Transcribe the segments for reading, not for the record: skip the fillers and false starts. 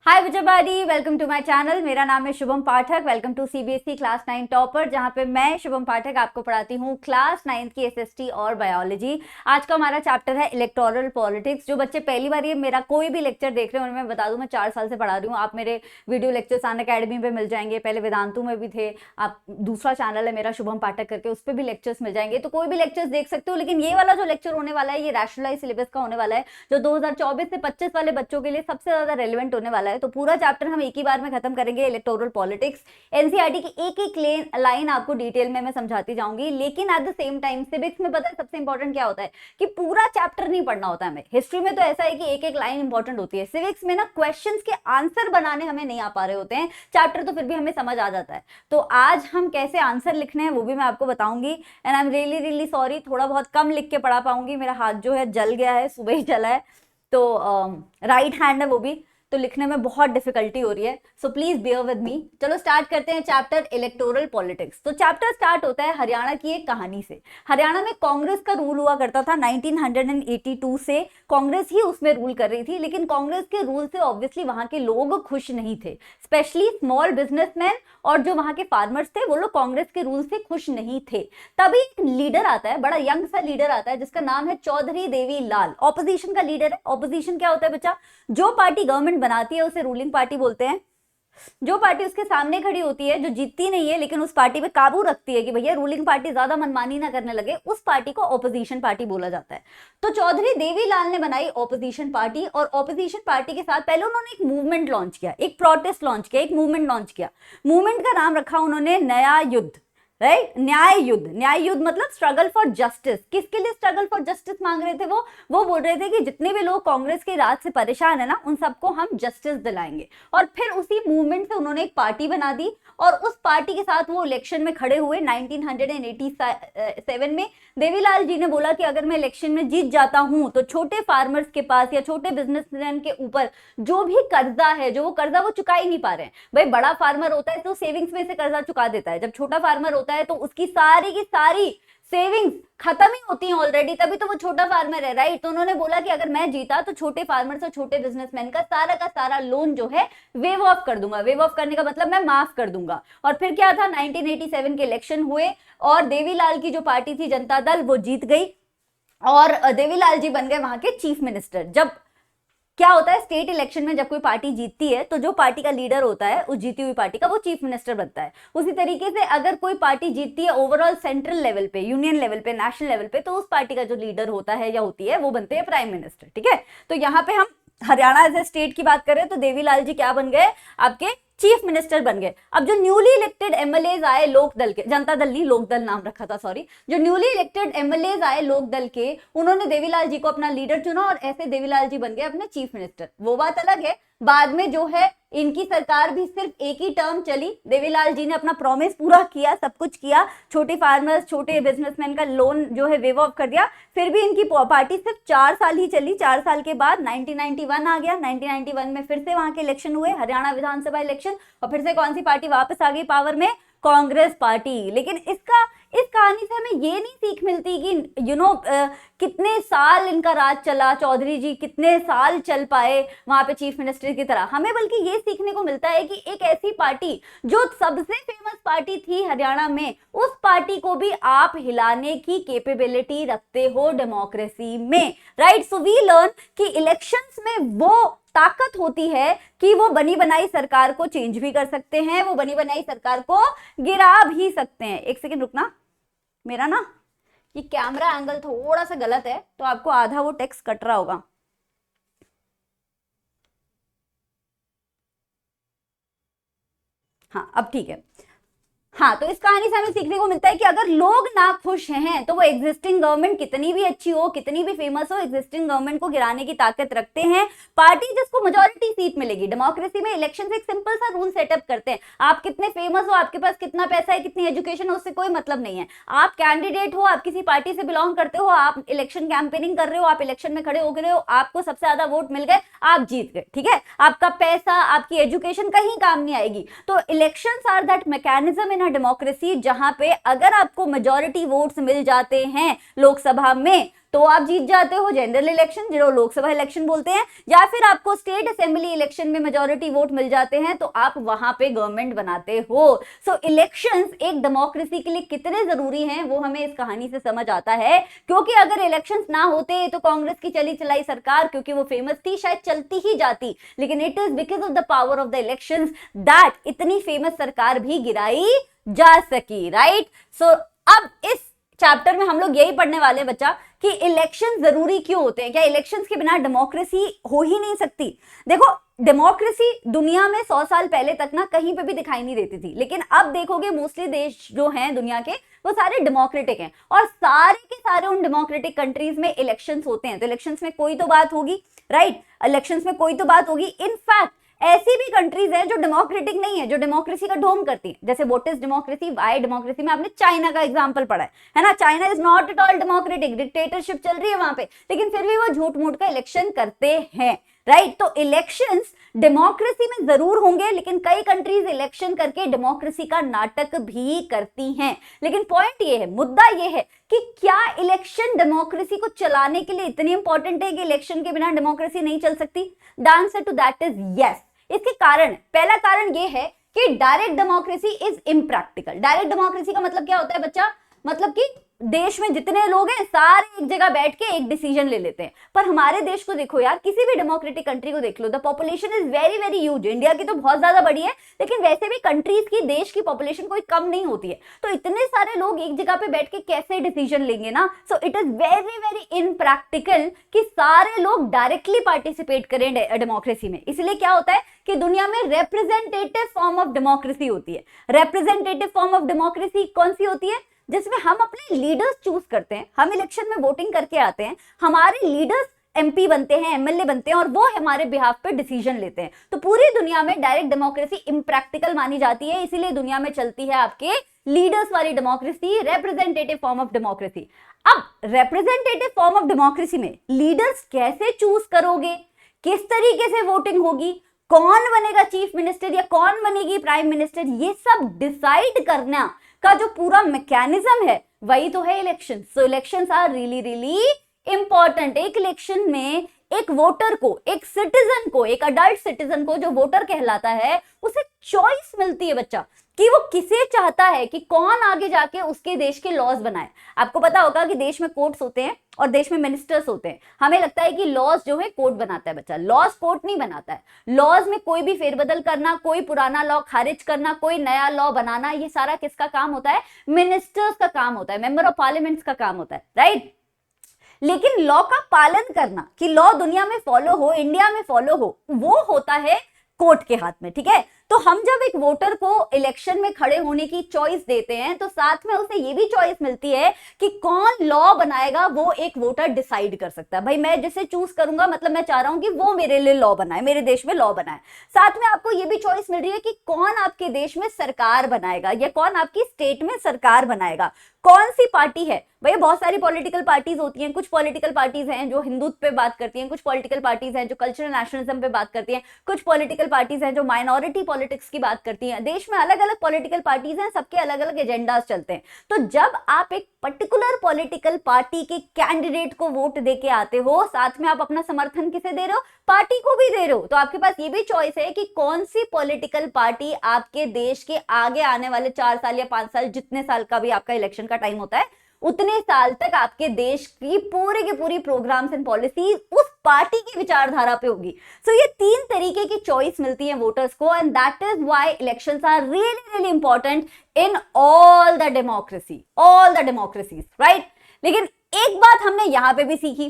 हाय विजयबारी, welcome to my channel. मेरा नाम है Shubham Pathak. Welcome to CBSE class 9 topper, जहां पे मैं शुभम पाठक आपको पढ़ाती हूँ क्लास 9 की एसएसटी और बायोलॉजी। आज का हमारा चैप्टर है इलेक्टोरल पॉलिटिक्स। जो बच्चे पहली बार ये मेरा कोई भी लेक्चर देख रहे हैं उन्हें मैं बता दूं, मैं 4 साल से पढ़ा रही हूँ। आप मेरे वीडियो लेक्चर्स अनअकैडमी पे मिल जाएंगे, पहले वेदांतु में भी थे। आप दूसरा चैनल है मेरा शुभम पाठक करके, उस पर भी लेक्चर्स मिल जाएंगे, तो कोई भी लेक्चर्स देख सकते हो। लेकिन ये वाला जो लेक्चर होने वाला है ये रैशनलाइज सिलेबस का होने वाला है, जो 2024 से 25 वाले बच्चों के लिए सबसे ज्यादा रेलिवेंट होने वाला है। तो पूरा चैप्टर हम एक ही बार में खत्म करेंगे, इलेक्टोरल पॉलिटिक्स। एनसीईआरटी की एक एक लाइन आपको डिटेल में मैं समझाती जाऊंगी। लेकिन at the same time civics में पता है सबसे इंपॉर्टेंट क्या होता है कि पूरा चैप्टर नहीं पढ़ना होता है हमें। हिस्ट्री में तो ऐसा है कि एक एक लाइन इंपॉर्टेंट होती है, सिविक्स में ना क्वेश्चंस के आंसर बनाने हमें नहीं आ पा रहे होते हैं। चैप्टर तो फिर भी हमें समझ आ जाता है। तो आज हम कैसे आंसर लिखने हैं वो भी मैं आपको बताऊंगी। And I am really really sorry, थोड़ा बहुत कम लिख के पढ़ा पाऊंगी। मेरा हाथ जो है जल गया है, सुबह ही जला है, तो राइट हैंड है वो भी, तो लिखने में बहुत डिफिकल्टी हो रही है। So please bear with me. चलो स्टार्ट करते हैं चैप्टर इलेक्टोरल पॉलिटिक्स। तो चैप्टर स्टार्ट होता है हरियाणा की एक कहानी से। हरियाणा में कांग्रेस का रूल हुआ करता था 1982 से। कांग्रेस ही उसमें रूल कर रही थी, लेकिन कांग्रेस के रूल से ऑब्वियसली वहां के लोग खुश नहीं थे, स्पेशली स्मॉल बिजनेसमैन और जो वहां के फार्मर्स थे वो लोग कांग्रेस के रूल से खुश नहीं थे। तभी एक लीडर आता है, बड़ा यंग सा लीडर आता है जिसका नाम है चौधरी देवी लाल। ऑपोजिशन का लीडर है। ऑपोजिशन क्या होता है बच्चा? जो पार्टी गवर्नमेंट बनाती है उसे रूलिंग पार्टी बोलते हैं। जो पार्टी उसके सामने खड़ी होती है, जो जीतती नहीं है लेकिन उस पार्टी पे काबू रखती है कि भैया रूलिंग पार्टी ज्यादा मनमानी ना करने लगे, उस पार्टी को ऑपोजिशन पार्टी बोला जाता है। तो चौधरी देवीलाल ने बनाई ऑपोजिशन पार्टी, और ऑपोजिशन पार्टी के साथ पहले उन्होंने एक मूवमेंट लॉन्च किया, एक प्रोटेस्ट लॉन्च किया, एक मूवमेंट लॉन्च किया। मूवमेंट का नाम रखा उन्होंने नया युद्ध, राइट? न्याय युद्ध। न्याय युद्ध मतलब स्ट्रगल फॉर जस्टिस। किसके लिए स्ट्रगल फॉर जस्टिस मांग रहे थे वो बोल रहे थे कि जितने भी लोग कांग्रेस के राज से परेशान है ना, उन सबको हम जस्टिस दिलाएंगे। और फिर उसी मूवमेंट से उन्होंने एक पार्टी बना दी, और उस पार्टी के साथ वो इलेक्शन में खड़े हुए 1987 में। देवीलाल जी ने बोला कि अगर मैं इलेक्शन में जीत जाता हूं तो छोटे फार्मर्स के पास या छोटे बिजनेसमैन के ऊपर जो भी कर्जा है, जो वो कर्जा वो चुका ही नहीं पा रहे हैं। भाई बड़ा फार्मर होता है तो सेविंग्स में से कर्जा चुका देता है, जब छोटा फार्मर होता है तो उसकी सारी की सारी सेविंग्स खत्म ही होती हैं ऑलरेडी, तभी तो वो छोटा फार्मर है, राइट? तो उन्होंने बोला कि अगर मैं जीता तो छोटे फार्मर्स और छोटे बिजनेसमैन का सारा लोन जो है वेव ऑफ कर दूंगा। वेव ऑफ करने का मतलब मैं माफ कर दूंगा। और फिर क्या था, 1987 के इलेक्शन हुए और देवीलाल की जो पार्टी थी जनता दल, वो जीत गई और देवीलाल जी बन गए वहां के चीफ मिनिस्टर। जब क्या होता है स्टेट इलेक्शन में, जब कोई पार्टी जीतती है तो जो पार्टी का लीडर होता है उस जीती हुई पार्टी का, वो चीफ मिनिस्टर बनता है। उसी तरीके से अगर कोई पार्टी जीतती है ओवरऑल सेंट्रल लेवल पे, यूनियन लेवल पे, नेशनल लेवल पे, तो उस पार्टी का जो लीडर होता है या होती है वो बनते हैं प्राइम मिनिस्टर। ठीक है, तो यहाँ पे हम हरियाणा एज ए स्टेट की बात करें तो देवीलाल जी क्या बन गए? आपके चीफ मिनिस्टर बन गए। अब जो न्यूली इलेक्टेड एमएलएज आए लोक दल के, जनता दल नहीं, लोक दल नाम रखा था, सॉरी, जो न्यूली इलेक्टेड एमएलएज आए लोक दल के, उन्होंने देवीलाल जी को अपना लीडर चुना और ऐसे देवीलाल जी बन गए अपने चीफ मिनिस्टर। वो बात अलग है, बाद में जो है इनकी सरकार भी सिर्फ एक ही टर्म चली। देवीलाल जी ने अपना प्रॉमिस पूरा किया, सब कुछ किया, छोटे फार्मर्स, छोटे बिजनेसमैन का लोन जो है वेव ऑफ कर दिया। फिर भी इनकी पार्टी सिर्फ 4 साल ही चली। 4 साल के बाद 1991 आ गया। 1991 में फिर से वहां के इलेक्शन हुए, हरियाणा विधानसभा इलेक्शन, और फिर से कौन सी पार्टी वापस आ गई पावर में? कांग्रेस पार्टी। लेकिन इस कहानी से हमें ये नहीं सीख मिलती कि कितने साल इनका राज चला, चौधरी जी कितने साल चल पाए वहां पे चीफ मिनिस्टर की तरह। हमें बल्कि ये सीखने को मिलता है कि एक ऐसी पार्टी जो सबसे फेमस पार्टी थी हरियाणा में, उस पार्टी को भी आप हिलाने की कैपेबिलिटी रखते हो डेमोक्रेसी में, राइट? सो वी लर्न कि इलेक्शंस में वो ताकत होती है कि वो बनी बनाई सरकार को चेंज भी कर सकते हैं, वो बनी बनाई सरकार को गिरा भी सकते हैं। एक सेकंड रुकना, मेरा ना ये कैमरा एंगल थोड़ा सा गलत है तो आपको आधा वो टेक्स्ट कट रहा होगा। हाँ अब ठीक है। हाँ, तो इस कहानी से हमें सीखने को मिलता है कि अगर लोग ना खुश हैं तो वो एग्जिस्टिंग गवर्नमेंट कितनी भी अच्छी हो, कितनी भी फेमस हो, एग्जिस्टिंग गवर्नमेंट को गिराने की ताकत रखते हैं पार्टी जिसको मेजॉरिटी सीट मिलेगी। डेमोक्रेसी में इलेक्शन से एक सिंपल सा रूल सेटअप करते हैं, आप कितने फेमस हो, आपके पास कितना पैसा है, कितनी एजुकेशन हो, उससे कोई मतलब नहीं है। आप कैंडिडेट हो, आप किसी पार्टी से बिलोंग करते हो, आप इलेक्शन कैंपेनिंग कर रहे हो, आप इलेक्शन में खड़े हो गए हो, आपको सबसे ज्यादा वोट मिल गए, आप जीत गए। ठीक है, आपका पैसा, आपकी एजुकेशन कहीं काम नहीं आएगी। तो elections are that mechanism in democracy जहां पे अगर आपको मेजॉरिटी वोट्स मिल जाते हैं लोकसभा में तो आप जीत जाते हो जनरल इलेक्शन, जो लोकसभा इलेक्शन बोलते हैं, या फिर आपको स्टेट असेंबली इलेक्शन में मेजॉरिटी वोट मिल जाते हैं तो आप वहां पे गवर्नमेंट बनाते हो। सो इलेक्शंस एक डेमोक्रेसी के लिए कितने जरूरी हैं वो हमें इस कहानी से समझ आता है, क्योंकि अगर इलेक्शंस ना होते तो कांग्रेस की चली चलाई सरकार, क्योंकि वो फेमस थी, शायद चलती ही जाती, लेकिन it is because of the power of the elections that इतनी फेमस सरकार भी गिराई जा सकी, राइट। सो अब इस चैप्टर में हम लोग यही पढ़ने वाले हैं बच्चा कि इलेक्शन जरूरी क्यों होते हैं, क्या इलेक्शंस के बिना डेमोक्रेसी हो ही नहीं सकती। देखो डेमोक्रेसी दुनिया में 100 साल पहले तक ना कहीं पे भी दिखाई नहीं देती थी, लेकिन अब देखोगे मोस्टली देश जो हैं दुनिया के वो सारे डेमोक्रेटिक हैं, और सारे के सारे उन डेमोक्रेटिक कंट्रीज में इलेक्शंस होते हैं, तो इलेक्शंस में कोई तो बात होगी, राइट, इलेक्शंस में कोई तो बात होगी। इनफैक्ट ऐसी भी कंट्रीज हैं जो डेमोक्रेटिक नहीं है, जो डेमोक्रेसी का ढोंग करती है, जैसे what is democracy, Y democracy में आपने चाइना का एग्जांपल पढ़ा है ना। China is not at all democratic, dictatorship चल रही है वहां पे, लेकिन फिर भी वो झूठ मूठ का इलेक्शन करते हैं, राइट। तो इलेक्शंस डेमोक्रेसी में जरूर होंगे, लेकिन कई कंट्रीज इलेक्शन करके डेमोक्रेसी का नाटक भी करती हैं। लेकिन पॉइंट ये है, मुद्दा ये है कि क्या इलेक्शन डेमोक्रेसी को चलाने के लिए इतनी इंपॉर्टेंट है कि इलेक्शन के बिना डेमोक्रेसी नहीं चल सकती? The answer to that is yes. इसके कारण, पहला कारण ये है कि direct democracy is impractical. Direct democracy का मतलब क्या होता है बच्चा? मतलब कि देश में जितने लोग हैं सारे एक जगह बैठ के एक डिसीजन ले लेते हैं। पर हमारे देश को देखो यार, किसी भी डेमोक्रेटिक कंट्री को देख लो, the population is very very huge. India की तो बहुत ज्यादा बड़ी है, लेकिन वैसे भी कंट्रीज की, देश की पॉपुलेशन कोई कम नहीं होती है, तो इतने सारे लोग एक जगह पे बैठ के कैसे डिसीजन लेंगे ना। So it is very very impractical कि सारे लोग डायरेक्टली पार्टिसिपेट करें डेमोक्रेसी में। इसलिए क्या होता है कि दुनिया में रिप्रेजेंटेटिव फॉर्म ऑफ डेमोक्रेसी होती है। रिप्रेजेंटेटिव फॉर्म ऑफ डेमोक्रेसी कौन सी होती है? जिसमें हम अपने लीडर्स चूज करते हैं, हम इलेक्शन में वोटिंग करके आते हैं, हमारे लीडर्स एमपी बनते हैं, एमएलए बनते हैं, और वो हमारे बिहाफ पे डिसीजन लेते हैं। तो पूरी दुनिया में डायरेक्ट डेमोक्रेसी इम्प्रैक्टिकल मानी जाती है, इसीलिए दुनिया में चलती है आपके लीडर्स वाली democracy, representative form of democracy. अब रिप्रेजेंटेटिव फॉर्म ऑफ डेमोक्रेसी में लीडर्स कैसे चूज करोगे, किस तरीके से वोटिंग होगी, कौन बनेगा चीफ मिनिस्टर या कौन बनेगी प्राइम मिनिस्टर, ये सब डिसाइड करना का जो पूरा मैकेनिज्म है वही तो है election. So elections are really really important. एक इलेक्शन में एक वोटर को, एक सिटीजन को, एक अडल्ट सिटीजन को जो वोटर कहलाता है, उसे चॉइस मिलती है बच्चा कि वो किसे चाहता है कि कौन आगे जाके उसके देश के लॉज बनाए। आपको पता होगा कि देश में कोर्ट्स होते हैं और देश में मिनिस्टर्स होते हैं। हमें लगता है कि लॉज जो है कोर्ट बनाता है बच्चा, लॉज कोर्ट नहीं बनाता है। लॉज में कोई भी फेरबदल करना, कोई पुराना लॉ खारिज करना, कोई नया लॉ बनाना, ये सारा किसका काम होता है? मिनिस्टर्स का काम होता है, मेंबर ऑफ पार्लियामेंट का काम होता है, राइट। लेकिन लॉ का पालन करना, कि लॉ दुनिया में फॉलो हो, इंडिया में फॉलो हो, वो होता है कोर्ट के हाथ में, ठीक है। तो हम जब एक वोटर को इलेक्शन में खड़े होने की चॉइस देते हैं, तो साथ में उसे ये भी चॉइस मिलती है कि कौन लॉ बनाएगा, वो एक वोटर डिसाइड कर सकता है। भाई मैं जिसे चूज करूंगा, मतलब मैं चाह रहा हूं कि वो मेरे लिए लॉ बनाए, मेरे देश में लॉ बनाए। साथ में आपको ये भी चॉइस मिल रही है कि कौन आपके देश में सरकार बनाएगा या कौन आपकी स्टेट में सरकार बनाएगा, कौन सी पार्टी है। भैया बहुत सारी पॉलिटिकल पार्टीज होती हैं, कुछ पॉलिटिकल पार्टीज हैं जो हिंदुत्व पे बात करती हैं, कुछ पॉलिटिकल पार्टीज हैं जो कल्चरल नेशनलिज्म पे बात करती हैं, कुछ पॉलिटिकल पार्टीज हैं जो माइनॉरिटी पॉलिटिक्स की बात करती हैं। देश में अलग अलग पॉलिटिकल पार्टीज हैं, सबके अलग अलग एजेंडाज चलते हैं। तो जब आप एक पर्टिकुलर पॉलिटिकल पार्टी के कैंडिडेट को वोट देके आते हो, साथ में आप अपना समर्थन किसे दे रहे हो? पार्टी को भी दे रहे हो। तो आपके पास ये भी चॉइस है कि कौन सी पॉलिटिकल पार्टी आपके देश के आगे आने वाले 4 साल या 5 साल, जितने साल का भी आपका इलेक्शन का टाइम होता है, उतने साल तक आपके देश की पूरी प्रोग्राम्स एंड पॉलिसीज उस पार्टी की विचारधारा पे होगी। सो ये 3 तरीके की चॉइस मिलती है वोटर्स को, and that is why elections are really really important in all the democracies, right. लेकिन एक बात हमने यहां पे भी सीखी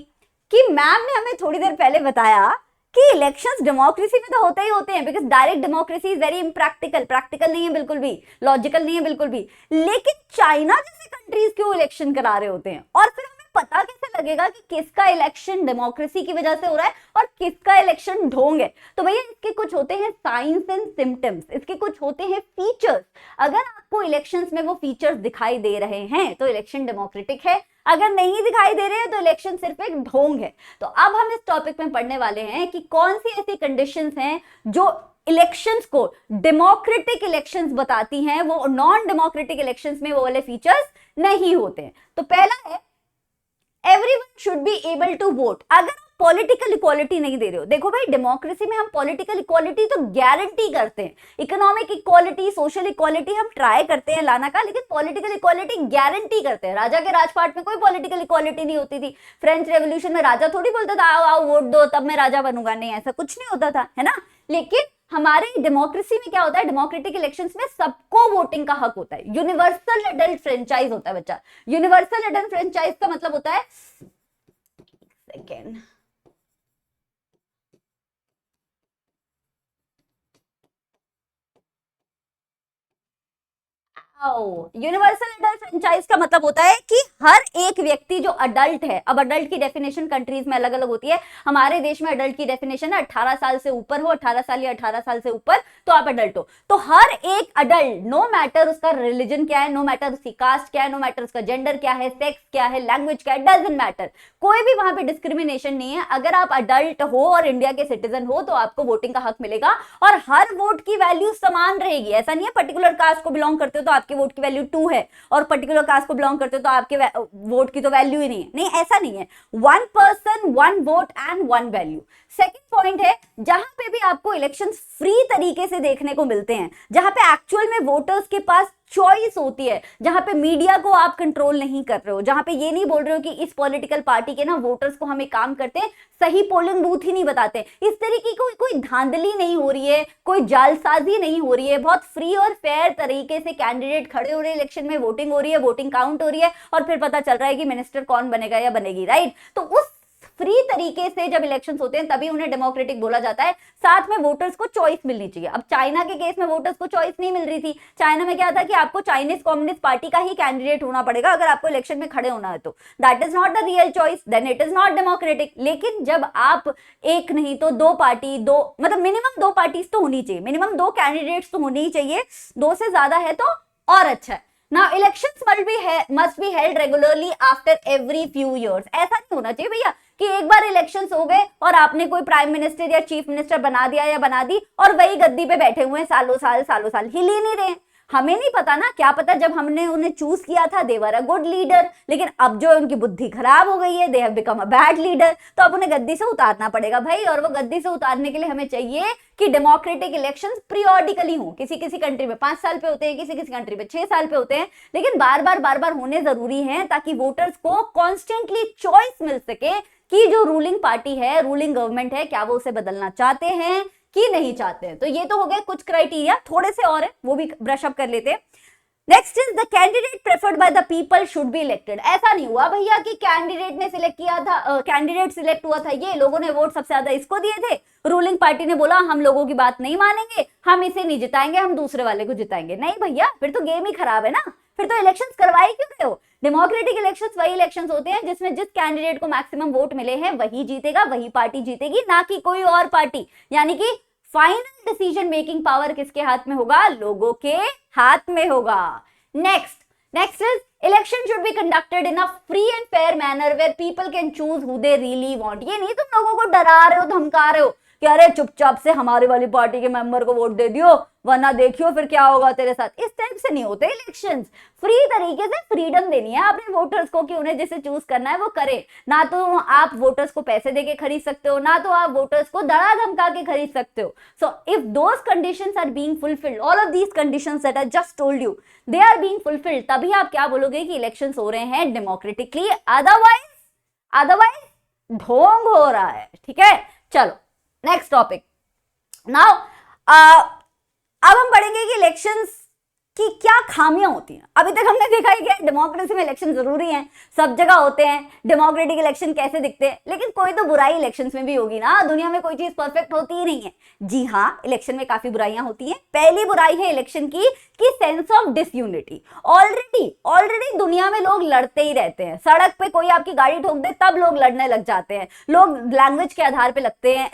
कि मैम ने हमें थोड़ी देर पहले बताया कि इलेक्शंस डेमोक्रेसी में तो होते ही होते हैं, because direct democracy is very impractical, practical नहीं है बिल्कुल भी, लॉजिकल नहीं है बिल्कुल भी। लेकिन चाइना जैसे कंट्रीज क्यों इलेक्शन करा रहे होते हैं, और फिर हमें पता कैसे लगेगा कि किसका इलेक्शन डेमोक्रेसी की वजह से हो रहा है और किसका इलेक्शन ढोंग है? तो भैया इसके कुछ होते हैं साइंस एंड सिम्टम्स, इसके कुछ होते हैं फीचर्स। अगर आपको इलेक्शंस में वो फीचर्स दिखाई दे रहे हैं तो इलेक्शन डेमोक्रेटिक है, अगर नहीं दिखाई दे रहे हैं तो इलेक्शन सिर्फ एक ढोंग है। तो अब हम इस टॉपिक में पढ़ने वाले हैं कि कौन सी ऐसी कंडीशंस हैं जो इलेक्शंस को डेमोक्रेटिक इलेक्शंस बताती हैं, वो नॉन डेमोक्रेटिक इलेक्शंस में वो वाले फीचर्स नहीं होते हैं। तो पहला है everyone should be able to vote. अगर पॉलिटिकल इक्वालिटी नहीं दे रहे हो, देखो भाई डेमोक्रेसी में हम पॉलिटिकल इक्वालिटी तो गारंटी करते हैं, इकोनॉमिक इक्वालिटी, सोशल इक्वालिटी हम ट्राई करते हैं लाना का, लेकिन पॉलिटिकल इक्वालिटी गारंटी करते हैं। राजा के राजपाट में कोई पॉलिटिकल इक्वालिटी नहीं होती थी। फ्रेंच रेवोल्यूशन में राजा थोड़ी बोलता था आओ आओ वोट दो तब मैं राजा बनूंगा, नहीं ऐसा कुछ नहीं होता था, है ना। लेकिन हमारे डेमोक्रेसी में क्या होता है, डेमोक्रेटिक इलेक्शंस में सबको वोटिंग का हक होता है। यूनिवर्सल अडल्ट फ्रेंचाइज होता है बच्चा। यूनिवर्सल अडल्ट फ्रेंचाइज का मतलब होता है, सेकेंड, यूनिवर्सल अडल्ट फ्रेंचाइज का मतलब होता है कि हर एक व्यक्ति जो अडल्ट है, अब अडल्ट की डेफिनेशन कंट्रीज में अलग अलग होती है। हमारे देश में अडल्ट की डेफिनेशन है 18 साल से ऊपर हो, 18 साल या 18 साल से ऊपर तो आप अडल्ट हो। तो हर एक अडल्ट, नो मैटर उसका रिलीजन क्या है, नो मैटर उसकी कास्ट क्या है, नो मैटर उसका जेंडर क्या है, सेक्स क्या है, लैंग्वेज क्या है, डजंट मैटर, कोई भी वहां पे डिस्क्रिमिनेशन नहीं है। अगर आप अडल्ट हो और इंडिया के सिटीजन हो तो आपको वोटिंग का हक मिलेगा और हर वोट की वैल्यू समान रहेगी। ऐसा नहीं है पर्टिकुलर कास्ट को बिलोंग करते हो तो आपके वोट की वैल्यू 2 है और पर्टिकुलर कास्ट को बिलोंग करते हो तो आपके वोट की तो वैल्यू ही नहीं है, नहीं ऐसा नहीं है। 1 person 1 vote and 1 value. Second point है, जहां पे भी आपको इलेक्शन फ्री तरीके से देखने को मिलते हैं, जहां पे एक्चुअल में वोटर्स के पास चॉइस होती है, जहां पे मीडिया को आप कंट्रोल नहीं कर रहे हो, जहां पे ये नहीं बोल रहे हो कि इस पॉलिटिकल पार्टी के ना वोटर्स को हम एक काम करते हैं सही पोलिंग बूथ ही नहीं बताते, इस तरीके की कोई धांधली नहीं हो रही है, कोई जालसाजी नहीं हो रही है, बहुत फ्री और फेयर तरीके से कैंडिडेट खड़े हो रहे हैं, इलेक्शन में वोटिंग हो रही है, वोटिंग काउंट हो रही है और फिर पता चल रहा है कि मिनिस्टर कौन बनेगा या बनेगी, राइट। तो उस फ्री तरीके से जब इलेक्शंस होते हैं तभी उन्हें डेमोक्रेटिक बोला जाता है। साथ में वोटर्स को चॉइस मिलनी चाहिए। अब चाइना के केस में वोटर्स को चॉइस नहीं मिल रही थी। चाइना में क्या था कि आपको चाइनीज कम्युनिस्ट पार्टी का ही कैंडिडेट होना पड़ेगा अगर आपको इलेक्शन में खड़े होना है तो that is not the real choice, then it is not democratic. लेकिन जब आप एक नहीं तो 2 पार्टी, 2 मतलब मिनिमम 2 पार्टीज तो होनी चाहिए, मिनिमम 2 कैंडिडेट्स तो होने ही चाहिए, 2 से ज्यादा है तो और अच्छा है। Now elections must be held regularly after every few years। ऐसा नहीं होना चाहिए भैया कि एक बार इलेक्शंस हो गए और आपने कोई प्राइम मिनिस्टर या चीफ मिनिस्टर बना दिया या बना दी और वही गद्दी पे बैठे हुए हैं सालों साल हिल ही नहीं रहे। हमें नहीं पता ना, क्या पता जब हमने उन्हें चूज किया था दे वर अ गुड लीडर, लेकिन अब जो उनकी बुद्धि खराब हो गई है, they have become a bad leader, तो अब उन्हें गद्दी से उतारना पड़ेगा भाई। और वो गद्दी से उतारने के लिए हमें चाहिए कि डेमोक्रेटिक इलेक्शंस पीरियोडिकली हो। किसी किसी कंट्री में 5 साल पे होते हैं, किसी किसी कंट्री में 6 साल पे होते हैं, लेकिन बार बार होने जरूरी है ताकि वोटर्स को कॉन्स्टेंटली चॉइस मिल सके कि जो रूलिंग पार्टी है, रूलिंग गवर्नमेंट है, क्या वो उसे बदलना चाहते हैं कि नहीं चाहते हैं। तो ये तो हो गए कुछ क्राइटेरिया, थोड़े से और है वो भी ब्रश अप कर लेते हैं। Next is the candidate preferred by the people should be elected. ऐसा नहीं हुआ भैया कि कैंडिडेट ने सिलेक्ट किया था, कैंडिडेट सिलेक्ट हुआ था, ये लोगों ने वोट सबसे ज्यादा इसको दिए थे, रूलिंग पार्टी ने बोला हम लोगों की बात नहीं मानेंगे, हम इसे नहीं जिताएंगे, हम दूसरे वाले को जिताएंगे। नहीं भैया, फिर तो गेम ही खराब है ना, फिर तो इलेक्शंस करवाई क्यों रहे हो। डेमोक्रेटिक इलेक्शंस वही इलेक्शंस होते हैं जिसमें जिस कैंडिडेट को मैक्सिमम वोट मिले हैं वही जीतेगा, वही पार्टी जीतेगी, ना कि कोई और पार्टी। यानी कि फाइनल डिसीजन मेकिंग पावर किसके हाथ में होगा, लोगों के हाथ में होगा। Next is election should be conducted in a free and fair manner where people can choose who they really want. ये नहीं तुम लोगों को डरा रहे हो, धमका रहे हो कि अरे चुपचाप से हमारे वाली पार्टी के मेंबर को वोट दे दियो वरना देखियो फिर क्या होगा तेरे साथ। इस टाइप से नहीं होते इलेक्शंस। फ्री तरीके से फ्रीडम देनी है अपने वोटर्स को कि उन्हें जिसे चूज करना है वो करे। ना तो आप वोटर्स को पैसे देके खरीद सकते हो, ना तो आप वोटर्स को धड़ा धमका के खरीद सकते हो। So if those conditions are being fulfilled, all of these conditions that I just told you, they are being fulfilled, तभी आप क्या बोलोगे कि इलेक्शंस हो रहे हैं डेमोक्रेटिकली। अदरवाइज ढोंग हो रहा है। ठीक है, चलो नेक्स्ट टॉपिक। नाउ अब हम पढ़ेंगे कि इलेक्शंस की क्या खामियां होती हैं। अभी तक हमने देखा है कि डेमोक्रेसी में इलेक्शन जरूरी हैं, सब जगह होते हैं, डेमोक्रेटिक इलेक्शन कैसे दिखते हैं, लेकिन कोई तो बुराई इलेक्शंस में भी होगी ना। दुनिया में कोई चीज परफेक्ट होती ही नहीं है। जी हाँ, इलेक्शन में काफी बुराइयां होती हैं। पहली बुराई है इलेक्शन की कि सेंस ऑफ डिसयूनिटी। ऑलरेडी दुनिया में लोग लड़ते ही रहते हैं। सड़क पे कोई आपकी गाड़ी ठोक दे तब लोग लड़ने लग जाते हैं। लोग लैंग्वेज के आधार पे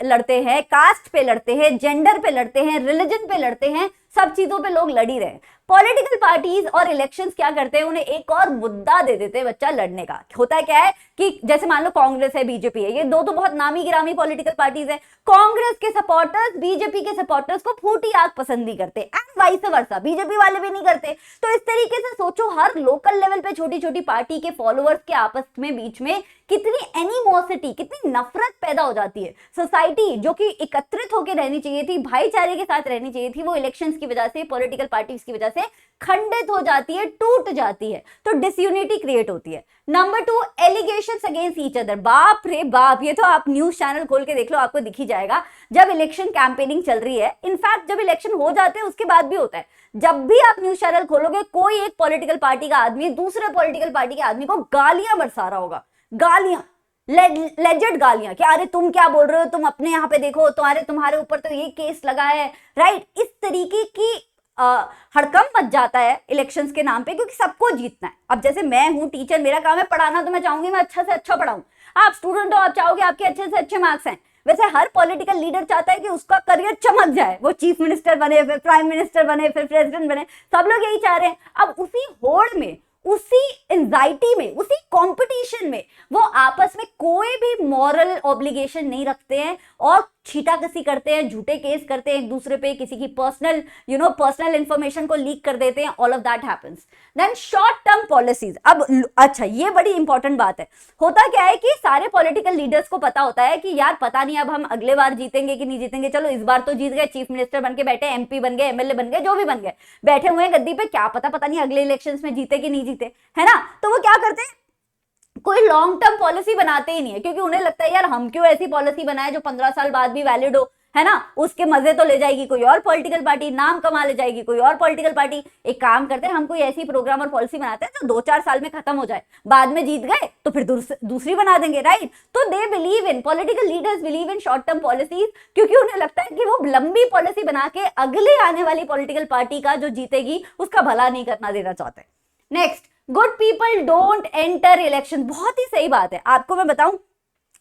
लड़ते हैं, कास्ट पे लड़ते हैं, जेंडर पे लड़ते हैं, रिलीजन पे लड़ते हैं, सब चीजों पे लोग लड़ ही रहे हैं। पॉलिटिकल पार्टीज और इलेक्शंस क्या करते हैं, उन्हें एक और मुद्दा दे देते हैं बच्चा लड़ने का। होता है क्या है कि जैसे मान लो कांग्रेस है, बीजेपी है, ये दो तो बहुत नामी गिरामी पॉलिटिकल पार्टीज है। कांग्रेस के सपोर्टर्स बीजेपी के सपोर्टर्स को फूटी आग पसंद नहीं करते, एंड वाइस वर्सा, बीजेपी वाले भी नहीं करते। तो इस तरीके से सोचो, हर लोकल लेवल पे छोटी छोटी पार्टी के फॉलोअर्स के आपस में बीच में कितनी एनिमोसिटी, कितनी नफरत पैदा हो जाती है। सोसाइटी जो कि एकत्रित होकर रहनी चाहिए थी, भाईचारे के साथ रहनी चाहिए थी, वो इलेक्शंस की वजह से, पॉलिटिकल पार्टीज की वजह से खंडित हो जाती है, टूट जाती है, तो डिसयूनिटी क्रिएट होती है। Number 2, allegations against each other. बाप रे बाप, ये तो आप न्यूज चैनल खोल के देख लो, आपको दिख ही जाएगा। जब इलेक्शन कैंपेनिंग चल रही है, इनफैक्ट जब इलेक्शन हो जाते हैं उसके बाद भी होता है, जब भी आप न्यूज चैनल खोलोगे, कोई एक पॉलिटिकल पार्टी का आदमी दूसरे पॉलिटिकल पार्टी के आदमी को गालियां बरसा रहा होगा, गालियां, लेजेंड गालियां, कि अरे तुम क्या बोल रहे हो, तुम अपने यहाँ पे देखो, तुम्हारे ऊपर तो ये केस लगा है, राइट। इस तरीके की हड़कंप मच जाता है इलेक्शंस के नाम पे, क्योंकि सबको जीतना है। अब जैसे मैं हूं टीचर, मेरा काम है पढ़ाना, तो मैं चाहूंगी मैं अच्छा से अच्छा पढ़ाऊं। आप स्टूडेंट हो, आप चाहोगे आपके अच्छे से अच्छे मार्क्स आए। वैसे हर पॉलिटिकल लीडर चाहता है कि उसका करियर चमक जाए, वो चीफ मिनिस्टर बने, फिर प्राइम मिनिस्टर बने, फिर प्रेसिडेंट बने, सब लोग यही चाह रहे हैं। अब उसी होड़ में, उसी एंजाइटी में, उसी कंपटीशन में वो आपस में कोई भी मॉरल ऑब्लिगेशन नहीं रखते हैं और छीटाकसी करते हैं, झूठे केस करते हैं एक दूसरे पे, किसी की पर्सनल इंफॉर्मेशन को लीक कर देते हैं। All of that happens. Then short term policies. अब अच्छा, ये बड़ी इंपॉर्टेंट बात है। होता क्या है कि सारे पॉलिटिकल लीडर्स को पता होता है कि यार पता नहीं अब हम अगले बार जीतेंगे कि नहीं जीतेंगे, चलो इस बार तो जीत गए, चीफ मिनिस्टर बन के बैठे, एमपी बन गए, एमएलए बन गए, जो भी बन गए, बैठे हुए हैं गद्दी पे, क्या पता नहीं अगले इलेक्शन में जीते कि नहीं जीते, है ना। तो वो क्या करते हैं, कोई लॉन्ग टर्म पॉलिसी बनाते ही नहीं है, क्योंकि उन्हें लगता है यार हम क्यों ऐसी पॉलिसी बनाए जो 15 साल बाद भी वैलिड हो, है ना। उसके मजे तो ले जाएगी कोई और पॉलिटिकल पार्टी, नाम कमा ले जाएगी कोई और पॉलिटिकल पार्टी। एक काम करते हैं, हम कोई ऐसी प्रोग्राम और पॉलिसी बनाते हैं जो 2-4 साल में खत्म हो जाए, बाद में जीत गए तो फिर दूसरी बना देंगे, राइट। तो they believe in, political leaders believe in short term policies, क्योंकि उन्हें लगता है कि वो लंबी पॉलिसी बना के अगले आने वाली पॉलिटिकल पार्टी का जो जीतेगी उसका भला नहीं करना देना चाहते। Next, good people don't enter election. बहुत ही सही बात है। आपको मैं बताऊं,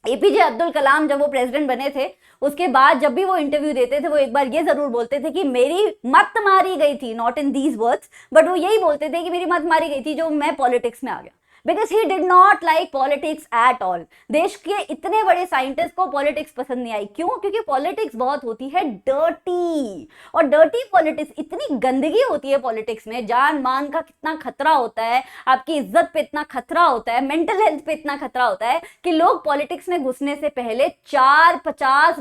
एपीजे अब्दुल कलाम जब वो प्रेसिडेंट बने थे, उसके बाद जब भी वो इंटरव्यू देते थे, वो एक बार ये जरूर बोलते थे कि मेरी मत मारी गई थी, not in these words, but वो यही बोलते थे कि मेरी मत मारी गई थी जो मैं पॉलिटिक्स में आ गया। Because he did not like politics at all. देश के इतने बड़े साइंटिस्ट को पॉलिटिक्स पसंद नहीं आई। क्यों? क्योंकि पॉलिटिक्स बहुत होती है डर्टी, और डर्टी पॉलिटिक्स, इतनी गंदगी होती है पॉलिटिक्स में, जान मान का कितना खतरा होता है, आपकी इज्जत पे इतना खतरा होता है, मेंटल हेल्थ पे इतना खतरा होता है कि लोग पॉलिटिक्स में घुसने से पहले 40-50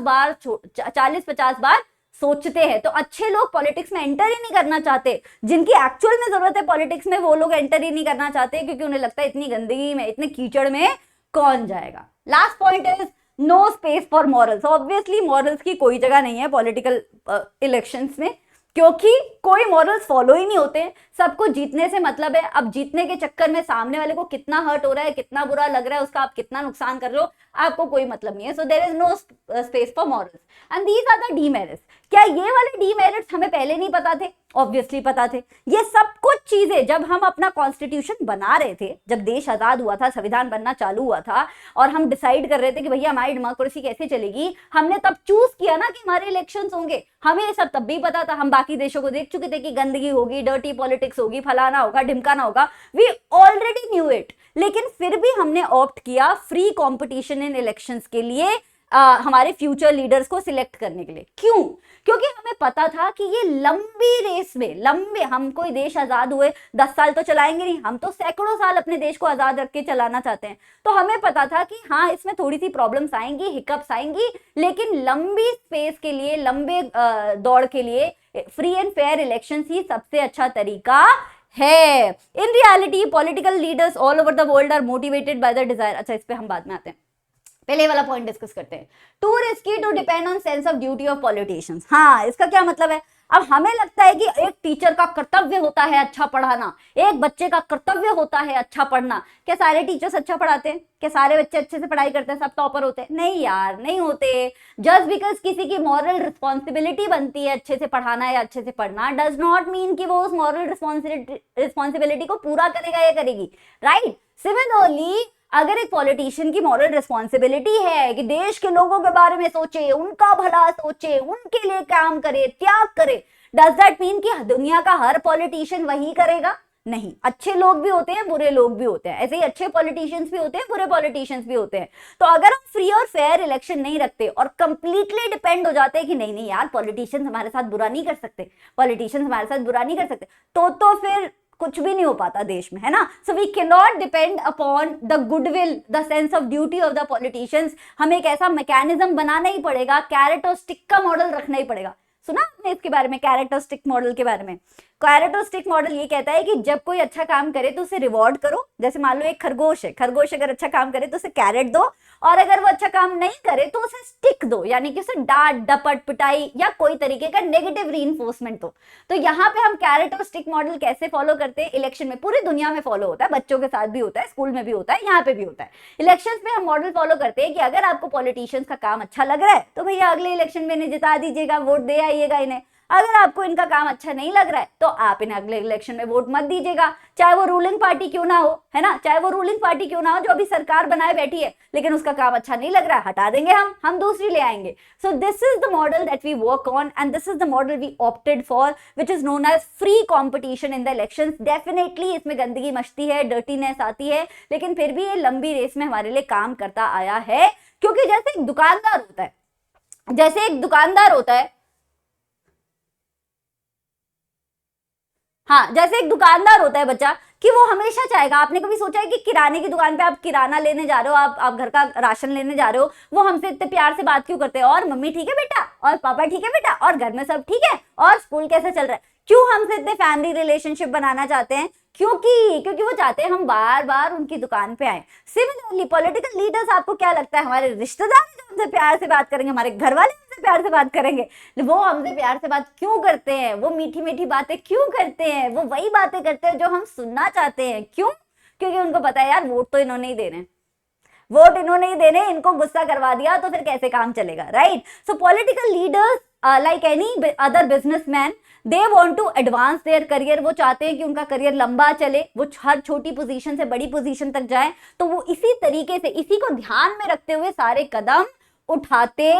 बार सोचते हैं। तो अच्छे लोग पॉलिटिक्स में एंटर ही नहीं करना चाहते, जिनकी एक्चुअल में जरूरत है पॉलिटिक्स में, वो लोग एंटर ही नहीं करना चाहते, क्योंकि उन्हें लगता है इतनी गंदगी में, इतने कीचड़ में कौन जाएगा। Last point is no space for morals. Obviously morals की कोई जगह नहीं है पॉलिटिकल इलेक्शंस में, क्योंकि कोई मॉरल्स फॉलो ही नहीं होते। सबको जीतने से मतलब है। अब जीतने के चक्कर में सामने वाले को कितना हर्ट हो रहा है, कितना बुरा लग रहा है, उसका आप कितना नुकसान कर रहे हो, आपको कोई मतलब नहीं है। So there is no space for morals and these are the demerits. क्या ये वाले डीमेरिट्स हमें पहले नहीं पता थे? ऑब्वियसली पता थे। ये सब कुछ चीजें जब हम अपना कॉन्स्टिट्यूशन बना रहे थे, जब देश आजाद हुआ था, संविधान बनना चालू हुआ था, और हम डिसाइड कर रहे थे कि भैया हमारी डेमोक्रेसी कैसे चलेगी, हमने तब चूज किया ना कि हमारे इलेक्शंस होंगे। हमें ये सब तब भी पता था। हम बाकी देशों को देख चुके थे कि गंदगी होगी, डर्टी पॉलिटिक्स होगी, फलाना होगा, ढिमकाना होगा। We already knew it. लेकिन फिर भी हमने ऑप्ट किया फ्री कंपटीशन इन इलेक्शंस के लिए, हमारे फ्यूचर लीडर्स को सिलेक्ट करने के लिए। क्यों? क्योंकि हमें पता था कि ये लंबी रेस में, हम कोई देश आजाद हुए 10 साल तो चलाएंगे नहीं, हम तो सैकड़ों साल अपने देश को आजाद रख के चलाना चाहते हैं। तो हमें पता था कि हाँ, इसमें थोड़ी सी प्रॉब्लम्स आएंगी, हिकअप्स आएंगी, लेकिन लंबी स्पेस के लिए, लंबे दौड़ के लिए फ्री एंड फेयर इलेक्शन ही सबसे अच्छा तरीका है। In reality political leaders all over the world are motivated by the desire. अच्छा, इस पे हम बाद में आते हैं, पहले वाला पॉइंट डिस्कस करते हैं। Too risky to depend on sense of duty of politicians. हाँ, इसका क्या मतलब है? अब हमें लगता है कि एक टीचर का कर्तव्य होता है अच्छा पढ़ाना, एक बच्चे का कर्तव्य होता है अच्छा पढ़ना। क्या सारे टीचर्स अच्छा पढ़ाते हैं? क्या सारे बच्चे अच्छे से पढ़ाई करते हैं, सब टॉपर होते हैं? नहीं यार, नहीं होते। जस्ट बिकॉज किसी की मॉरल रिस्पॉन्सिबिलिटी बनती है अच्छे से पढ़ाना या अच्छे से पढ़ना, डज नॉट मीन कि वो उस मॉरल रिस्पॉन्सिबिलिटी को पूरा करेगा या करेगी, राइट। सिमिलरली अगर एक पॉलिटिशियन की मॉरल रिस्पॉन्सिबिलिटी है कि देश के लोगों के बारे में सोचे, उनका भला सोचे, उनके लिए काम करे, त्याग करे, डज दैट मीन कि दुनिया का हर पॉलिटिशियन वही करेगा? नहीं, अच्छे लोग भी होते हैं, बुरे लोग भी होते हैं, ऐसे ही अच्छे पॉलिटिशियंस भी होते हैं, बुरे पॉलिटिशियंस भी होते हैं। तो अगर हम फ्री और फेयर इलेक्शन नहीं रखते और कंप्लीटली डिपेंड हो जाते हैं कि नहीं नहीं यार पॉलिटिशियंस हमारे साथ बुरा नहीं कर सकते, पॉलिटिशियंस हमारे साथ बुरा नहीं कर सकते, तो फिर कुछ भी नहीं हो पाता देश में, है ना। So we can not depend upon the goodwill, the sense of duty of the politicians. हमें एक ऐसा मैकेनिज्म बनाना ही पड़ेगा, कैरेट और स्टिक का मॉडल रखना ही पड़ेगा। सुना आपने इसके बारे में, कैरेट और स्टिक मॉडल के बारे में? कैरेट और स्टिक मॉडल ये कहता है कि जब कोई अच्छा काम करे तो उसे रिवॉर्ड करो। जैसे मान लो एक खरगोश है, खरगोश अगर अच्छा काम करे तो उसे कैरेट दो, और अगर वो अच्छा काम नहीं करे तो उसे स्टिक दो, यानी कि उसे डांट डपट पिटाई या कोई तरीके का नेगेटिव रीइंफोर्समेंट दो। तो यहाँ पे हम कैरेट और स्टिक मॉडल कैसे फॉलो करते हैं? इलेक्शन में पूरी दुनिया में फॉलो होता है, बच्चों के साथ भी होता है, स्कूल में भी होता है, यहाँ पे भी होता है। इलेक्शन में हम मॉडल फॉलो करते हैं कि अगर आपको पॉलिटिशियंस का काम अच्छा लग रहा है तो भैया अगले इलेक्शन में इन्हें जिता दीजिएगा, वोट दे आइएगा इन्हें। अगर आपको इनका काम अच्छा नहीं लग रहा है तो आप इन्हें अगले इलेक्शन में वोट मत दीजिएगा, चाहे वो रूलिंग पार्टी क्यों ना हो, है ना, चाहे वो रूलिंग पार्टी क्यों ना हो जो अभी सरकार बनाए बैठी है, लेकिन उसका काम अच्छा नहीं लग रहा है, हटा देंगे हम दूसरी ले आएंगे। So this is the model that we work on and this is the model we opted for, which is known as free competition in the elections. Definitely इसमें गंदगी मचती है, डर्टीनेस आती है, लेकिन फिर भी ये लंबी रेस में हमारे लिए काम करता आया है। क्योंकि जैसे एक दुकानदार होता है, जैसे एक दुकानदार होता है, हाँ, जैसे एक दुकानदार होता है बच्चा, कि वो हमेशा चाहेगा, आपने कभी सोचा है कि किराने की दुकान पे आप किराना लेने जा रहे हो, आप घर का राशन लेने जा रहे हो, वो हमसे इतने प्यार से बात क्यों करते हैं? और मम्मी ठीक है बेटा, और पापा ठीक है बेटा, और घर में सब ठीक है, और स्कूल कैसे चल रहा है? क्यों हमसे इतने फैमिली रिलेशनशिप बनाना चाहते हैं? क्योंकि वो चाहते हैं हम बार बार उनकी दुकान पे आए। सिमिलरली पॉलिटिकल लीडर्स, आपको क्या लगता है हमारे रिश्तेदार जो हमसे प्यार से बात करेंगे, हमारे घर वाले हमसे प्यार से बात करेंगे, वो हमसे प्यार से बात क्यों करते हैं? वो मीठी मीठी बातें क्यों करते हैं? वो वही बातें करते हैं जो हम सुनना चाहते हैं। क्यों? क्योंकि उनको पता है यार वोट तो इन्होंने ही देने, वोट इन्होंने ही देने, इनको गुस्सा करवा दिया तो फिर कैसे काम चलेगा, right? So political leaders like any other businessman, they want to advance their career. वो चाहते हैं कि उनका करियर लंबा चले, वो हर छोटी पोजीशन से बड़ी पोजीशन तक जाए, तो वो इसी तरीके से, इसी को ध्यान में रखते हुए सारे कदम उठाते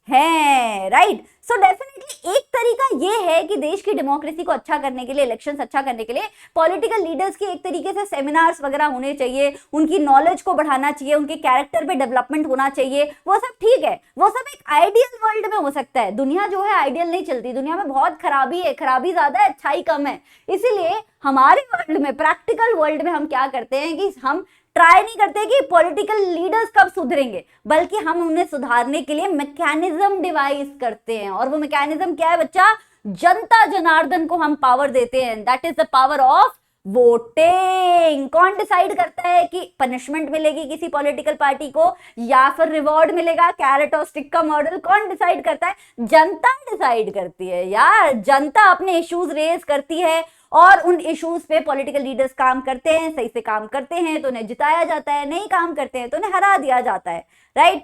हैं, राइट? सो डेफिनेटली एक तरीका ये है कि देश की डेमोक्रेसी को अच्छा करने के लिए, इलेक्शंस अच्छा करने के लिए पॉलिटिकल लीडर्स की एक तरीके से सेमिनार्स वगैरह होने चाहिए, उनकी नॉलेज को बढ़ाना चाहिए, उनके कैरेक्टर पे डेवलपमेंट होना चाहिए। वो सब ठीक है, वो सब एक आइडियल वर्ल्ड में हो सकता है। दुनिया जो है आइडियल नहीं चलती, दुनिया में बहुत खराबी है, खराबी ज्यादा है, अच्छाई कम है। इसीलिए हमारे वर्ल्ड में, प्रैक्टिकल वर्ल्ड में हम क्या करते हैं कि हम ट्राई नहीं करते कि पॉलिटिकल लीडर्स कब सुधरेंगे, बल्कि हम उन्हें सुधारने के लिए मैकेनिज्म डिवाइस करते हैं। और वो मैकेनिज्म क्या है बच्चा? जनता जनार्दन को हम पावर देते हैं, that is the power of voting. कौन डिसाइड करता है कि पनिशमेंट मिलेगी किसी पॉलिटिकल पार्टी को या फिर रिवॉर्ड मिलेगा? कैरेट और स्टिक का मॉडल कौन डिसाइड करता है? जनता डिसाइड करती है यार। जनता अपने इश्यूज रेज करती है और उन इश्यूज पे पॉलिटिकल लीडर्स काम करते हैं, सही से काम करते हैं तो उन्हें जिताया जाता है, नहीं काम करते हैं तो उन्हें हरा दिया जाता है, राइट?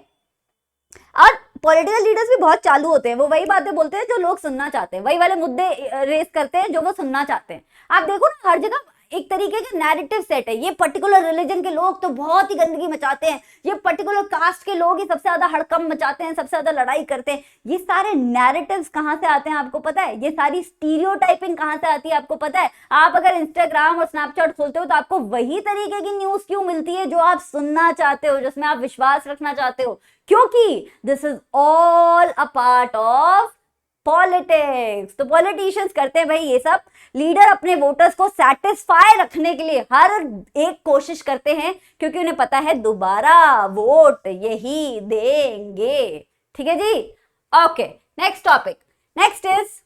और पॉलिटिकल लीडर्स भी बहुत चालू होते हैं, वो वही बातें बोलते हैं जो लोग सुनना चाहते हैं, वही वाले मुद्दे रेस करते हैं जो वो सुनना चाहते हैं। आप देखो ना, हर जगह एक तरीके का नैरेटिव सेट है। ये पर्टिकुलर रिलीजन के लोग तो बहुत ही गंदगी मचाते हैं, ये पर्टिकुलर कास्ट के लोग ही सबसे ज्यादा हड़कंप मचाते हैं, सबसे ज्यादा लड़ाई करते हैं। ये सारे नैरेटिव्स कहाँ से आते हैं आपको पता है? ये सारी स्टीरियोटाइपिंग कहाँ से आती है आपको पता है? आप अगर इंस्टाग्राम और स्नैपचैट खोलते हो तो आपको वही तरीके की न्यूज क्यों मिलती है जो आप सुनना चाहते हो, जिसमें आप विश्वास रखना चाहते हो? क्योंकि this is all a part of politics. तो पॉलिटिशियंस करते हैं भाई ये सब। लीडर अपने वोटर्स को सेटिस्फाई रखने के लिए हर एक कोशिश करते हैं, क्योंकि उन्हें पता है दोबारा वोट यही देंगे। ठीक है जी? Okay, next topic, next is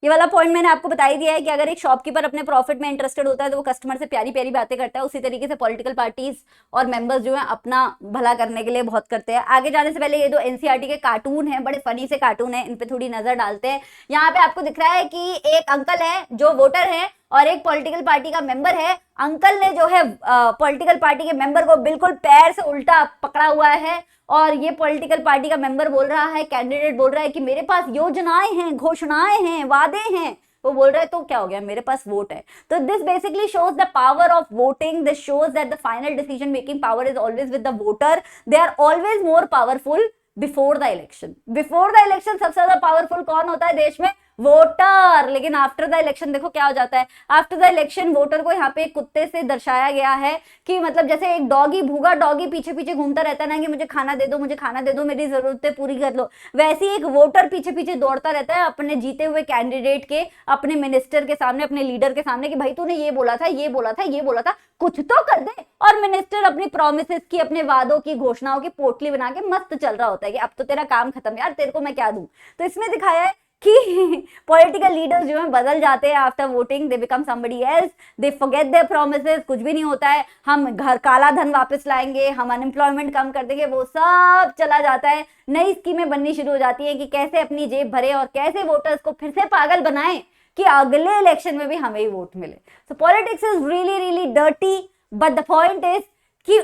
ये वाला पॉइंट मैंने आपको बता ही दिया है कि अगर एक शॉपकीपर अपने प्रॉफिट में इंटरेस्टेड होता है तो वो कस्टमर से प्यारी प्यारी बातें करता है। उसी तरीके से पॉलिटिकल पार्टीज और मेंबर्स जो है अपना भला करने के लिए बहुत करते हैं। आगे जाने से पहले ये जो एनसीईआरटी के कार्टून है, बड़े फनी से कार्टून है, इन पे थोड़ी नजर डालते हैं। यहाँ पे आपको दिख रहा है कि एक अंकल है जो वोटर है और एक पॉलिटिकल पार्टी का मेंबर है, अंकल ने जो है पॉलिटिकल पार्टी के मेंबर को बिल्कुल पैर से उल्टा पकड़ा हुआ है, और ये पॉलिटिकल पार्टी का मेंबर बोल रहा है, कैंडिडेट बोल रहा है कि मेरे पास योजनाएं हैं, घोषणाएं हैं, वादे हैं, वो बोल रहा है तो क्या हो गया, मेरे पास वोट है। तो this basically shows the power of voting, this shows that the final decision making power is always with the voter, they are always more powerful before the election. Before the election सबसे ज्यादा powerful कौन होता है देश में, voter. लेकिन after the election देखो क्या हो जाता है, आफ्टर द इलेक्शन वोटर को यहाँ पे एक कुत्ते से दर्शाया गया है कि मतलब जैसे एक डॉगी, भूखा डॉगी पीछे पीछे घूमता रहता है ना कि मुझे खाना दे दो, मुझे खाना दे दो, मेरी जरूरतें पूरी कर लो, वैसे ही एक वोटर पीछे पीछे दौड़ता रहता है अपने जीते हुए कैंडिडेट के, अपने मिनिस्टर के सामने, अपने लीडर के सामने कि भाई तूने ये बोला था, ये बोला था, ये बोला था, कुछ तो कर दे। और मिनिस्टर अपनी प्रोमिसेस की, अपने वादों की, घोषणाओं की पोटली बना के मस्त चल रहा होता है कि अब तो तेरा काम खत्म यार, तेरे को मैं क्या दूं। तो इसमें दिखाया है कि पॉलिटिकल लीडर्स जो है बदल जाते हैं after voting, they become somebody else, they forget their promises, कुछ भी नहीं होता है, हम घर काला धन वापस लाएंगे, हम अनएम्प्लॉयमेंट कम कर देंगे, वो सब चला जाता है। नई स्कीमें बननी शुरू हो जाती है कि कैसे अपनी जेब भरे और कैसे वोटर्स को फिर से पागल बनाएं कि अगले इलेक्शन में भी हमें ही वोट मिले। सो politics is really really dirty, but the point is कि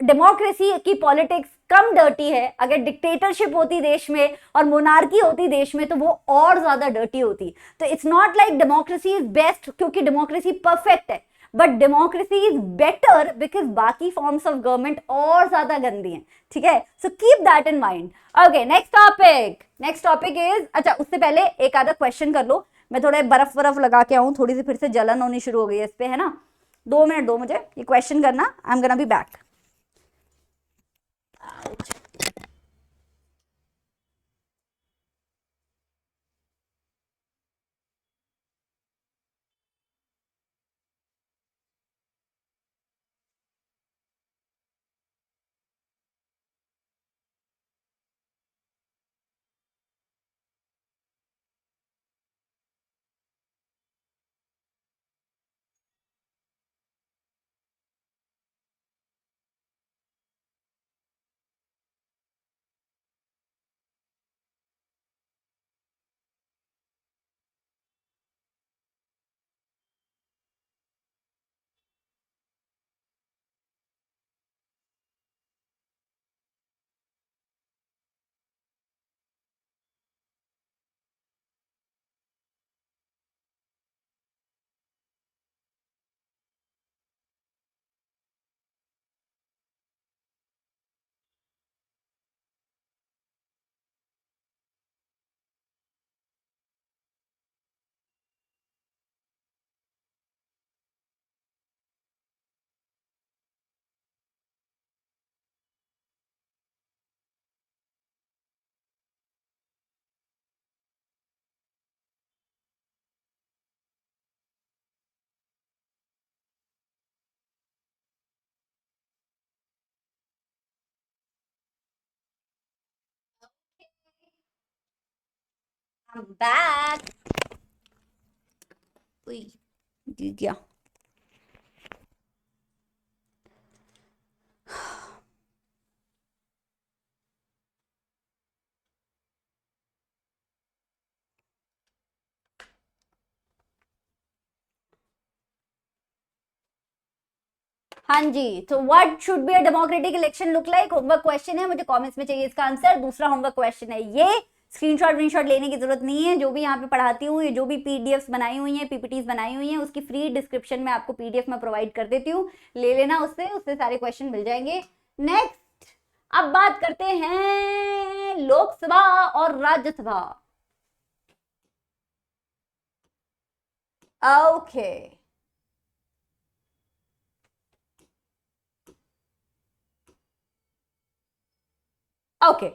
डेमोक्रेसी की पॉलिटिक्स कम डर्टी है। अगर डिक्टेटरशिप होती देश में और मोनार्की होती देश में तो वो और ज्यादा डर्टी होती। तो it's not like democracy is best क्योंकि डेमोक्रेसी परफेक्ट है, but democracy is better because बाकी फॉर्म्स ऑफ गवर्नमेंट और ज्यादा गंदी हैं। ठीक है, so keep that in mind. Okay, next topic is, अच्छा उससे पहले एक आधा क्वेश्चन कर लो, मैं थोड़ा बर्फ लगा के आऊं, थोड़ी सी फिर से जलन होनी शुरू हो गई है इस पे, है ना। 2 मिनट दो मुझे ये क्वेश्चन करना, I am gonna be back. I'm back. क्या हाँ जी, तो what should be a democratic election look like, homework question है, मुझे कमेंट्स में चाहिए इसका आंसर। दूसरा होमवर्क क्वेश्चन है ये, स्क्रीनशॉट लेने की जरूरत नहीं है, जो भी यहाँ पे पढ़ाती हूँ, ये जो भी पीडीएफ्स बनाई हुई हैं, पीपीटीज बनाई हुई हैं, उसकी फ्री डिस्क्रिप्शन में आपको पीडीएफ में प्रोवाइड कर देती हूँ, ले लेना उससे सारे क्वेश्चन मिल जाएंगे। नेक्स्ट, अब बात करते हैं लोकसभा और राज्यसभा। ओके, ओके,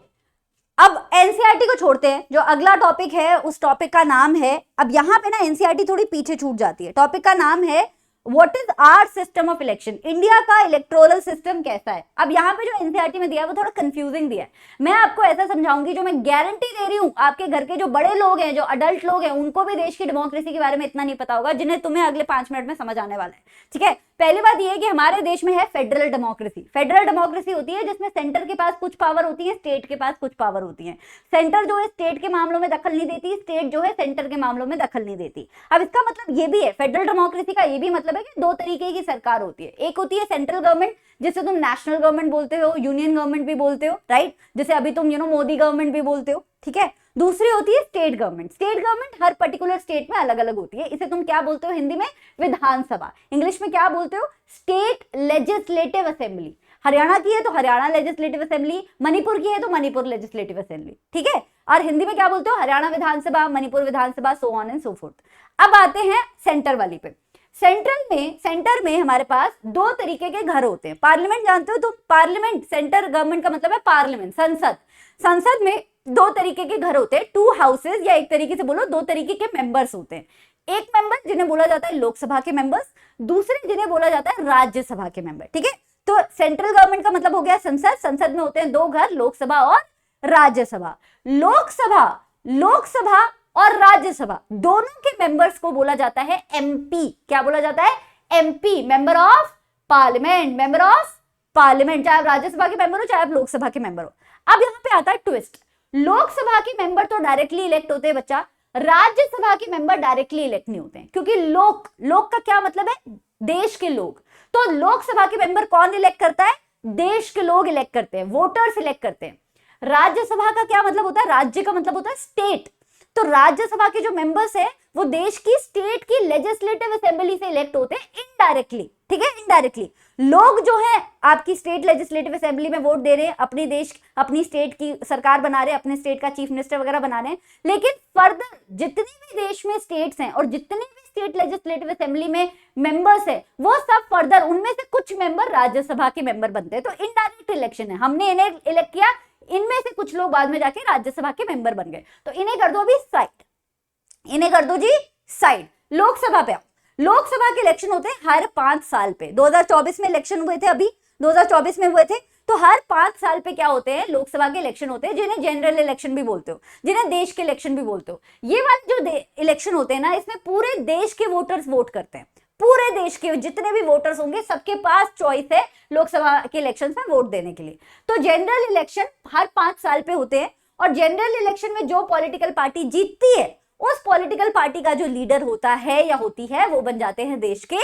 अब एनसीईआरटी को छोड़ते हैं, जो अगला टॉपिक है उस टॉपिक का नाम है, अब यहां पे ना एनसीईआरटी थोड़ी पीछे छूट जाती है। टॉपिक का नाम है what is our system of election, India का इलेक्टोरल सिस्टम कैसा है। अब यहाँ पे जो एनसीईआरटी में दिया है वो थोड़ा कंफ्यूजिंग दिया है, मैं आपको ऐसा समझाऊंगी जो मैं गारंटी दे रही हूँ आपके घर के जो बड़े लोग हैं, जो अडल्ट लोग हैं, उनको भी देश की डेमोक्रेसी के बारे में इतना नहीं पता होगा जिन्हें तुम्हें अगले 5 मिनट में समझ आने वाला है। ठीक है, पहली बात यह है कि हमारे देश में है फेडरल डेमोक्रेसी। फेडरल डेमोक्रेसी होती है जिसमें सेंटर के पास कुछ पावर होती है, स्टेट के पास कुछ पावर होती है। सेंटर जो है स्टेट के मामलों में दखल नहीं देती, स्टेट जो है सेंटर के मामलों में दखल नहीं देती। अब इसका मतलब ये भी है, फेडरल डेमोक्रेसी का ये भी मतलब है कि 2 तरीके की सरकार होती है। एक होती है सेंट्रल गवर्नमेंट, जिसे तुम नेशनल गवर्नमेंट बोलते हो, यूनियन गवर्नमेंट भी बोलते हो, राइट, जैसे अभी तुम मोदी गवर्नमेंट भी बोलते हो। ठीक है, दूसरी होती है स्टेट गवर्नमेंट। स्टेट गवर्नमेंट हर पर्टिकुलर स्टेट में अलग अलग होती है, इसे तुम क्या बोलते हो हिंदी में, विधानसभा, इंग्लिश में क्या बोलते हो, स्टेट लेजिस्लेटिव असेंबली। हरियाणा की है तो हरियाणा लेजिस्लेटिव असेंबली, मणिपुर की है तो मणिपुर लेजिस्लेटिव असेंबली। ठीक है, और हिंदी में क्या बोलते हो, हरियाणा विधानसभा, मणिपुर विधानसभा, so on and so forth. अब आते हैं सेंटर वाली पे। सेंटर में हमारे पास 2 तरीके के घर होते हैं। पार्लियामेंट जानते हो तो, पार्लियामेंट सेंटर गवर्नमेंट का मतलब है पार्लियामेंट, संसद। संसद में 2 तरीके के घर होते हैं, 2 हाउसेज, या एक तरीके से बोलो 2 तरीके के मेंबर्स होते हैं। एक मेंबर जिन्हें बोला जाता है लोकसभा के मेंबर्स, दूसरे जिन्हें बोला जाता है राज्यसभा के मेंबर। ठीक है, तो सेंट्रल गवर्नमेंट का मतलब हो गया संसद, संसद में होते हैं 2 घर, लोकसभा और राज्यसभा। लोकसभा और राज्यसभा दोनों के मेंबर्स को बोला जाता है एमपी। क्या बोला जाता है, MP, member of parliament, member of parliament, चाहे आप राज्यसभा के मेंबर हो चाहे आप लोकसभा के मेंबर हो। अब यहाँ पे आता है ट्विस्ट, लोकसभा के मेंबर तो डायरेक्टली इलेक्ट होते हैं बच्चा, राज्यसभा के मेंबर डायरेक्टली इलेक्ट नहीं होते हैं, क्योंकि लोक का क्या मतलब है, देश के लोग। तो लोकसभा के मेंबर कौन इलेक्ट करता है, देश के लोग इलेक्ट करते हैं, वोटर्स इलेक्ट करते हैं। राज्यसभा का क्या मतलब होता है, राज्य का मतलब होता है स्टेट। तो राज्यसभा के जो मेंबर्स हैं वो देश की स्टेट की लेजिस्लेटिव असेंबली से इलेक्ट होते हैं इनडायरेक्टली। ठीक है, इनडायरेक्टली लोग जो है आपकी स्टेट लेजिस्लेटिव असेंबली में वोट दे रहे हैं, अपनी स्टेट की सरकार बना रहे हैं, अपने स्टेट का चीफ मिनिस्टर वगैरह बना रहे हैं। लेकिन फर्दर जितनी भी देश में स्टेट्स हैं और जितनी भी स्टेट लेजिस्लेटिव असेंबली में मेंबर्स है, वो सब फर्दर उनमें से कुछ मेंबर राज्यसभा के मेंबर बनते हैं। तो इनडायरेक्ट इलेक्शन है, हमने इन्हें इलेक्ट किया, इनमें से कुछ लोग बाद में जाके राज्यसभा के मेंबर बन गए, तो इन्हें कर दो अभी साइड, इन्हें कर दो जी साइड। लोकसभा पे आओ, लोकसभा के इलेक्शन होते हैं हर 5 साल पे। 2024 में इलेक्शन हुए थे, अभी 2024 में हुए थे, तो हर 5 साल पे क्या होते हैं, लोकसभा के इलेक्शन होते हैं, जिन्हें जनरल इलेक्शन भी बोलते हो, जिन्हें देश के इलेक्शन भी बोलते हो। ये वाले जो इलेक्शन होते हैं ना, इसमें पूरे देश के वोटर्स वोट करते हैं, पूरे देश के जितने भी वोटर्स होंगे सबके पास चॉइस है लोकसभा के इलेक्शंस में वोट देने के लिए। तो जनरल इलेक्शन हर 5 साल पे होते हैं, और जनरल इलेक्शन में जो पॉलिटिकल पार्टी जीतती है उस पॉलिटिकल पार्टी का जो लीडर होता है या होती है वो बन जाते हैं देश के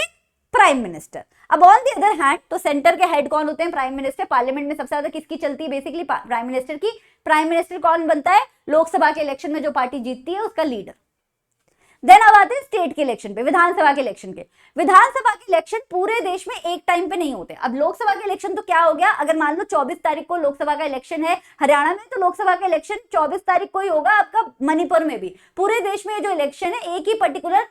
प्राइम मिनिस्टर। अब ऑन द अदर हैंड, तो सेंटर के हेड कौन होते हैं, प्राइम मिनिस्टर। पार्लियामेंट में सबसे ज्यादा किसकी चलती है, बेसिकली प्राइम मिनिस्टर की। प्राइम मिनिस्टर कौन बनता है, लोकसभा के इलेक्शन में जो पार्टी जीतती है उसका लीडर। देन अब आते हैं स्टेट के इलेक्शन पे, विधानसभा के इलेक्शन के। विधानसभा के इलेक्शन पूरे देश में एक टाइम पे नहीं होते। अब लोकसभा के इलेक्शन तो क्या हो गया, अगर मान लो 24 तारीख को लोकसभा का इलेक्शन है हरियाणा में, तो लोकसभा का इलेक्शन 24 तारीख को ही होगा आपका मणिपुर में भी। पूरे देश में जो इलेक्शन है एक ही पर्टिकुलर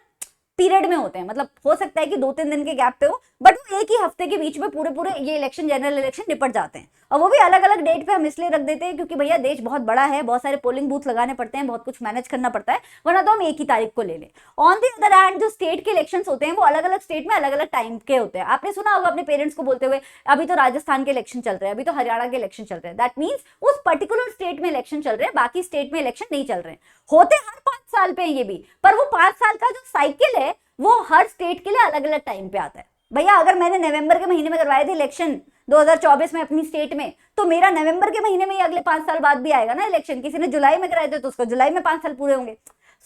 पीरियड में होते हैं, मतलब हो सकता है कि 2-3 दिन के गैप पे हो, बट वो एक ही हफ्ते के बीच में पूरे ये इलेक्शन, जनरल इलेक्शन निपट जाते हैं। और वो भी अलग अलग डेट पे हम इसलिए रख देते हैं क्योंकि भैया देश बहुत बड़ा है, बहुत सारे पोलिंग बूथ लगाने पड़ते हैं, बहुत कुछ मैनेज करना पड़ता है, वरना तो हम एक ही तारीख को ले लें। ऑन द अदर हैंड जो स्टेट के इलेक्शन होते हैं वो अलग अलग स्टेट में अलग अलग टाइम के होते हैं। आपने सुना होगा अपने पेरेंट्स को बोलते हुए, अभी तो राजस्थान के इलेक्शन चल रहे हैं, अभी तो हरियाणा के इलेक्शन चल रहे हैं। दैट मीन्स उस पर्टिकुलर स्टेट में इलेक्शन चल रहे हैं, बाकी स्टेट में इलेक्शन नहीं चल रहे हैं। होते हर 5 साल पे ये भी, पर वो 5 साल का जो साइकिल है वो हर स्टेट के लिए अलग अलग टाइम पे आता है। भैया अगर मैंने नवंबर के महीने में करवाए थे इलेक्शन 2024 में अपनी स्टेट में, तो मेरा नवंबर के महीने में ही अगले 5 साल बाद भी आएगा ना इलेक्शन। किसी ने जुलाई में कराए थे तो उसको जुलाई में 5 साल पूरे होंगे।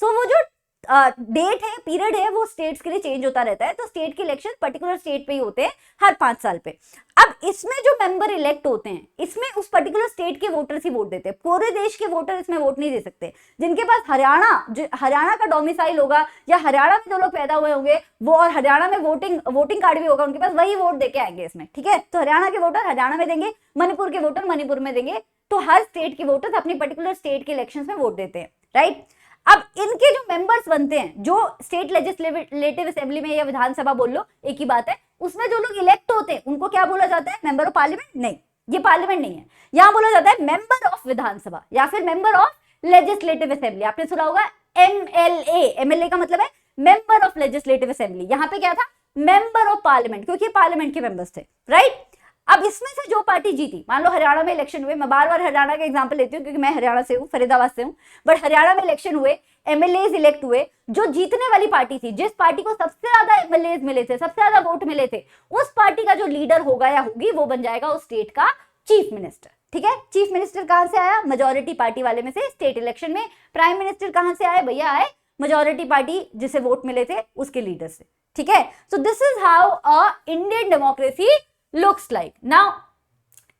सो वो जो डेट है, पीरियड है, वो स्टेट्स के लिए चेंज होता रहता है। तो स्टेट के इलेक्शन पर्टिकुलर स्टेट पे ही होते हैं हर 5 साल पे। अब इसमें जो मेंबर इलेक्ट होते हैं, इसमें उस पर्टिकुलर स्टेट के वोटर्स ही वोट देते हैं, पूरे देश के वोटर इसमें वोट नहीं दे सकते। जिनके पास हरियाणा का डोमिसाइल होगा या हरियाणा में जो लोग पैदा हुए होंगे वो, और हरियाणा में वोटिंग कार्ड भी होगा उनके पास, वही वोट देके आएंगे इसमें। ठीक है, तो हरियाणा के वोटर हरियाणा में देंगे, मणिपुर के वोटर मणिपुर में देंगे। तो हर स्टेट के वोटर्स अपनी पर्टिकुलर स्टेट के इलेक्शन में वोट देते हैं, राइट। अब इनके जो मेंबर्स बनते हैं, जो स्टेट लेजिस्लेटिव असेंबली में या विधानसभा बोल लो, एक ही बात है, उसमें जो लोग इलेक्ट होते हैं उनको क्या बोला जाता है, मेंबर ऑफ पार्लियामेंट। नहीं, ये पार्लियामेंट नहीं है, यहां बोला जाता है मेंबर ऑफ विधानसभा या फिर मेंबर ऑफ लेजिस्लेटिव असेंबली। आपने सुना होगा एमएलए, एमएलए का मतलब है मेंबर ऑफ लेजिस्लेटिव असेंबली। यहाँ पे क्या था, मेंबर ऑफ पार्लियामेंट, क्योंकि पार्लियामेंट के मेंबर्स थे, राइट। अब इसमें से जो पार्टी जीती, मान लो हरियाणा में इलेक्शन हुए, मैं बार बार हरियाणा का एग्जांपल लेती हूँ क्योंकि मैं हरियाणा से हूँ, फरीदाबाद से हूँ, बट हरियाणा में इलेक्शन हुए, एमएलए इलेक्ट हुए, जो जीतने वाली पार्टी थी, जिस पार्टी को सबसे ज्यादा एमएलए मिले थे, सबसे ज्यादा वोट मिले थे, उस पार्टी का जो लीडर होगा या होगी वो बन जाएगा उस स्टेट का चीफ मिनिस्टर, ठीक है। चीफ मिनिस्टर कहां से आया? मेजोरिटी पार्टी वाले में से स्टेट इलेक्शन में। प्राइम मिनिस्टर कहां से आए? भैया आए मेजोरिटी पार्टी जिसे वोट मिले थे उसके लीडर से, ठीक है। So this is how a Indian democracy looks like. Now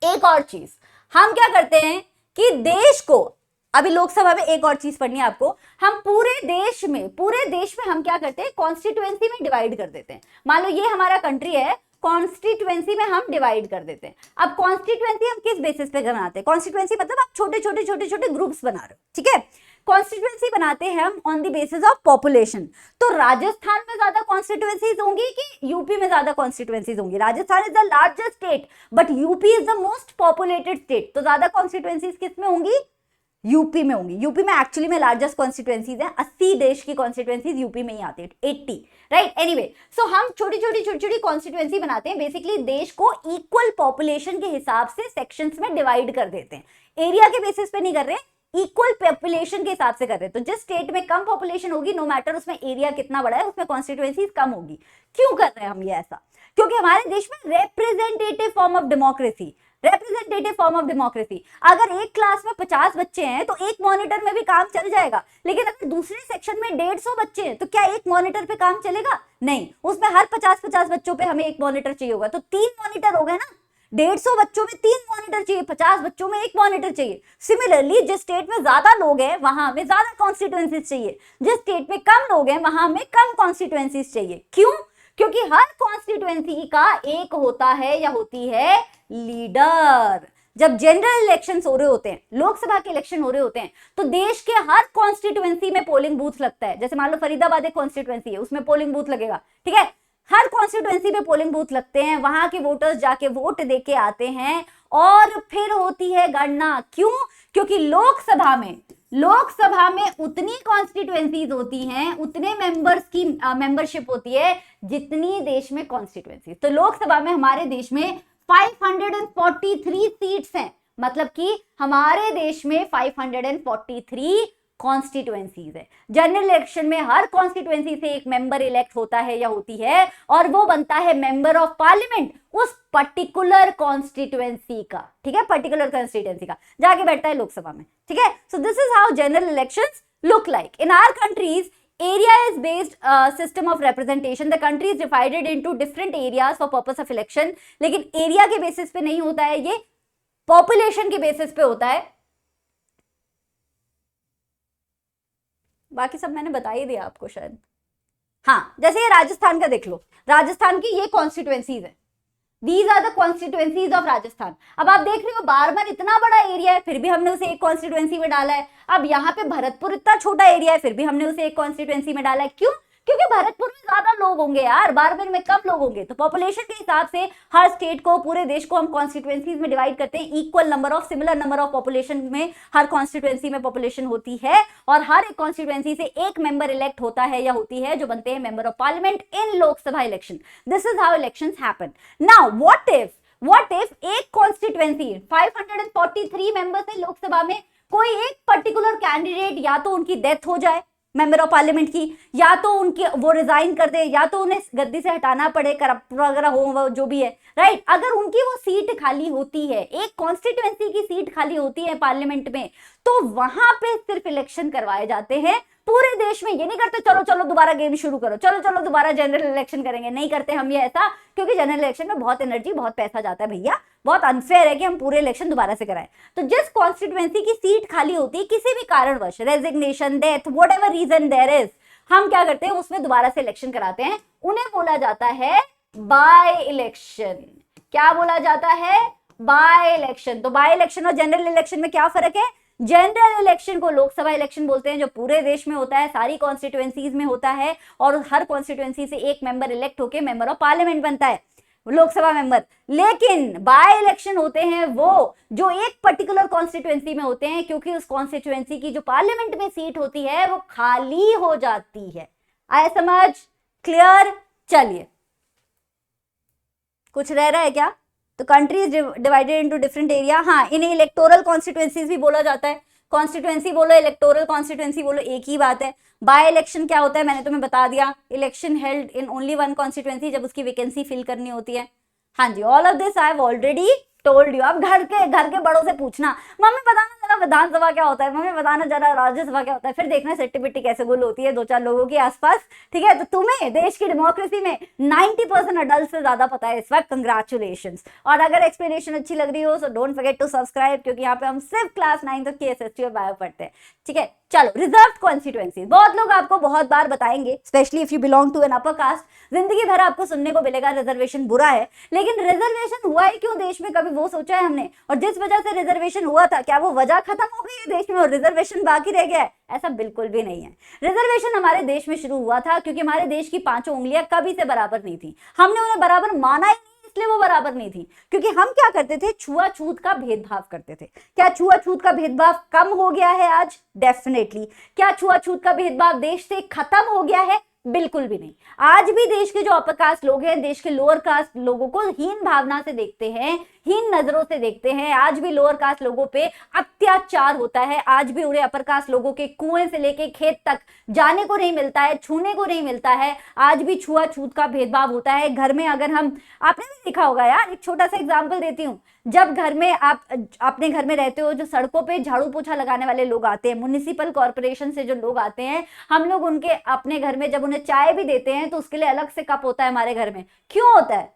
एक और चीज हम क्या करते हैं कि देश को, अभी लोकसभा में एक और चीज पढ़नी है आपको, हम पूरे देश में हम क्या करते हैं, कॉन्स्टिट्यूएंसी में डिवाइड कर देते हैं। मान लो ये हमारा कंट्री है, कॉन्स्टिट्यूएंसी में हम डिवाइड कर देते हैं। अब कॉन्स्टिट्यूएंसी हम किस बेसिस पे बनाते हैं? कॉन्स्टिट्यूएंसी मतलब आप छोटे छोटे ग्रुप्स बना रहे हो, ठीक है। कॉन्स्टिट्यूएंसी बनाते हैं हम on the basis of population. तो राजस्थान में ज्यादा कॉन्स्टिट्यूएंसीज होंगी कि यूपी में ज्यादा कॉन्स्टिट्यूएंसीज होंगी? Rajasthan is the largest state but UP is the most populated state, तो ज्यादा कॉन्स्टिट्यूएंसीज किस में होंगी? यूपी में होंगी। यूपी में एक्चुअली में लार्जेस्ट कॉन्स्टिट्यूएंसीज हैं, 80 देश की कॉन्स्टिट्यूएंसीज यूपी में ही आती है, 80, राइट। एनीवे, सो हम छोटी छोटी कॉन्स्टिट्यूएंसी बनाते हैं, बेसिकली देश को इक्वल पॉपुलेशन के हिसाब से सेक्शंस में डिवाइड कर देते हैं। एरिया के बेसिस पे नहीं कर रहे, इक्वल पॉपुलेशन के हिसाब से कर रहे हैं। तो जिस स्टेट में कम पॉपुलेशन होगी, नो मैटर उसमें एरिया कितना बड़ा है, उसमें कॉन्स्टिट्यूएंसीज कम होगी। क्यों कर रहे हैं हम ये ऐसा? क्योंकि हमारे देश में रिप्रेजेंटेटिव फॉर्म ऑफ डेमोक्रेसी, अगर एक क्लास में 50 बच्चे हैं तो एक मॉनिटर में भी काम चल जाएगा, लेकिन अगर दूसरे सेक्शन में 150 बच्चे हैं तो क्या एक मॉनिटर पे काम चलेगा? नहीं, उसमें हर 50-50 बच्चों पे हमें एक मॉनिटर चाहिए होगा, तो 3 मॉनिटर हो गए ना। 150 बच्चों में 3 मॉनिटर चाहिए, 50 बच्चों में 1 मॉनिटर चाहिए। सिमिलरली जिस स्टेट में ज्यादा लोग हैं वहां हमें ज्यादा कॉन्स्टिट्यूएंसीज चाहिए, जिस स्टेट में कम लोग हैं वहां हमें कम कॉन्स्टिट्यूएंसीज चाहिए। क्यों? क्योंकि हर कॉन्स्टिट्यूएंसी का एक होता है या होती है लीडर। जब जनरल इलेक्शंस हो रहे होते हैं, लोकसभा के इलेक्शन हो रहे होते हैं, तो देश के हर कॉन्स्टिट्यूएंसी में पोलिंग बूथ लगता है। जैसे मान लो फरीदाबाद एक कॉन्स्टिट्यूएंसी है, उसमें पोलिंग बूथ लगेगा, ठीक है। हर कॉन्स्टिट्यूएंसी में पोलिंग बूथ लगते हैं, वहां के वोटर्स जाके वोट देके आते हैं और फिर होती है गणना। क्यों? क्योंकि लोकसभा में उतनी कॉन्स्टिट्यूएंसीज होती हैं, उतने मेंबर्स की मेंबरशिप होती है जितनी देश में कॉन्स्टिट्यूएंसी। तो लोकसभा में हमारे देश में 543 सीट्स हैं, मतलब कि हमारे देश में 543 कॉन्स्टिट्यूएंसीज है। जनरल इलेक्शन में हर कॉन्स्टिट्यूएंसी से एक मेंबर इलेक्ट होता है या होती है और वो बनता है मेंबर ऑफ पार्लियामेंट उस पर्टिकुलर कॉन्स्टिट्यूएंसी का, ठीक है, पर्टिकुलर कॉन्स्टिट्यूएंसी का जाके बैठता है लोकसभा में, ठीक है। So this is how general elections look like in our countries. Area is based system of representation. The country is divided into different areas for purpose of election. लेकिन एरिया के basis पे नहीं होता है, ये पॉपुलेशन के basis पे होता है। बाकी सब मैंने बता ही दिया आपको शायद। हाँ, जैसे ये राजस्थान का देख लो, राजस्थान की ये कॉन्स्टिट्यूएंसीज है, these are the constituencies of Rajasthan. अब आप देख रहे हो बार इतना बड़ा एरिया है फिर भी हमने उसे एक कॉन्स्टिट्यूएंसी में डाला है। अब यहाँ पे भरतपुर इतना छोटा एरिया है फिर भी हमने उसे एक कॉन्स्टिट्यूएंसी में डाला है। क्यों? क्योंकि भरतपुर में ज्यादा लोग होंगे यार, बाड़मेर में कम लोग होंगे। तो पॉपुलेशन के हिसाब से हर स्टेट को, पूरे देश को हम कॉन्स्टिट्यूएंसीज में डिवाइड करते हैं। Equal number of, similar number of population में हर कॉन्स्टिट्यूएंसी में पॉपुलेशन होती है और हर एक कॉन्स्टिट्यूएंसी से एक मेंबर इलेक्ट होता है या होती है जो बनते हैं member of parliament in Lok Sabha election. This is how elections happen. Now what if एक कॉन्स्टिट्यूएंसी 543 मेंबर्स है लोकसभा में, कोई एक पर्टिकुलर कैंडिडेट या तो उनकी डेथ हो जाए मेंबर ऑफ पार्लियामेंट की, या तो उनकी वो रिजाइन कर दे, या तो उन्हें गद्दी से हटाना पड़े, करप्ट वगैरह हो, जो भी है, राइट। अगर उनकी वो सीट खाली होती है, एक कॉन्स्टिट्यूएंसी की सीट खाली होती है पार्लियामेंट में, तो वहां पे सिर्फ इलेक्शन करवाए जाते हैं पूरे देश में। ये नहीं करते चलो दोबारा गेम शुरू करो, चलो दोबारा जनरल इलेक्शन करेंगे, नहीं करते हम ये ऐसा, क्योंकि जनरल इलेक्शन में बहुत एनर्जी, बहुत पैसा जाता है भैया, बहुत अनफेयर है कि हम पूरे इलेक्शन दोबारा से कराएं। तो जिस कॉन्स्टिट्यूएंसी की सीट खाली होती है किसी भी कारणवश, resignation, death, whatever reason there is, हम क्या करते हैं उसमें दोबारा से इलेक्शन कराते हैं। उन्हें बोला जाता है बाय इलेक्शन। क्या बोला जाता है? By election. तो बाय इलेक्शन और जनरल इलेक्शन में क्या फर्क है? जनरल इलेक्शन को लोकसभा इलेक्शन बोलते हैं, जो पूरे देश में होता है, सारी कॉन्स्टिट्यूएंसीज में होता है और हर कॉन्स्टिट्यूएंसी से एक मेंबर इलेक्ट होकर मेंबर ऑफ पार्लियामेंट बनता है, लोकसभा मेंबर। लेकिन बाय इलेक्शन होते हैं वो जो एक पर्टिकुलर कॉन्स्टिट्यूएंसी में होते हैं, क्योंकि उस कॉन्स्टिट्यूएंसी की जो पार्लियामेंट में सीट होती है वो खाली हो जाती है। आया समझ? क्लियर? चलिए कुछ रह रहा है क्या? तो country is divided into different area. हाँ, इन्हें इलेक्टोरल कॉन्स्टिट्यूएंसीज भी बोला जाता है। कॉन्स्टिट्यूएंसी बोलो, इलेक्टोरल कॉन्स्टिट्यूएंसी बोलो, एक ही बात है। बाय इलेक्शन क्या होता है, मैंने तुम्हें बता दिया, election held in only one constituency, जब उसकी वैकेंसी फिल करनी होती है। हाँ जी, all of this I have already told you. अब घर के बड़ों से पूछना, मम्मी बताना जरा विधानसभा क्या होता है, मम्मी बताना जरा राज्यसभा क्या होता है, फिर देखना सिट्टी पिट्टी कैसे गुल होती है दो चार लोगों के आसपास। ठीक है, तो तुम्हें देश की डेमोक्रेसी में 90% अडल्ट से ज्यादा पता है इस वक्त। कंग्रेचुलेशंस। और अगर एक्सप्लेनेशन अच्छी लग रही हो so don't forget to subscribe, क्योंकि यहाँ पे हम सिर्फ क्लास 9 तक की एसएसटी और बायो पढ़ते हैं। ठीक है, चलो, रिजर्व कॉन्स्टिट्यूएंसी बहुत लोग आपको बहुत बार बताएंगे, specially if you belong to an upper caste. जिंदगी भर आपको सुनने को मिलेगा रिजर्वेशन बुरा है, लेकिन रिजर्वेशन हुआ ही क्यों देश में, कभी वो सोचा है हमने? और जिस वजह से रिजर्वेशन हुआ था, क्या वो वजह खत्म हो गई है देश में और रिजर्वेशन बाकी रह गया है? ऐसा बिल्कुल भी नहीं है। रिजर्वेशन हमारे देश में शुरू हुआ था क्योंकि हमारे देश की पांचों उंगलियां कभी से बराबर नहीं थी। हमने उन्हें बराबर माना ही नहीं, इसलिए वो बराबर नहीं थी। क्योंकि हम क्या करते थे, छुआछूत का भेदभाव करते थे। क्या छुआछूत का भेदभाव कम हो गया है आज? डेफिनेटली। क्या छुआछूत का भेदभाव देश से खत्म हो गया है? बिल्कुल भी नहीं। आज भी देश के जो अपर कास्ट लोग हैं, देश के लोअर कास्ट लोगों को हीन भावना से देखते हैं, हीन नजरों से देखते हैं। आज भी लोअर कास्ट लोगों पे अत्याचार होता है। आज भी उन्हें अपर कास्ट लोगों के कुएं से लेके खेत तक जाने को नहीं मिलता है, छूने को नहीं मिलता है। आज भी छुआछूत का भेदभाव होता है। घर में अगर हम, आपने भी देखा होगा यार, एक छोटा सा एग्जाम्पल देती हूँ। जब घर में आप अपने घर में रहते हो, जो सड़कों पे झाड़ू पोछा लगाने वाले लोग आते हैं, म्युनिसिपल कॉर्पोरेशन से जो लोग आते हैं, हम लोग उनके अपने घर में जब उन्हें चाय भी देते हैं तो उसके लिए अलग से कप होता है हमारे घर में। क्यों होता है?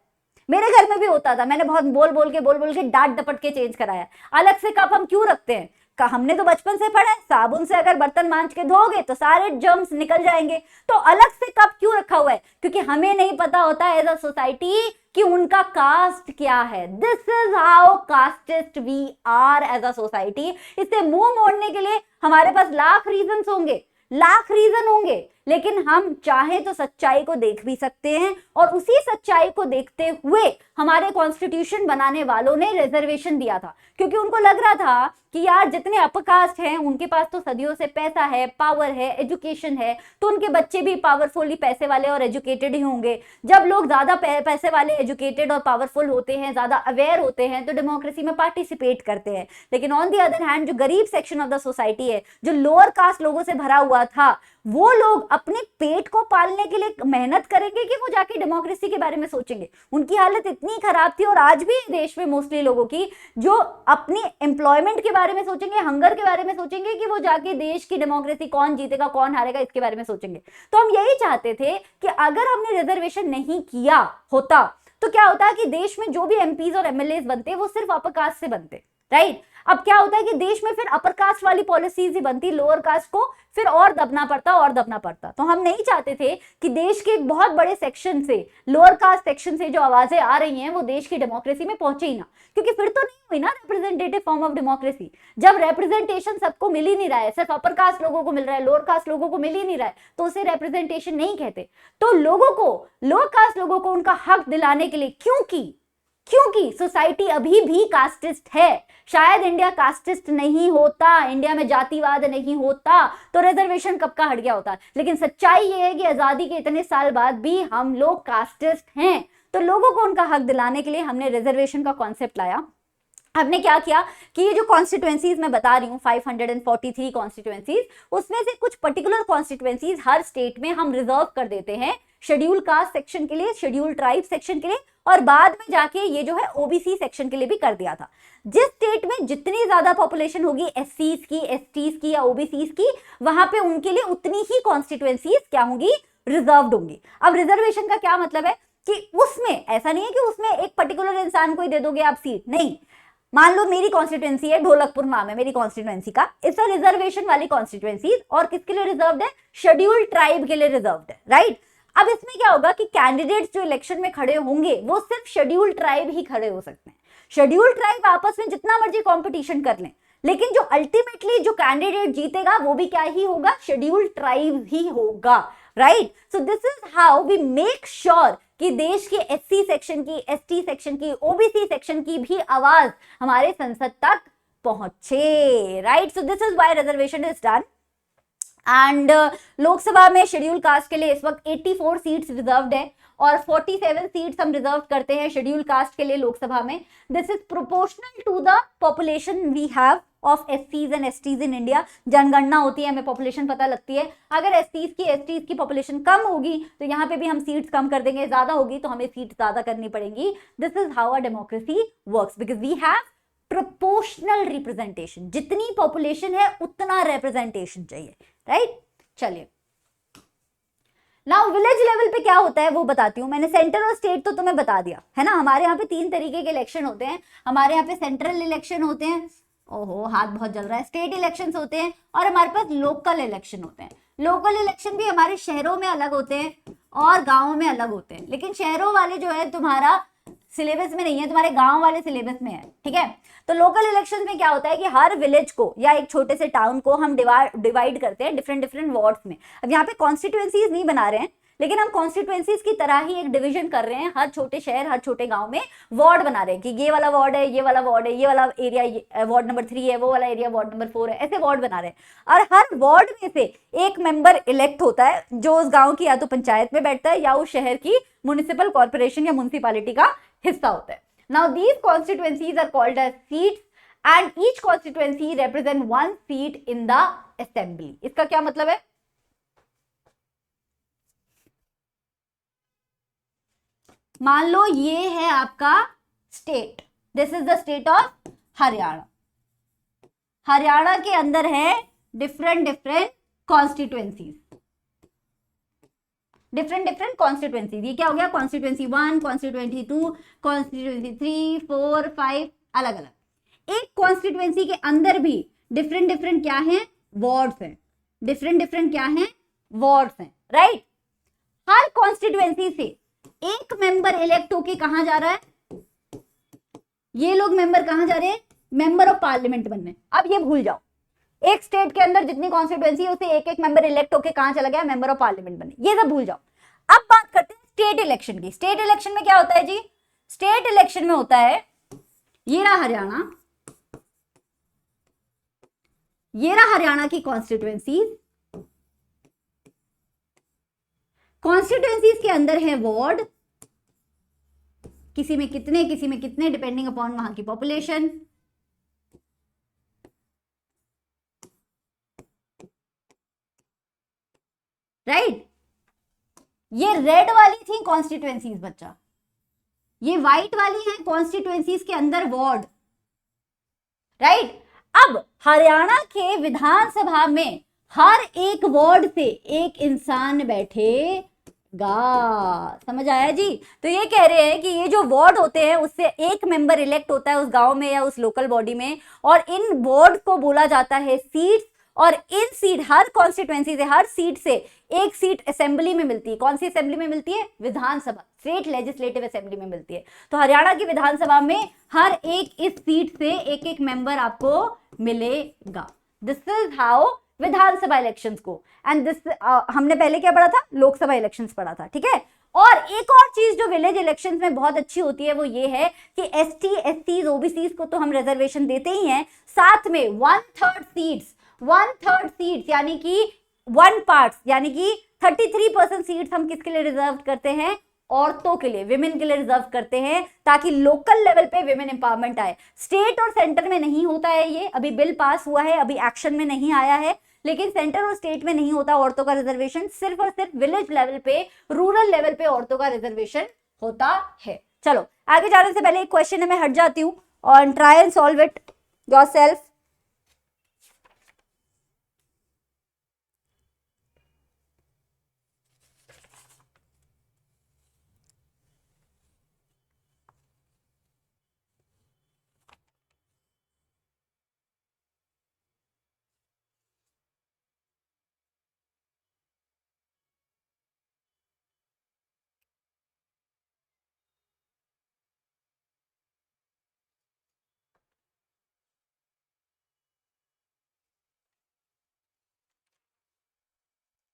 मेरे घर में भी होता था, मैंने बहुत बोल बोल के डांट डपट के चेंज कराया। अलग से कप हम क्यों रखते हैं? हमने तो बचपन से पढ़ा है, साबुन से अगर बर्तन मांज के धोगे तो सारे जर्म्स निकल जाएंगे। तो अलग से कप क्यों रखा हुआ है? क्योंकि हमें नहीं पता होता एज अ सोसाइटी कि उनका कास्ट क्या है। This is how casteist we are as a society. इससे मुंह मोड़ने के लिए हमारे पास लाख रीजंस होंगे, लाख रीजन होंगे, लेकिन हम चाहे तो सच्चाई को देख भी सकते हैं। और उसी सच्चाई को देखते हुए हमारे कॉन्स्टिट्यूशन बनाने वालों ने रिजर्वेशन दिया था, क्योंकि उनको लग रहा था कि यार जितने अपर कास्ट हैं उनके पास तो सदियों से पैसा है, पावर है, एजुकेशन है, तो उनके बच्चे भी पावरफुली पैसे वाले और एजुकेटेड ही होंगे। जब लोग ज्यादा पैसे वाले, एजुकेटेड और पावरफुल होते हैं, ज्यादा अवेयर होते हैं, तो डेमोक्रेसी में पार्टिसिपेट करते हैं। लेकिन ऑन दी अदर हैंड, जो गरीब सेक्शन ऑफ द सोसाइटी है, जो लोअर कास्ट लोगों से भरा हुआ था, वो लोग अपने पेट को पालने के लिए मेहनत करेंगे कि वो जाके डेमोक्रेसी के बारे में सोचेंगे? उनकी हालत इतनी खराब थी। और आज भी देश में मोस्टली लोगों की, जो अपनी एम्प्लॉयमेंट के बारे में सोचेंगे, हंगर के बारे में सोचेंगे, कि वो जाके देश की डेमोक्रेसी कौन जीतेगा कौन हारेगा इसके बारे में सोचेंगे। तो हम यही चाहते थे कि अगर हमने रिजर्वेशन नहीं किया होता तो क्या होता है कि देश में जो भी एमपीज और एमएलए बनते वो सिर्फ अपर कास्ट से बनते, राइट? अब क्या होता है कि देश में फिर अपर कास्ट वाली पॉलिसीज ही बनती, लोअर कास्ट को फिर और दबना पड़ता। तो हम नहीं चाहते थे कि देश के एक बहुत बड़े सेक्शन से, लोअर कास्ट सेक्शन से जो आवाजें आ रही हैं वो देश की डेमोक्रेसी में पहुंचे ही ना, क्योंकि फिर तो नहीं हुई ना रिप्रेजेंटेटिव फॉर्म ऑफ डेमोक्रेसी। जब रिप्रेजेंटेशन सबको मिल ही नहीं रहा है, सिर्फ अपर कास्ट लोगों को मिल रहा है, लोअर कास्ट लोगों को मिल ही नहीं रहा है, तो उसे रिप्रेजेंटेशन नहीं कहते। तो लोगों को, लोअर कास्ट लोगों को उनका हक दिलाने के लिए, क्योंकि सोसाइटी अभी भी कास्टिस्ट है। शायद इंडिया कास्टिस्ट नहीं होता, इंडिया में जातिवाद नहीं होता, तो रिजर्वेशन कब का हट गया होता। लेकिन सच्चाई ये है कि आजादी के इतने साल बाद भी हम लोग कास्टिस्ट हैं। तो लोगों को उनका हक दिलाने के लिए हमने रिजर्वेशन का कॉन्सेप्ट लाया। हमने क्या किया कि ये जो कॉन्स्टिट्यूएंसीज मैं बता रही हूँ, 543 कॉन्स्टिट्यूएंसीज, उसमें से कुछ पर्टिकुलर कॉन्स्टिट्यूएंसीज हर स्टेट में हम रिजर्व कर देते हैं, शेड्यूल कास्ट सेक्शन के लिए, शेड्यूल ट्राइब सेक्शन के लिए, और बाद में जाके ये जो है ओबीसी सेक्शन के लिए भी कर दिया था। जिस स्टेट में जितनी ज्यादा पॉपुलेशन होगी एससीज की, एसटीज की या ओबीसीज की, वहां पे उनके लिए उतनी ही कॉन्स्टिट्यूएंसीज क्या होंगी, रिजर्व्ड होंगी। अब रिजर्वेशन का क्या मतलब है कि उसमें ऐसा नहीं है कि उसमें एक पर्टिकुलर इंसान को ही दे दोगे आप सीट, नहीं। मान लो मेरी कॉन्स्टिट्यूएंसी है, ढोलकपुर नाम है मेरी कॉन्स्टिट्यूएंसी का, इस रिजर्वेशन वाली कॉन्स्टिट्यूएंसी, और किसके लिए रिजर्व्ड है, शेड्यूल ट्राइब के लिए रिजर्व्ड है, राइट? अब इसमें क्या होगा कि कैंडिडेट्स जो इलेक्शन में खड़े होंगे वो सिर्फ शेड्यूल ट्राइब ही खड़े हो सकते हैं। शेड्यूल ट्राइब आपस में जितना मर्जी कंपटीशन कर लें, लेकिन जो अल्टीमेटली जो कैंडिडेट जीतेगा वो भी क्या ही होगा, शेड्यूल ट्राइब ही होगा, right? So this is how we make sure कि देश के एससी सेक्शन की, एसटी सेक्शन की, ओबीसी सेक्शन की भी आवाज हमारे संसद तक पहुंचे, right? So this is why reservation is done. And Lok Sabha में शेड्यूल कास्ट के लिए इस वक्त 84 सीट्स रिजर्व्ड है, और 47 सीट्स हम रिजर्व करते हैं शेड्यूल कास्ट के लिए लोकसभा में। This is proportional to the population we have of एससीज एंड एसटीज इन इंडिया। जनगणना होती है, हमें पॉपुलेशन पता लगती है। अगर एसटीज की पॉपुलेशन कम होगी तो यहाँ पे भी हम सीट्स कम कर देंगे, ज्यादा होगी तो हमें सीट्स ज्यादा करनी पड़ेंगी। This is how a democracy works because we have proportional representation. जितनी पॉपुलेशन है उतना रिप्रेजेंटेशन चाहिए, राइट। चलिए नाउ विलेज लेवल पे क्या होता है वो बताती हूँ। मैंने सेंटर और स्टेट तो तुम्हें बता दिया है ना। हमारे यहाँ पे 3 तरीके के इलेक्शन होते हैं। हमारे यहाँ पे सेंट्रल इलेक्शन होते हैं, ओहो हाथ बहुत जल रहा है, स्टेट इलेक्शंस होते हैं, और हमारे पास लोकल इलेक्शन होते हैं। लोकल इलेक्शन भी हमारे शहरों में अलग होते हैं और गाँवों में अलग होते हैं, लेकिन शहरों वाले जो है तुम्हारा सिलेबस में नहीं है, तुम्हारे गांव वाले सिलेबस में है, ठीक है। तो लोकल इलेक्शन में क्या होता है कि हर विलेज को या एक छोटे से टाउन को हम डिवाइड करते हैं डिफरेंट वार्ड्स में। अब यहाँ पे कॉन्स्टिट्यूएंसीज नहीं बना रहे हैं, लेकिन हम कॉन्स्टिट्यूएंसीज की तरह ही एक डिवीजन कर रहे हैं। हर छोटे शहर, हर छोटे गांव में वार्ड बना रहे हैं कि ये वाला वार्ड है, ये वाला वार्ड है, ये वाला एरिया वार्ड नंबर 3 है, वो वाला एरिया वार्ड नंबर 4 है, ऐसे वार्ड बना रहे हैं। और हर वार्ड में से एक मेंबर इलेक्ट होता है जो उस गाँव की या तो पंचायत में बैठता है या उस शहर की म्युनिसिपल कॉर्पोरेशन या म्युनिसिपैलिटी का हिस्सा होता है। Now these constituencies are called as seats and each constituency represent 1 seat in the assembly. इसका क्या मतलब है? मान लो ये है आपका state, this is the state of Haryana. Haryana के अंदर है डिफरेंट कॉन्स्टिट्यूएंसीज, डिफरेंट कॉन्स्टिट्यूएंसीज। ये क्या हो गया? कॉन्स्टिट्यूएंसी 1, कॉन्स्टिट्यूएंसी 2, कॉन्स्टिट्यूएंसी 3, 4, 5 अलग अलग। एक कॉन्स्टिट्यूएंसी के अंदर भी डिफरेंट क्या है? वार्ड्स हैं। डिफरेंट क्या है? वार्ड्स हैं, राइट। हर कॉन्स्टिट्यूएंसी से एक मेंबर इलेक्ट होके कहां जा रहा है? ये लोग मेंबर कहां जा रहे हैं? मेंबर ऑफ पार्लियामेंट बनने। अब ये भूल जाओ, एक स्टेट के अंदर जितनी कॉन्स्टिट्यूएंसी है उसे एक मेंबर इलेक्ट होके कहां चला गया? मेंबर ऑफ पार्लियामेंट बनने। ये सब भूल जाओ। अब बात करते हैं स्टेट इलेक्शन की। स्टेट इलेक्शन में क्या होता है जी? स्टेट इलेक्शन में होता है, ये रहा हरियाणा, ये रहा हरियाणा की कॉन्स्टिट्यूएंसीज। कॉन्स्टिट्यूएंसीज के अंदर है वार्ड, किसी में कितने डिपेंडिंग अपॉन वहां की पॉपुलेशन। राइट, ये रेड वाली थी कॉन्स्टिट्यूएंसीज बच्चा, ये व्हाइट वाली है कॉन्स्टिट्यूएंसीज के अंदर वार्ड, राइट। अब हरियाणा के विधानसभा में हर एक वार्ड से एक इंसान बैठेगा। समझ आया जी? तो ये कह रहे हैं कि ये जो वार्ड होते हैं उससे एक मेंबर इलेक्ट होता है उस गांव में या उस लोकल बॉडी में, और इन वार्ड को बोला जाता है सीट्स। और इन सीट, हर कॉन्स्टिट्यूएंसी से, हर सीट से एक सीट असेंबली में मिलती है। कौन सी असेंबली में मिलती है? विधानसभा, स्टेट लेजिस्लेटिव असेंबली में मिलती है। तो हरियाणा की विधानसभा में हर एक इस सीट से एक मेंबर आपको मिलेगा। This is how Vidhan Sabha elections को, एंड दिस हमने पहले क्या पढ़ा था? लोकसभा इलेक्शंस पढ़ा था, ठीक है। और एक और चीज जो विलेज इलेक्शंस में बहुत अच्छी होती है वो ये है कि एसटी, एससीज, ओबीसीज को तो हम रिजर्वेशन देते ही हैं, साथ में 1/3 सीट्स, 1/3 सीट्स यानी कि 1 पार्ट, यानी कि 33% सीट्स हम किसके लिए रिजर्व करते हैं? औरतों के लिए, विमेन के लिए रिजर्व करते हैं, ताकि लोकल लेवल पे विमेन एम्पावरमेंट आए। स्टेट और सेंटर में नहीं होता है ये, अभी बिल पास हुआ है, अभी एक्शन में नहीं आया है, लेकिन सेंटर और स्टेट में नहीं होता औरतों का रिजर्वेशन। सिर्फ और सिर्फ विलेज लेवल पे, रूरल लेवल पे औरतों का रिजर्वेशन होता है। चलो आगे जाने से पहले एक क्वेश्चन है, मैं हट जाती हूँ और try and solve it yourself.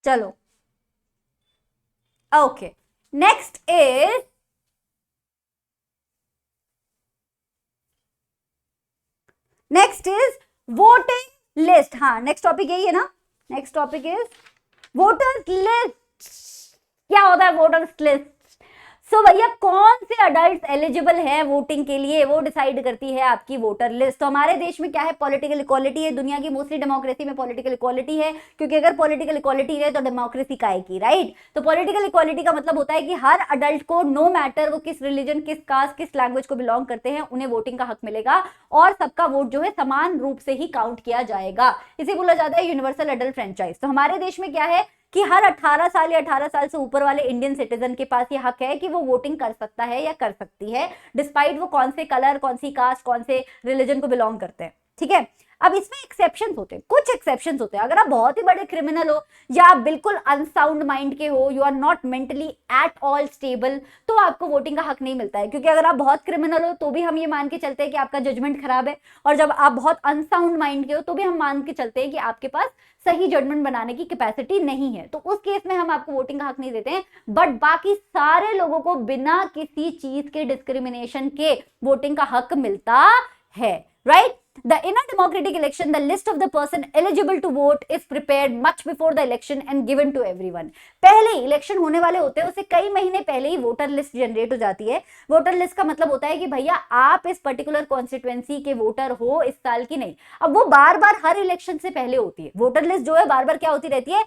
चलो okay, next is voting list. हाँ, नेक्स्ट टॉपिक यही है ना। Next topic is voters list. क्या होता है वोटर्स लिस्ट? सो भैया कौन से अडल्ट एलिजिबल है वोटिंग के लिए, वो डिसाइड करती है आपकी वोटर लिस्ट। तो हमारे देश में क्या है, पॉलिटिकल इक्वालिटी है। दुनिया की मोस्टली डेमोक्रेसी में पॉलिटिकल इक्वालिटी है, क्योंकि अगर पॉलिटिकल इक्वालिटी है तो डेमोक्रेसी काय की, राइट। तो पॉलिटिकल इक्वालिटी का मतलब होता है कि हर अडल्ट को, नो मैटर वो किस रिलीजन, किस कास्ट, किस लैंग्वेज को बिलोंग करते हैं, उन्हें वोटिंग का हक मिलेगा और सबका वोट जो है समान रूप से ही काउंट किया जाएगा। इसे बोला जाता है यूनिवर्सल अडल्ट फ्रेंचाइज। तो हमारे देश में क्या है कि हर 18 साल या 18 साल से ऊपर वाले इंडियन सिटीजन के पास ये हक है कि वो वोटिंग कर सकता है या कर सकती है, डिस्पाइट वो कौन से कलर, कौन सी कास्ट, कौन से रिलीजन को बिलोंग करते हैं, ठीक है। अब इसमें एक्सेप्शंस होते हैं, कुछ एक्सेप्शंस होते हैं। अगर आप बहुत ही बड़े क्रिमिनल हो या आप बिल्कुल अनसाउंड माइंड के हो, you are not mentally at all stable, तो आपको वोटिंग का हक नहीं मिलता है। क्योंकि अगर आप बहुत क्रिमिनल हो तो भी हम ये मान के चलते हैं कि आपका जजमेंट खराब है, और जब आप बहुत अनसाउंड माइंड के हो तो भी हम मान के चलते हैं कि आपके पास सही जजमेंट बनाने की कैपेसिटी नहीं है। तो उस केस में हम आपको वोटिंग का हक नहीं देते हैं। बट बाकी सारे लोगों को बिना किसी चीज के डिस्क्रिमिनेशन के वोटिंग का हक मिलता है, right. The in a democratic election, the list of the person eligible to vote is prepared much before the election and given to everyone. पहले इलेक्शन होने वाले होते हैं उससे कई महीने पहले ही वोटर लिस्ट जनरेट हो जाती है। वोटर लिस्ट का मतलब होता है कि भैया आप इस पर्टिकुलर कॉन्स्टिट्यूएंसी के वोटर हो इस साल की नहीं। अब वो बार बार हर इलेक्शन से पहले होती है वोटर लिस्ट जो है, बार बार क्या होती रहती है,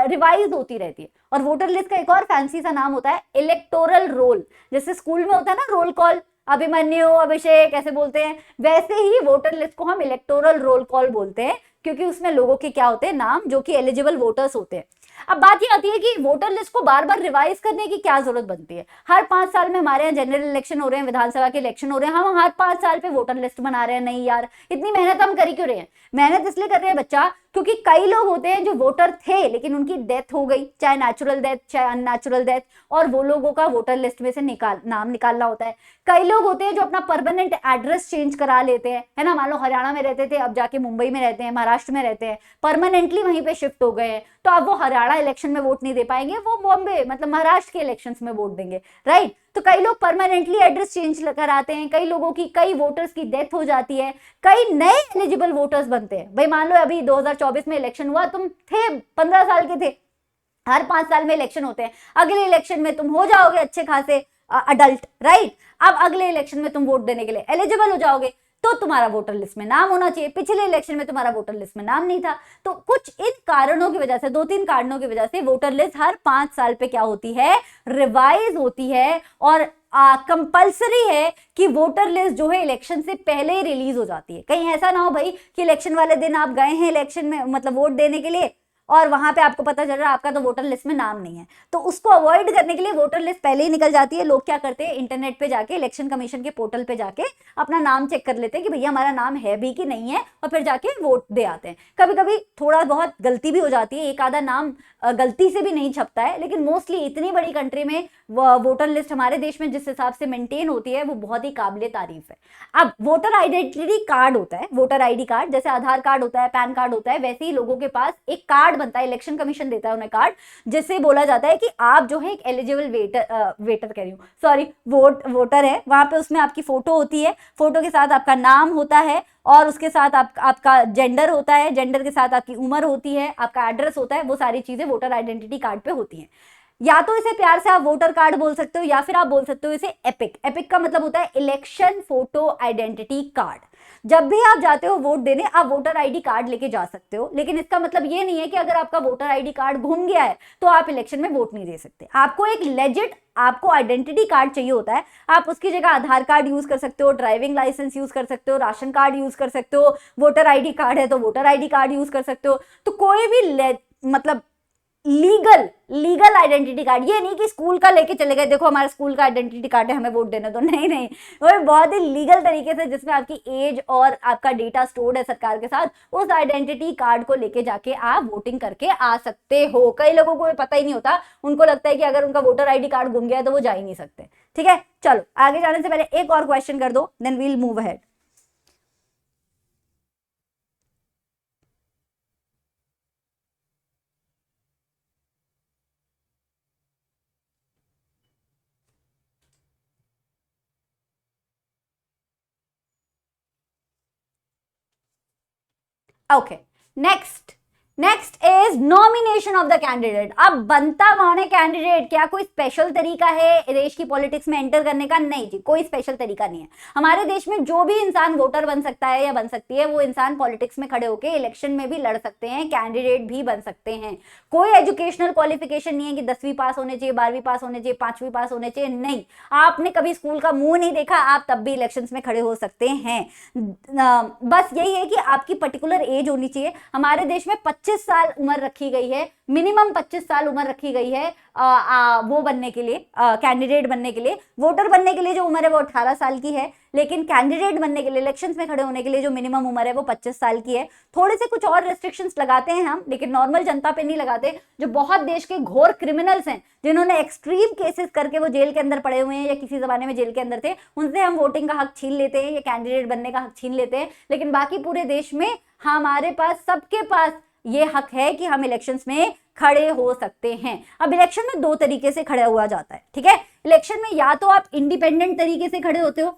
रिवाइज होती रहती है। और वोटर लिस्ट का एक और फैंसी सा नाम होता है इलेक्टोरल रोल। जैसे स्कूल में होता है ना रोल कॉल, अभिमन्यु, अभिषेक ऐसे बोलते हैं, वैसे ही वोटर लिस्ट को हम इलेक्टोरल रोल कॉल बोलते हैं, क्योंकि उसमें लोगों के क्या होते हैं, नाम, जो कि एलिजिबल वोटर्स होते हैं। अब बात ये आती है कि वोटर लिस्ट को बार बार रिवाइज करने की क्या जरूरत बनती है। हर 5 साल में हमारे यहाँ जनरल इलेक्शन हो रहे हैं, विधानसभा के इलेक्शन हो रहे हैं, हम हर 5 साल पे वोटर लिस्ट बना रहे हैं। नहीं यार, इतनी मेहनत हम कर ही क्यों रहे हैं। मेहनत इसलिए कर रहे हैं बच्चा, क्योंकि कई लोग होते हैं जो वोटर थे लेकिन उनकी डेथ हो गई, चाहे नेचुरल डेथ चाहे अननेचुरल डेथ, और वो लोगों का वोटर लिस्ट में से नाम निकालना होता है। कई लोग होते हैं जो अपना परमानेंट एड्रेस चेंज करा लेते हैं, है ना। मान लो हरियाणा में रहते थे, अब जाके मुंबई में रहते हैं, महाराष्ट्र में रहते हैं, परमानेंटली वहीं पे शिफ्ट हो गए हैं, तो अब वो हरियाणा इलेक्शन में वोट नहीं दे पाएंगे, वो बॉम्बे मतलब महाराष्ट्र के इलेक्शंस में वोट देंगे, राइट। तो कई लोग परमानेंटली एड्रेस चेंज कराते हैं, कई लोगों की, कई वोटर्स की डेथ हो जाती है, कई नए एलिजिबल वोटर्स बनते हैं। भाई मान लो अभी 2024 में इलेक्शन हुआ, तुम थे 15 साल के थे, हर 5 साल में इलेक्शन होते हैं, अगले इलेक्शन में तुम हो जाओगे अच्छे खासे अडल्ट, राइट। अब अगले इलेक्शन में तुम वोट देने के लिए एलिजिबल हो जाओगे, तो तुम्हारा वोटर लिस्ट में नाम होना चाहिए। पिछले इलेक्शन में तुम्हारा वोटर लिस्ट में नाम नहीं था। तो कुछ इन कारणों की वजह से, 2-3 कारणों की वजह से वोटर लिस्ट हर 5 साल पे क्या होती है, रिवाइज होती है। और कंपल्सरी है कि वोटर लिस्ट जो है इलेक्शन से पहले ही रिलीज हो जाती है। कहीं ऐसा ना हो भाई कि इलेक्शन वाले दिन आप गए हैं इलेक्शन में, मतलब वोट देने के लिए, और वहां पे आपको पता चल रहा है आपका तो वोटर लिस्ट में नाम नहीं है। तो उसको अवॉइड करने के लिए वोटर लिस्ट पहले ही निकल जाती है। लोग क्या करते हैं, इंटरनेट पे जाके, इलेक्शन कमीशन के पोर्टल पे जाके अपना नाम चेक कर लेते हैं कि भैया हमारा नाम है भी कि नहीं है, और फिर जाके वोट दे आते हैं। कभी कभी थोड़ा बहुत गलती भी हो जाती है, एक आधा नाम गलती से भी नहीं छपता है, लेकिन मोस्टली इतनी बड़ी कंट्री में वोटर लिस्ट हमारे देश में जिस हिसाब से मेंटेन होती है वो बहुत ही काबिले तारीफ है। अब वोटर आइडेंटिटी कार्ड होता है, वोटर आईडी कार्ड, जैसे आधार कार्ड होता है, पैन कार्ड होता है, वैसे ही लोगों के पास एक कार्ड बनता है, इलेक्शन कमीशन देता है उन्हें कार्ड, जिससे बोला जाता है कि आप जो है एक एलिजिबल वेटर कह रही हूँ, सॉरी, वोटर है। वहां पे उसमें आपकी फोटो होती है, फोटो के साथ आपका नाम होता है, और उसके साथ आपका जेंडर होता है, जेंडर के साथ आपकी उम्र होती है, आपका एड्रेस होता है, वो सारी चीजें वोटर आइडेंटिटी कार्ड पे होती हैं। या तो इसे प्यार से आप वोटर कार्ड बोल सकते हो, या फिर आप बोल सकते हो इसे एपिक। एपिक का मतलब होता है इलेक्शन फोटो आइडेंटिटी कार्ड। जब भी आप जाते हो वोट देने, आप वोटर आईडी कार्ड लेके जा सकते हो, लेकिन इसका मतलब ये नहीं है कि अगर आपका वोटर आईडी कार्ड घूम गया है तो आप इलेक्शन में वोट नहीं दे सकते। आपको एक लेजिट, आपको आइडेंटिटी कार्ड चाहिए होता है। आप उसकी जगह आधार कार्ड यूज कर सकते हो, ड्राइविंग लाइसेंस यूज कर सकते हो, राशन कार्ड यूज कर सकते हो, वोटर आईडी कार्ड है तो वोटर आईडी कार्ड यूज कर सकते हो। तो कोई भी मतलब लीगल आइडेंटिटी कार्ड, ये नहीं कि स्कूल का लेके चले गए, देखो हमारे स्कूल का आइडेंटिटी कार्ड है, हमें वोट देने दो, नहीं नहीं, वो बहुत ही लीगल तरीके से, जिसमें आपकी एज और आपका डेटा स्टोर्ड है सरकार के साथ, उस आइडेंटिटी कार्ड को लेके जाके आप वोटिंग करके आ सकते हो। कई लोगों को पता ही नहीं होता, उनको लगता है कि अगर उनका वोटर आईडी कार्ड गुम गया तो वो जा ही नहीं सकते। ठीक है, चलो आगे जाने से पहले एक और क्वेश्चन कर दो, then we'll move ahead. Okay, next, next is nomination of the candidate. अब बनता कौन है कैंडिडेट? क्या कोई स्पेशल तरीका है देश की पॉलिटिक्स में एंटर करने का? नहीं जी, कोई स्पेशल तरीका नहीं है। हमारे देश में जो भी इंसान वोटर बन सकता है या बन सकती है, वो इंसान पॉलिटिक्स में खड़े होकर इलेक्शन में भी लड़ सकते हैं, कैंडिडेट भी बन सकते हैं। कोई एजुकेशनल क्वालिफिकेशन नहीं है कि 10वीं पास होने चाहिए, 12वीं पास होने चाहिए, 5वीं पास होने चाहिए, नहीं। आपने कभी स्कूल का मुंह नहीं देखा, आप तब भी इलेक्शन में खड़े हो सकते हैं। बस यही है कि आपकी पर्टिकुलर एज होनी चाहिए। हमारे देश में 25 साल उम्र रखी गई है, मिनिमम 25 साल उम्र रखी गई है वो बनने के लिए, कैंडिडेट बनने के लिए। वोटर बनने के लिए जो उम्र है वो 18 साल की है, लेकिन कैंडिडेट बनने के लिए, इलेक्शंस में खड़े होने के लिए जो मिनिमम उम्र है वो 25 साल की है। थोड़े से कुछ और रेस्ट्रिक्शंस लगाते हैं हम, लेकिन नॉर्मल जनता पे नहीं लगाते। जो बहुत देश के घोर क्रिमिनल्स हैं, जिन्होंने एक्सट्रीम केसेस करके वो जेल के अंदर पड़े हुए हैं या किसी जमाने में जेल के अंदर थे, उनसे हम वोटिंग का हक छीन लेते हैं या कैंडिडेट बनने का हक छीन लेते हैं। लेकिन बाकी पूरे देश में हमारे पास, सबके पास ये हक है कि हम इलेक्शंस में खड़े हो सकते हैं। अब इलेक्शन में दो तरीके से खड़ा हुआ जाता है, ठीक है। इलेक्शन में या तो आप इंडिपेंडेंट तरीके से खड़े होते हो।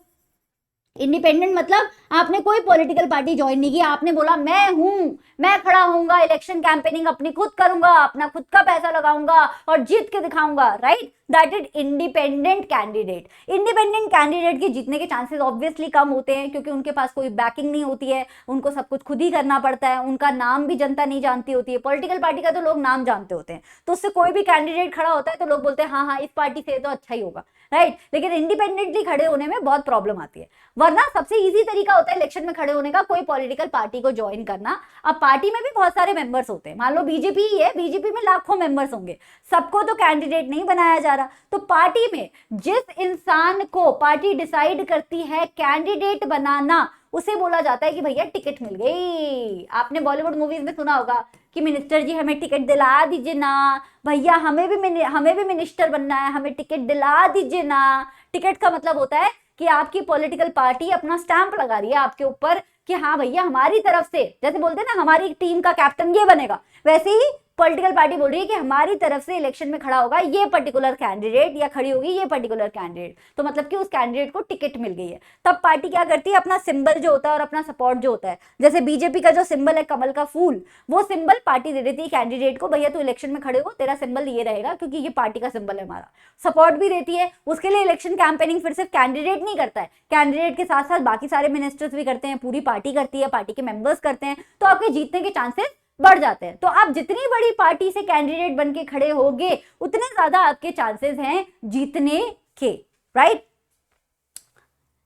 इंडिपेंडेंट मतलब आपने कोई पॉलिटिकल पार्टी ज्वाइन नहीं की, आपने बोला मैं हूं, मैं खड़ा होऊंगा, इलेक्शन कैंपेनिंग अपनी खुद करूंगा, अपना खुद का पैसा लगाऊंगा और जीत के दिखाऊंगा, right. That is independent candidate. Independent candidate के जीतने के चांसेस ऑब्वियसली कम होते हैं, क्योंकि उनके पास कोई बैकिंग नहीं होती है, उनको सब कुछ खुद ही करना पड़ता है, उनका नाम भी जनता नहीं जानती होती है। पॉलिटिकल पार्टी का तो लोग नाम जानते होते हैं, तो उससे कोई भी कैंडिडेट खड़ा होता है तो लोग बोलते हैं हाँ हाँ इस पार्टी से तो अच्छा ही होगा, राइट। लेकिन इंडिपेंडेंटली खड़े होने में बहुत प्रॉब्लम आती है। वरना सबसे इजी तरीका होता है इलेक्शन में खड़े होने का, कोई पॉलिटिकल पार्टी को ज्वाइन करना। अब पार्टी में भी बहुत सारे मेंबर्स होते हैं, मान लो बीजेपी ही है, बीजेपी में लाखों मेंबर्स होंगे, सबको तो कैंडिडेट नहीं बनाया जा रहा। तो पार्टी में जिस इंसान को पार्टी डिसाइड करती है कैंडिडेट बनाना, उसे बोला जाता है कि भैया टिकट मिल गई। आपने बॉलीवुड मूवीज में सुना होगा कि मिनिस्टर जी हमें टिकट दिला दीजिए ना, भैया हमें भी मिनिस्टर बनना है, हमें टिकट दिला दीजिए ना। टिकट का मतलब होता है कि आपकी पॉलिटिकल पार्टी अपना स्टैंप लगा रही है आपके ऊपर कि हाँ भैया हमारी तरफ से, जैसे बोलते हैं ना हमारी टीम का कैप्टन ये बनेगा, वैसे ही पॉलिटिकल पार्टी बोल रही है कि हमारी तरफ से इलेक्शन में खड़ा होगा ये पर्टिकुलर कैंडिडेट या खड़ी होगी ये पर्टिकुलर कैंडिडेट, तो मतलब कि उस कैंडिडेट को टिकट मिल गई है। तब पार्टी क्या करती है, अपना सिंबल जो होता है और अपना सपोर्ट जो होता है, जैसे बीजेपी का जो सिंबल है कमल का फूल, वो सिंबल पार्टी दे देती है कैंडिडेट को, भैया तू इलेक्शन में खड़े हो, तेरा सिंबल ये रहेगा क्योंकि ये पार्टी का सिंबल है हमारा। सपोर्ट भी देती है। उसके लिए इलेक्शन कैंपेनिंग फिर सिर्फ कैंडिडेट नहीं करता है, कैंडिडेट के साथ साथ बाकी सारे मिनिस्टर्स भी करते हैं, पूरी पार्टी करती है, पार्टी के मेंबर्स करते हैं, तो आपके जीतने के चांसेस बढ़ जाते हैं। तो आप जितनी बड़ी पार्टी से कैंडिडेट बन के खड़े होगे, उतने ज्यादा आपके चांसेस हैं जीतने के, राइट।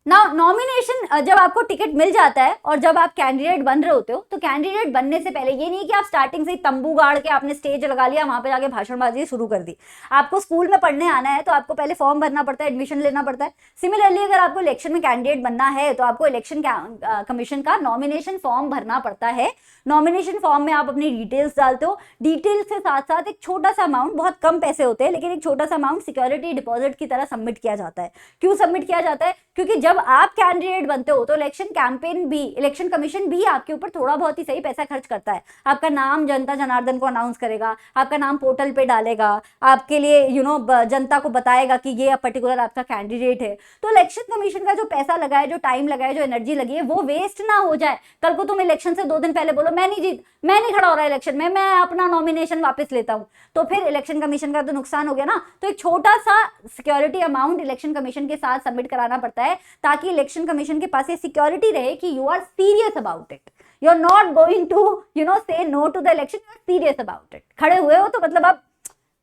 नाउ नॉमिनेशन, जब आपको टिकट मिल जाता है और जब आप कैंडिडेट बन रहे होते हो, तो कैंडिडेट बनने से पहले ये नहीं कि आप स्टार्टिंग से ही तंबू गाड़ के आपने स्टेज लगा लिया, वहां पे जाके भाषणबाजी शुरू कर दी। आपको स्कूल में पढ़ने आना है तो आपको पहले फॉर्म भरना पड़ता है, एडमिशन लेना पड़ता है। सिमिलरली अगर आपको इलेक्शन में कैंडिडेट बनना है तो आपको इलेक्शन कमीशन का नॉमिनेशन फॉर्म भरना पड़ता है। नॉमिनेशन फॉर्म में आप अपनी डिटेल्स डालते हो, डिटेल्स के साथ साथ एक छोटा सा अमाउंट, बहुत कम पैसे होते हैं लेकिन एक छोटा सा अमाउंट सिक्योरिटी डिपॉजिट की तरह सबमिट किया जाता है। क्यों सबमिट किया जाता है? क्योंकि जब आप कैंडिडेट बनते हो तो इलेक्शन कैंपेन भी, इलेक्शन कमीशन भी आपके ऊपर थोड़ा बहुत ही सही पैसा खर्च करता है। आपका नाम जनता जनार्दन को अनाउंस करेगा, आपका नाम पोर्टल पे डालेगा, आपके लिए जनता को बताएगा कि ये पर्टिकुलर आपका कैंडिडेट है। तो इलेक्शन कमीशन का जो पैसा लगा है, जो टाइम लगा है, जो एनर्जी लगी है, वो वेस्ट ना हो जाए। कल को तुम इलेक्शन से 2 दिन पहले बोलो मैं नहीं खड़ा हो रहा इलेक्शन में, मैं अपना नॉमिनेशन वापस लेता हूं, तो फिर इलेक्शन कमीशन का तो नुकसान हो गया ना। तो एक छोटा सा सिक्योरिटी अमाउंट इलेक्शन कमीशन के साथ सबमिट कराना पड़ता है, ताकि इलेक्शन कमीशन के पास ये सिक्योरिटी रहे कि you are serious about it, you are not going to say no to the election, you are serious about it. खड़े हुए हो तो मतलब आप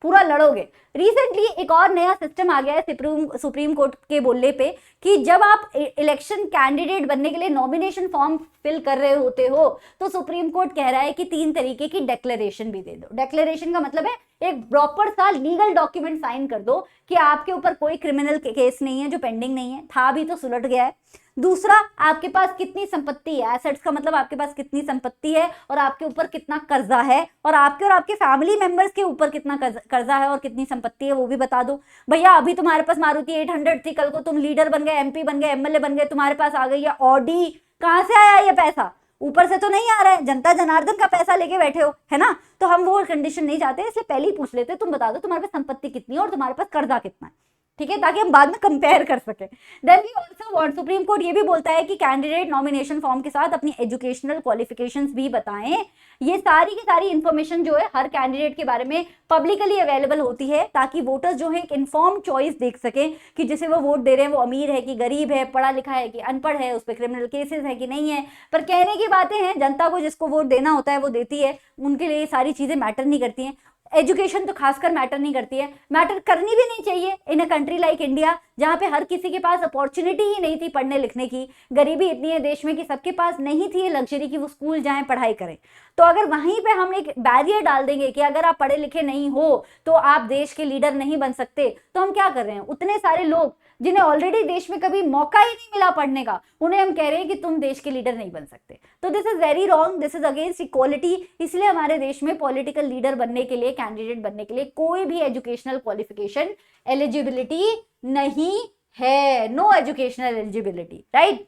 पूरा लड़ोगे। रिसेंटली एक और नया सिस्टम आ गया है सुप्रीम कोर्ट के बोलने पे कि जब आप इलेक्शन कैंडिडेट बनने के लिए नॉमिनेशन फॉर्म फिल कर रहे होते हो तो सुप्रीम कोर्ट कह रहा है कि 3 तरीके की डिक्लेरेशन भी दे दो। डिक्लेरेशन का मतलब है एक प्रॉपर सा लीगल डॉक्यूमेंट साइन कर दो कि आपके ऊपर कोई क्रिमिनल केस नहीं है जो पेंडिंग नहीं है, था भी तो सुलट गया है। दूसरा, आपके पास कितनी संपत्ति है, एसेट्स का मतलब आपके पास कितनी संपत्ति है और आपके ऊपर कितना कर्जा है, और आपके फैमिली मेंबर्स के ऊपर कितना कर्जा है और कितनी संपत्ति है वो भी बता दो। भैया अभी तुम्हारे पास मारुति 800 थी, कल को तुम लीडर बन गए, एमपी बन गए, एमएलए बन गए, तुम्हारे पास आ गई है ऑडी, कहां से आया ये पैसा? ऊपर से तो नहीं आ रहा है, जनता जनार्दन का पैसा लेके बैठे हो, है ना। तो हम वो कंडीशन नहीं चाहते, इसलिए पहले ही पूछ लेते, तुम बता दो तुम्हारे पास संपत्ति कितनी है और तुम्हारे पास कर्जा कितना है। ठीक है, ताकि हम बाद में कंपेयर कर सकें। Then we also want, supreme court ये भी बोलता है कि कैंडिडेट नॉमिनेशन फॉर्म के साथ अपनी एजुकेशनल क्वालिफिकेशंस भी बताएं। ये सारी की सारी इंफॉर्मेशन जो है हर कैंडिडेट के बारे में पब्लिकली अवेलेबल होती है, ताकि वोटर्स जो है एक इन्फॉर्म चॉइस देख सकें कि जिसे वो वोट दे रहे हैं वो अमीर है कि गरीब है, पढ़ा लिखा है कि अनपढ़ है, उस पर क्रिमिनल केसेस है कि नहीं है। पर कहने की बातें हैं, जनता को जिसको वोट देना होता है वो देती है, उनके लिए ये सारी चीजें मैटर नहीं करती हैं। एजुकेशन तो खासकर मैटर नहीं करती है, मैटर करनी भी नहीं चाहिए इन अ कंट्री लाइक इंडिया, जहां पे हर किसी के पास अपॉर्चुनिटी ही नहीं थी पढ़ने लिखने की। गरीबी इतनी है देश में कि सबके पास नहीं थी ये लग्जरी कि वो स्कूल जाएं, पढ़ाई करें। तो अगर वहीं पे हम एक बैरियर डाल देंगे कि अगर आप पढ़े लिखे नहीं हो तो आप देश के लीडर नहीं बन सकते, तो हम क्या कर रहे हैं? उतने सारे लोग जिन्हें ऑलरेडी देश में कभी मौका ही नहीं मिला पढ़ने का, उन्हें हम कह रहे हैं कि तुम देश के लीडर नहीं बन सकते। तो this is very wrong, this is against equality. इसलिए हमारे देश में पॉलिटिकल लीडर बनने के लिए, कैंडिडेट बनने के लिए कोई भी एजुकेशनल क्वालिफिकेशन एलिजिबिलिटी नहीं है। No educational eligibility, right?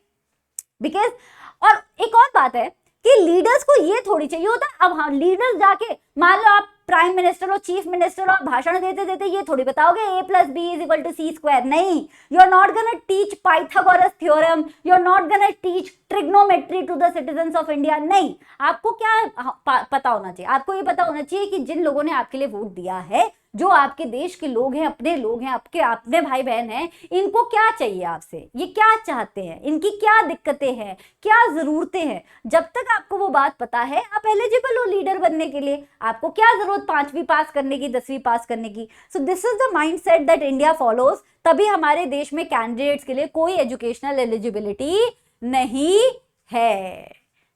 Because, और एक और बात है कि लीडर्स को ये थोड़ी चाहिए होता है, अब हाँ लीडर्स जाके मान लो आप प्राइम मिनिस्टर हो, चीफ मिनिस्टर हो, आप भाषण देते देते ये थोड़ी बताओगे a+b=c²। नहीं, you are not gonna teach Pythagoras theorem, you are not gonna teach trigonometry to the citizens of India. नहीं, आपको क्या पता होना चाहिए? आपको ये पता होना चाहिए कि जिन लोगों ने आपके लिए वोट दिया है, जो आपके देश के लोग हैं, अपने लोग हैं, आपके अपने भाई बहन हैं, इनको क्या चाहिए आपसे, ये क्या चाहते हैं, इनकी क्या दिक्कतें हैं, क्या जरूरतें हैं। जब तक आपको वो बात पता है, आप एलिजिबल हो लीडर बनने के लिए। आपको क्या जरूरत 5वीं पास करने की, 10वीं पास करने की? सो this is the mindset that India follows. तभी हमारे देश में कैंडिडेट्स के लिए कोई एजुकेशनल एलिजिबिलिटी नहीं है।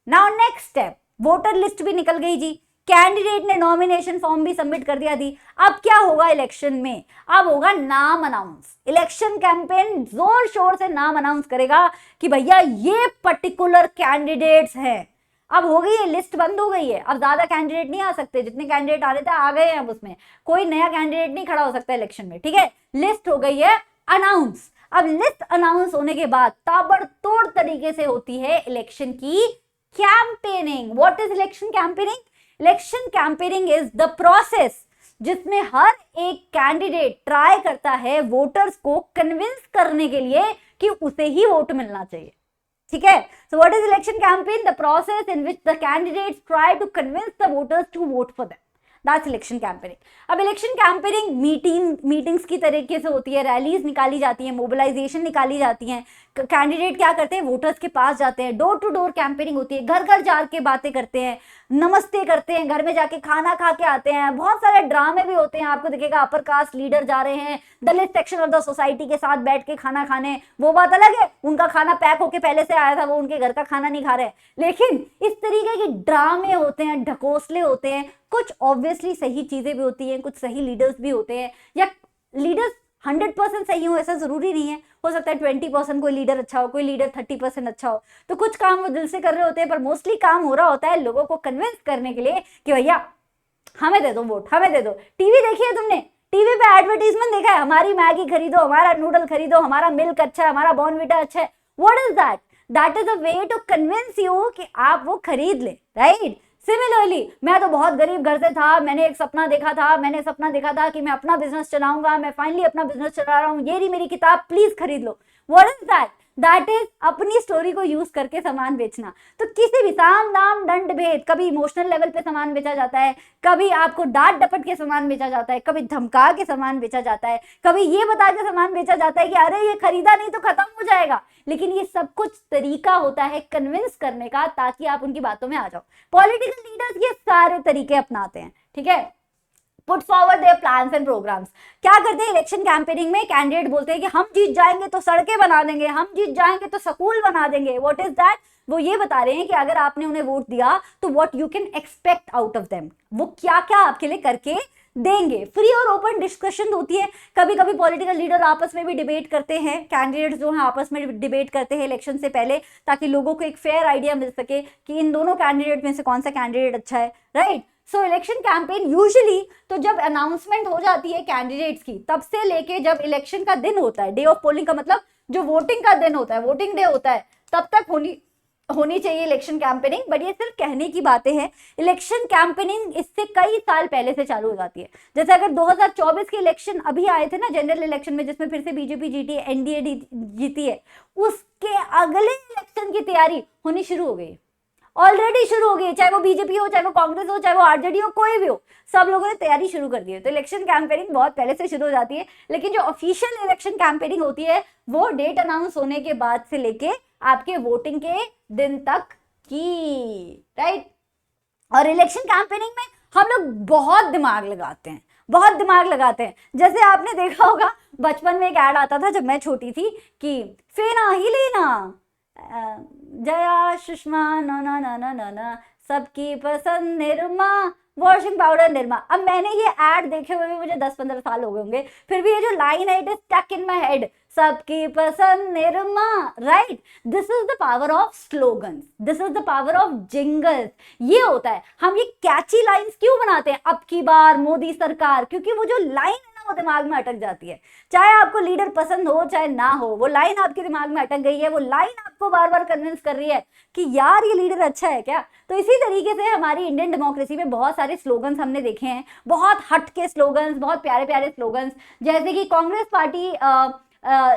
Now next step, voter list भी निकल गई जी, कैंडिडेट ने नॉमिनेशन फॉर्म भी सबमिट कर दिया थी। अब क्या होगा इलेक्शन में? अब होगा नाम अनाउंस। इलेक्शन कैंपेन जोर शोर से नाम अनाउंस करेगा कि भैया ये पर्टिकुलर कैंडिडेट्स हैं। अब हो गई है, लिस्ट बंद हो गई है, अब ज्यादा कैंडिडेट नहीं आ सकते, जितने कैंडिडेट आ रहे थे आ गए हैं। अब उसमें कोई नया कैंडिडेट नहीं खड़ा हो सकता इलेक्शन में, ठीक है? लिस्ट हो गई है अनाउंस। अब लिस्ट अनाउंस होने के बाद ताबड़तोड़ तरीके से होती है इलेक्शन की campaigning. What is election campaigning? Election campaigning is the process जिसमें हर एक कैंडिडेट ट्राई करता है वोटर्स को कन्विंस करने के लिए कि उसे ही वोट मिलना चाहिए, ठीक है? So what is election campaign? The process in which the candidates try to convince the voters to vote for them, that's election campaigning. अब इलेक्शन कैंपेनिंग मीटिंग्स की तरीके से होती है, रैलीज निकाली जाती है, मोबिलाइजेशन निकाली जाती है। कैंडिडेट क्या करते हैं? वोटर्स के पास जाते हैं, डोर टू डोर कैंपेनिंग होती है, घर घर जाके बातें करते हैं, नमस्ते करते हैं, घर में जाके खाना खा के आते हैं। बहुत सारे ड्रामे भी होते हैं, आपको दिखेगा अपर कास्ट लीडर जा रहे हैं दलित सेक्शन ऑफ द सोसाइटी के साथ बैठ के खाना खाने। वो बात अलग है, उनका खाना पैक होके पहले से आया था, वो उनके घर का खाना नहीं खा रहे। लेकिन इस तरीके के ड्रामे होते हैं, ढकोसले होते हैं। कुछ ऑब्वियसली सही चीजें भी होती हैं, कुछ सही लीडर्स भी होते हैं, या लीडर्स 100% सही हो ऐसा जरूरी नहीं है। हो सकता है 20% कोई लीडर अच्छा हो, कोई लीडर 30% अच्छा हो। तो कुछ काम वो दिल से कर रहे होते हैं, पर मोस्टली काम हो रहा होता है लोगों को कन्विंस करने के लिए कि भैया हमें दे दो वोट, हमें दे दो। टीवी देखी है तुमने? टीवी पे एडवर्टीजमेंट देखा है? हमारी मैगी खरीदो, हमारा नूडल खरीदो, हमारा मिल्क अच्छा है, हमारा बॉर्नविटा अच्छा है। What is that? That is a way to convince you कि आप वो खरीद ले, राइट? सिमिलरली, मैं तो बहुत गरीब घर से था, मैंने एक सपना देखा था, मैंने सपना देखा था कि मैं अपना बिजनेस चलाऊंगा, मैं फाइनली अपना बिजनेस चला रहा हूँ, ये रही मेरी किताब, प्लीज खरीद लो। What is that? That is अपनी स्टोरी को यूज करके सामान बेचना। तो किसी भी साम दाम दंड भेद, कभी इमोशनल लेवल पे सामान बेचा जाता है, कभी आपको डांट डपट के सामान बेचा जाता है, कभी धमका के सामान बेचा जाता है, कभी ये बता के सामान बेचा जाता है कि अरे ये खरीदा नहीं तो खत्म हो जाएगा। लेकिन ये सब कुछ तरीका होता है कन्विंस करने का, ताकि आप उनकी बातों में आ जाओ। पॉलिटिकल लीडर्स ये सारे तरीके अपनाते हैं, ठीक है? Put forward their plans and programmes. क्या करते हैं इलेक्शन कैंपेनिंग में? कैंडिडेट बोलते हैं कि हम जीत जाएंगे तो सड़कें बना देंगे, हम जीत जाएंगे तो स्कूल बना देंगे। What is that? वो ये बता रहे हैं कि अगर आपने उन्हें वोट दिया तो what you can expect out of them, वो क्या क्या आपके लिए करके देंगे। फ्री और ओपन डिस्कशन होती है। कभी कभी पॉलिटिकल लीडर आपस में भी डिबेट करते हैं, कैंडिडेट्स जो हैं आपस में डिबेट करते हैं इलेक्शन से पहले, ताकि लोगों को एक फेयर आइडिया मिल सके कि इन दोनों कैंडिडेट में से कौन सा कैंडिडेट अच्छा है, राइट? सो इलेक्शन कैंपेन यूजुअली तो जब अनाउंसमेंट हो जाती है कैंडिडेट्स की, तब से लेके जब इलेक्शन का दिन होता है, डे ऑफ पोलिंग का मतलब जो वोटिंग का दिन होता है, वोटिंग डे होता है, तब तक होनी होनी चाहिए इलेक्शन कैंपेनिंग, बट ये सिर्फ कहने की बातें हैं। इलेक्शन कैंपेनिंग इससे कई साल पहले से चालू हो जाती है। जैसे अगर 2024 के इलेक्शन अभी आए थे ना, जनरल इलेक्शन में, जिसमें फिर से बीजेपी जीती है, एनडीए जीती है, उसके अगले इलेक्शन की तैयारी होनी शुरू हो गई, ऑलरेडी शुरू हो गई। चाहे वो बीजेपी हो, चाहे वो कांग्रेस हो, चाहे वो आरजेडी हो, कोई भी हो, सब लोगों ने तैयारी शुरू कर दी है। तो इलेक्शन कैंपेनिंग बहुत पहले से शुरू हो जाती है, लेकिन जो ऑफिशियल इलेक्शन कैंपेनिंग होती है वो डेट अनाउंस होने के बाद से लेके आपके वोटिंग के दिन तक की, राइट। और इलेक्शन कैंपेनिंग में हम लोग बहुत दिमाग लगाते हैं, बहुत दिमाग लगाते हैं। जैसे आपने देखा होगा बचपन में एक ऐड आता था जब मैं छोटी थी कि फेना ही लेना, जया सुषमा ना ना ना ना ना ना, सबकी पसंद निरमा, वॉशिंग पाउडर निरमा। अब मैंने ये ऐड देखे हुए भी मुझे 10-15 साल हो गए होंगे, फिर भी ये जो लाइन है it is stuck in my head, सबकी पसंद Nirma, right. This is the power of slogans, this is the power of jingles. ये होता है, हम ये कैची लाइंस क्यों बनाते हैं, अब की बार मोदी सरकार, क्योंकि वो जो लाइन है ना वो दिमाग में अटक जाती है। चाहे आपको लीडर पसंद हो चाहे ना हो, वो लाइन आपके दिमाग में अटक गई है, वो लाइन आपको बार बार कन्विंस कर रही है कि यार ये लीडर अच्छा है क्या। तो इसी तरीके से हमारी इंडियन डेमोक्रेसी में बहुत सारे स्लोगन्स हमने देखे हैं, बहुत हट के स्लोगन्स, बहुत प्यारे प्यारे स्लोगन्स। जैसे कि कांग्रेस पार्टी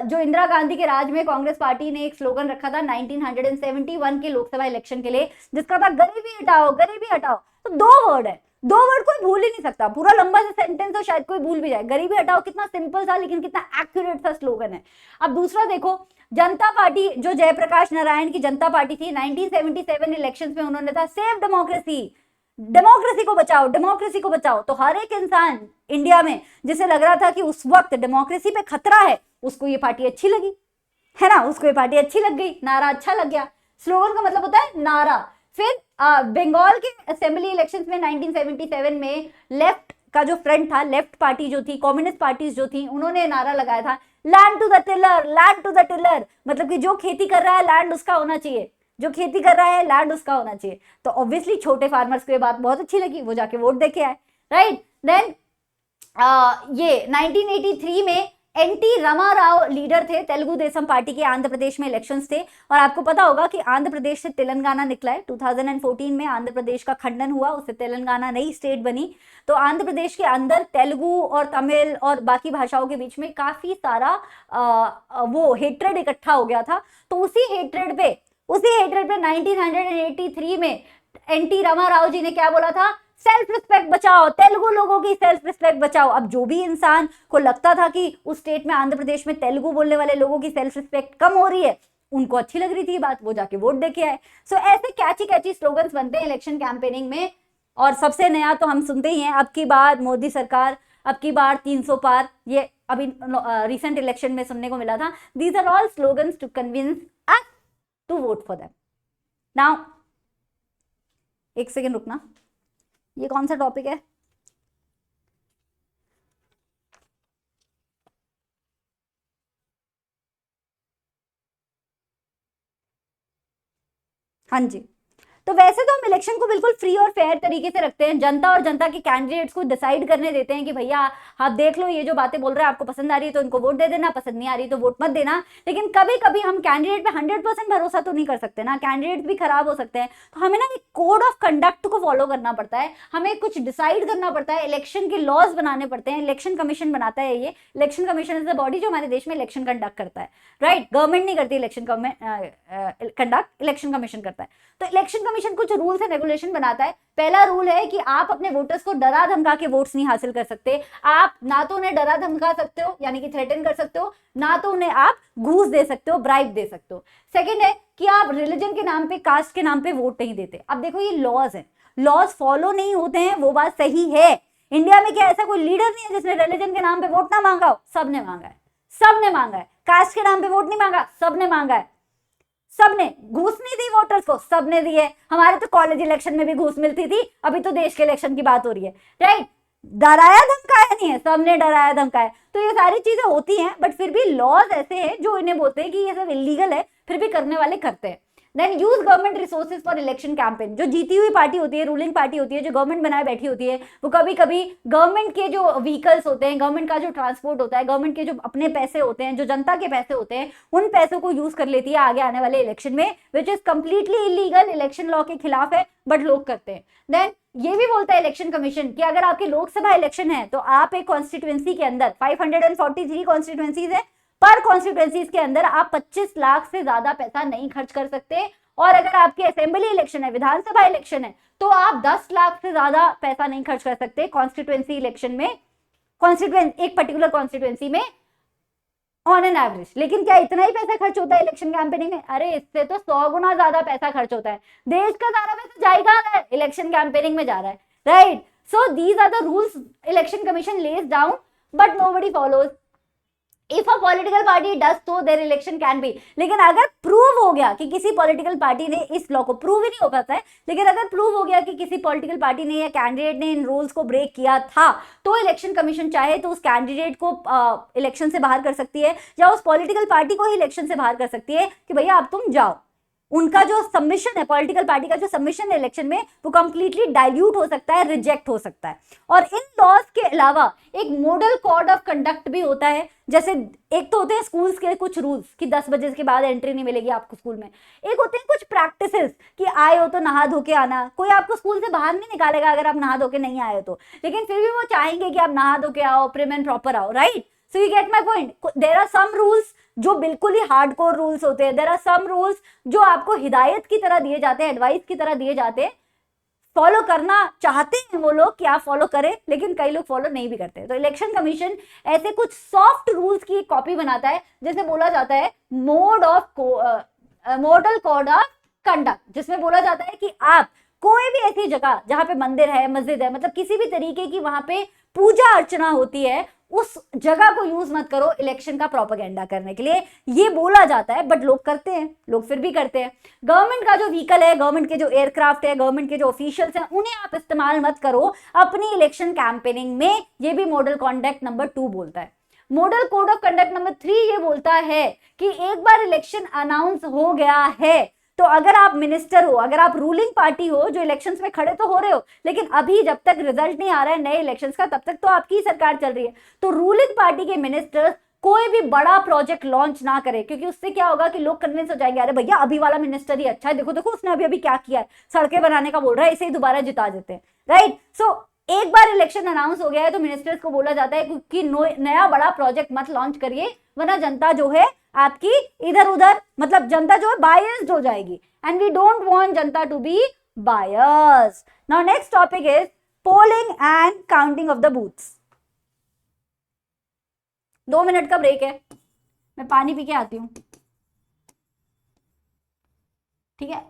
जो इंदिरा गांधी के राज में कांग्रेस पार्टी ने एक स्लोगन रखा था 1971 के लोकसभा इलेक्शन के लिए, जिसका था गरीबी हटाओ, गरीबी हटाओ। तो 2 वर्ड है, 2 वर्ड कोई भूल ही नहीं सकता, पूरा लंबा सा सेंटेंस तो शायद कोई भूल भी जाए। गरीबी हटाओ कितना सिंपल था, लेकिन कितना एक्यूरेट सा स्लोगन है। अब दूसरा देखो, जनता पार्टी, जो जयप्रकाश नारायण की जनता पार्टी थी, 1977 इलेक्शंस में उन्होंने था सेव डेमोक्रेसी, डेमोक्रेसी को बचाओ, डेमोक्रेसी को बचाओ। तो हर एक इंसान इंडिया में जिसे लग रहा था कि उस वक्त डेमोक्रेसी पे खतरा है, उसको ये पार्टी अच्छी लगी, है ना, उसको ये पार्टी अच्छी लग गई, नारा अच्छा लग गया। स्लोगन का मतलब होता है नारा। फिर बंगाल के असेंबली इलेक्शंस में 1977 में लेफ्ट का जो फ्रंट था, लेफ्ट पार्टी जो थी, कम्युनिस्ट पार्टीज जो थी, उन्होंने नारा लगाया था land to the tiller, land to the tiller. मतलब कि जो खेती कर रहा है लैंड उसका होना चाहिए, जो खेती कर रहा है लैंड उसका होना चाहिए। तो ऑब्वियसली छोटे फार्मर्स को ये बात बहुत अच्छी लगी, वो जाके वोट देके आए, राइट। देन ये 1983 में एनटी रामाराव लीडर थे तेलुगु देशम पार्टी के, आंध्र प्रदेश में इलेक्शंस थे। और आपको पता होगा कि आंध्र प्रदेश से तेलंगाना निकला है। 2014 में आंध्र प्रदेश का खंडन हुआ, उससे तेलंगाना नई स्टेट बनी। तो आंध्र प्रदेश के अंदर तेलुगु और तमिल और बाकी भाषाओं के बीच में काफी सारा वो हेट्रेड इकट्ठा हो गया था। तो उसी हेट्रेड पे 1983 में एनटी रामाराव जी ने क्या बोला था, सेल्फ रिस्पेक्ट बचाओ, तेलुगु लोगों की सेल्फ रिस्पेक्ट बचाओ। अब जो भी इंसान को लगता था कि उस स्टेट में, आंध्र प्रदेश में, तेलुगु बोलने वाले लोगों की सेल्फ रिस्पेक्ट कम हो रही है, उनको अच्छी लग रही थी बात, वो जाके वोट देके आए। सो ऐसे कैची स्लोगन्स बनते हैं इलेक्शन कैंपेनिंग में। और सबसे नया तो हम सुनते ही हैं, अब की बार मोदी सरकार, अब की बार 300 पार, ये अभी रिसेंट इलेक्शन में सुनने को मिला था। These are all slogans to convince us to vote for them. Now एक सेकेंड रुकना, ये कौन सा टॉपिक है? हाँ जी। तो वैसे तो हम इलेक्शन को बिल्कुल फ्री और फेयर तरीके से रखते हैं, जनता और जनता के कैंडिडेट्स को डिसाइड करने देते हैं कि भैया आप देख लो, ये जो बातें बोल रहे हैं आपको पसंद आ रही है तो इनको वोट दे देना, पसंद नहीं आ रही तो वोट मत देना। लेकिन कभी कभी हम कैंडिडेट पे 100% भरोसा तो नहीं कर सकते ना, कैंडिडेट भी खराब हो सकते हैं। तो हमें ना एक कोड ऑफ कंडक्ट को फॉलो करना पड़ता है, हमें कुछ डिसाइड करना पड़ता है, इलेक्शन के लॉज बनाने पड़ते हैं। इलेक्शन कमीशन बनाता है ये, election commission is the body जो हमारे देश में इलेक्शन कंडक्ट करता है, राइट। गवर्नमेंट नहीं करती इलेक्शन कंडक्ट, इलेक्शन कमीशन करता है। तो इलेक्शन कमीशन कुछ रूल्स एंड रेगुलेशन बनाता है। पहला रूल है कि आप अपने वोटर्स को डरा धमका के वोट्स नहीं हासिल कर सकते। आप ना तो उन्हें डरा धमका सकते हो, यानी कि थ्रेटन कर सकते हो, ना तो उन्हें आप घूस दे सकते हो, ब्राइब दे सकते हो। सेकंड है कि आप रिलीजन के नाम पे, कास्ट के नाम पे वोट नहीं देते। अब देखो ये लॉज है, लॉज फॉलो नहीं होते हैं, वो बात सही है। इंडिया में क्या ऐसा कोई लीडर नहीं है जिसने रिलीजन के नाम पे वोट ना मांगा हो? सबने मांगा है, सबने मांगा है। कास्ट के नाम पे वोट नहीं मांगा, सबने मांगा है। सबने घूस नहीं दी वोटर्स को, सबने दी है। हमारे तो कॉलेज इलेक्शन में भी घूस मिलती थी, अभी तो देश के इलेक्शन की बात हो रही है, राइट। डराया धमकाया नहीं है, सबने डराया धमकाया। तो ये सारी चीजें होती हैं, बट फिर भी लॉज ऐसे हैं जो इन्हें बोलते हैं कि ये सब इलीगल है, फिर भी करने वाले करते हैं। Then use government resources for election campaign. जो जीती हुई पार्टी होती है, रूलिंग पार्टी होती है, जो गवर्नमेंट बनाए बैठी होती है, वो कभी कभी गवर्नमेंट के जो व्हीकल्स होते हैं, गवर्नमेंट का जो ट्रांसपोर्ट होता है, गवर्नमेंट के जो अपने पैसे होते हैं, जो जनता के पैसे होते हैं, उन पैसों को यूज कर लेती है आगे आने वाले इलेक्शन में, which is completely illegal, election law के खिलाफ है, बट लोग करते हैं। देन ये भी बोलता है इलेक्शन कमीशन कि अगर आपकी लोकसभा इलेक्शन है तो आप एक कॉन्स्टिट्यूएंसी के अंदर 543 कॉन्स्टिट्यूएंसीज है, पर कॉन्स्टिट्यूएंसीज के अंदर आप 25 लाख से ज्यादा पैसा नहीं खर्च कर सकते। और अगर आपकी असेंबली इलेक्शन है, विधानसभा इलेक्शन है, तो आप 10 लाख से ज्यादा पैसा नहीं खर्च कर सकते कॉन्स्टिट्यूएंसी इलेक्शन में, एक पर्टिकुलर कॉन्स्टिट्यूएंसी में ऑन एन एवरेज। लेकिन क्या इतना ही पैसा खर्च होता है इलेक्शन कैंपेनिंग में? अरे इससे तो 100 गुना ज्यादा पैसा खर्च होता है। देश का सारा पैसा जाएगा, इलेक्शन कैंपेनिंग में जा रहा है, right? So these are the rules election commission lays down, but nobody follows. If a political party does so their election can be. लेकिन अगर प्रूव हो गया कि किसी पॉलिटिकल पार्टी ने इस लॉ को, प्रूव ही नहीं हो पाता है, लेकिन अगर प्रूव हो गया कि किसी पॉलिटिकल पार्टी ने या कैंडिडेट ने इन रूल्स को ब्रेक किया था, तो इलेक्शन कमीशन चाहे तो उस कैंडिडेट को इलेक्शन से बाहर कर सकती है, या उस पॉलिटिकल पार्टी को ही इलेक्शन से बाहर कर सकती है कि भैया अब तुम जाओ। उनका जो सबमिशन है, पॉलिटिकल पार्टी का जो सबमिशन है इलेक्शन में, वो कंप्लीटली डाइल्यूट हो सकता है, रिजेक्ट हो सकता है। और इन लॉज के अलावा एक मॉडल कोड ऑफ कंडक्ट भी होता है। जैसे एक तो होते हैं स्कूल्स के कुछ रूल्स कि 10 बजे के बाद एंट्री नहीं मिलेगी आपको स्कूल में। एक होते हैं कुछ प्रैक्टिसेस कि आए हो तो नहा धो के आना, कोई आपको स्कूल से बाहर नहीं निकालेगा अगर आप नहा धो के नहीं आए हो तो, लेकिन फिर भी वो चाहेंगे कि आप नहा धो के आओ, प्रिम एंड प्रॉपर आओ, right? So you get my point. There are some rules जो बिल्कुल ही हार्डकोर रूल्स होते हैं, देयर आर सम रूल्स जो आपको हिदायत की तरह दिए जाते हैं, एडवाइस की तरह दिए जाते हैं, फॉलो करना चाहते हैं वो लोग कि आप फॉलो करें, लेकिन कई लोग फॉलो नहीं भी करते। तो इलेक्शन कमीशन ऐसे कुछ सॉफ्ट रूल्स की एक कॉपी बनाता है, जैसे बोला जाता है मॉडल कोड ऑफ कंडक्ट, जिसमें बोला जाता है कि आप कोई भी ऐसी जगह जहां पे मंदिर है, मस्जिद है, मतलब किसी भी तरीके की वहां पे पूजा अर्चना होती है, उस जगह को यूज मत करो इलेक्शन का प्रोपेगेंडा करने के लिए। ये बोला जाता है, बट लोग करते हैं, लोग फिर भी करते हैं। गवर्नमेंट का जो व्हीकल है, गवर्नमेंट के जो एयरक्राफ्ट है, गवर्नमेंट के जो ऑफिशियल्स हैं, उन्हें आप इस्तेमाल मत करो अपनी इलेक्शन कैंपेनिंग में। ये भी मॉडल कॉन्डक्ट नंबर 2 बोलता है। Model code of conduct number 3 ये बोलता है कि एक बार इलेक्शन अनाउंस हो गया है तो अगर आप मिनिस्टर हो, अगर आप रूलिंग पार्टी हो, जो इलेक्शंस में खड़े तो हो रहे हो, लेकिन अभी जब तक रिजल्ट नहीं आ रहा है नए इलेक्शंस का, तब तक तो आपकी सरकार चल रही है, तो रूलिंग पार्टी के मिनिस्टर्स कोई भी बड़ा प्रोजेक्ट लॉन्च ना करे, क्योंकि उससे क्या होगा कि लोग कन्विंस हो जाएंगे, अरे भैया अभी वाला मिनिस्टर ही अच्छा है, देखो देखो उसने अभी अभी क्या किया है, सड़कें बनाने का बोल रहा है, इसे ही दोबारा जिता देते हैं, राइट? सो एक बार इलेक्शन अनाउंस हो गया है तो मिनिस्टर्स को बोला जाता है कि नया बड़ा प्रोजेक्ट मत लॉन्च करिए, वरना जनता जो है आपकी इधर उधर, मतलब जनता जो है बायस्ड हो जाएगी, एंड वी डोंट वांट जनता to be biased. Now next topic is polling and counting of the booths. 2 minute का ब्रेक है, मैं पानी पी के आती हूँ, ठीक है?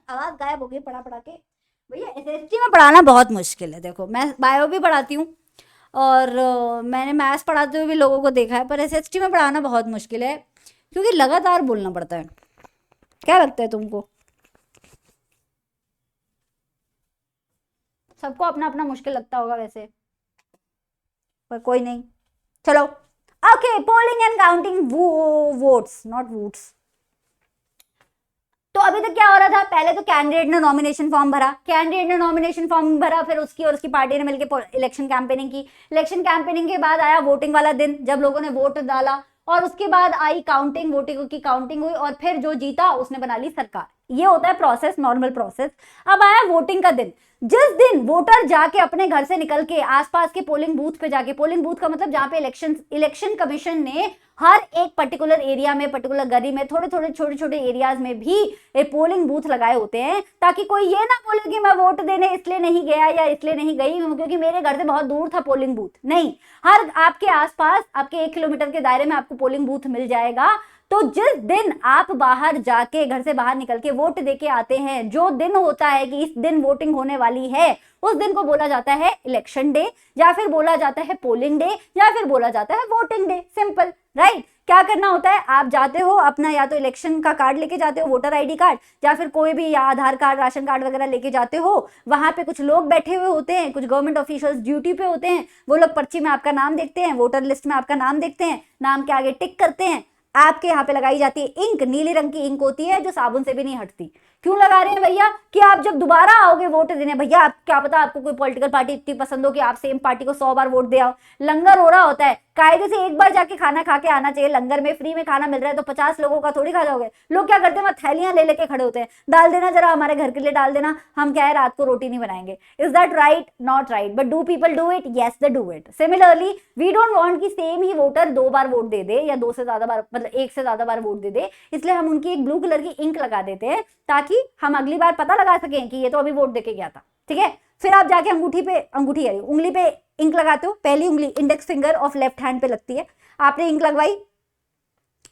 आवाज गायब हो गई पढ़ा पढ़ा के। भैया एसएसटी में पढ़ाना बहुत मुश्किल है। देखो मैं बायो भी पढ़ाती हूँ और मैंने मैथ्स पढ़ाते हुए भी लोगों को देखा है, पर एसएसटी में पढ़ाना बहुत मुश्किल है क्योंकि लगातार बोलना पड़ता है। क्या लगता है तुमको? सबको अपना अपना मुश्किल लगता होगा वैसे, पर कोई नहीं, चलो। Okay, polling and counting votes, not votes. तो अभी तक क्या हो रहा था? पहले तो कैंडिडेट ने नॉमिनेशन फॉर्म भरा, फिर उसकी और उसकी पार्टी ने मिलकर इलेक्शन कैंपेनिंग की। इलेक्शन कैंपेनिंग के बाद आया वोटिंग वाला दिन, जब लोगों ने वोट डाला, और उसके बाद आई काउंटिंग, वोटिंग की काउंटिंग हुई, और फिर जो जीता उसने बना ली सरकार। ये होता है प्रोसेस, नॉर्मल प्रोसेस। अब आया वोटिंग का दिन, जिस दिन वोटर जाके अपने घर से निकल के आसपास के पोलिंग बूथ पे जाके, पोलिंग बूथ का मतलब जहां पे इलेक्शन कमीशन ने हर एक पर्टिकुलर एरिया में, पर्टिकुलर गली में, थोड़े थोड़े छोटे छोटे एरियाज में भी पोलिंग बूथ लगाए होते हैं, ताकि कोई ये ना बोले कि मैं वोट देने इसलिए नहीं गया या इसलिए नहीं गई क्योंकि मेरे घर से बहुत दूर था पोलिंग बूथ। नहीं, हर आपके आसपास, आपके 1 किलोमीटर के दायरे में आपको पोलिंग बूथ मिल जाएगा। तो जिस दिन आप बाहर जाके, घर से बाहर निकल के वोट देके आते हैं, जो दिन होता है कि इस दिन वोटिंग होने वाली है, उस दिन को बोला जाता है इलेक्शन डे, या फिर बोला जाता है पोलिंग डे, या फिर बोला जाता है वोटिंग डे। Simple, right? क्या करना होता है? आप जाते हो अपना, या तो इलेक्शन का कार्ड लेके जाते हो, वोटर आईडी कार्ड, या फिर कोई भी, या आधार कार्ड, राशन कार्ड वगैरह लेके जाते हो। वहां पे कुछ लोग बैठे हुए होते हैं, कुछ गवर्नमेंट ऑफिशियल्स ड्यूटी पे होते हैं। वो लोग पर्ची में आपका नाम देखते हैं, वोटर लिस्ट में आपका नाम देखते हैं, नाम के आगे टिक करते हैं। आपके यहाँ पे लगाई जाती है इंक, नीले रंग की इंक होती है जो साबुन से भी नहीं हटती। क्यों लगा रहे हैं भैया? कि आप जब दोबारा आओगे वोट देने, भैया आप क्या पता आपको कोई पॉलिटिकल पार्टी इतनी पसंद हो कि आप सेम पार्टी को 100 बार वोट दे आओ। लंगर हो रहा होता है, कायदे से एक बार जाके खाना खा के आना चाहिए। लंगर में फ्री में खाना मिल रहा है तो 50 लोगों का थोड़ी खा जाओगे। लोग क्या करते हैं, थैलियां ले लेके खड़े होते हैं, डाल देना जरा हमारे घर के लिए, डाल देना, हम क्या है रात को रोटी नहीं बनाएंगे। Is that right? Not right. But do people do it? Yes, they do it. Similarly we don't want कि सेम ही वोटर 2 बार वोट दे दे, या 2 से ज्यादा बार, मतलब 1 से ज्यादा बार वोट दे दे। इसलिए हम उनकी एक ब्लू कलर की इंक लगा देते हैं, ताकि हम अगली बार पता लगा सकें कि ये तो अभी वोट देके गया था। ठीक है? फिर आप जाके उंगली पे इंक लगाते हो। पहली उंगली index finger of left hand पे लगती है। आपने इंक लगवाई,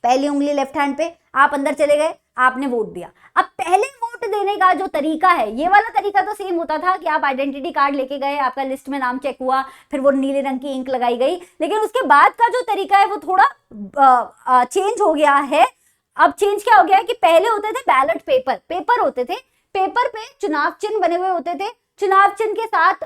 पहली उंगली लेफ्ट हैंड पे, आप अंदर चले गए, आपने वोट दिया। अब पहले वोट देने का जो तरीका है, ये वाला तरीका तो सेम होता था कि आप आइडेंटिटी कार्ड लेके गए, आपका लिस्ट में नाम चेक हुआ, फिर वो नीले रंग की इंक लगाई गई। लेकिन उसके बाद का जो तरीका है वो थोड़ा चेंज हो गया है। अब चेंज क्या हो गया है कि पहले होते थे बैलेट पेपर होते थे, पेपर पे चुनाव चिन्ह बने हुए होते थे, चुनाव चिन्ह के साथ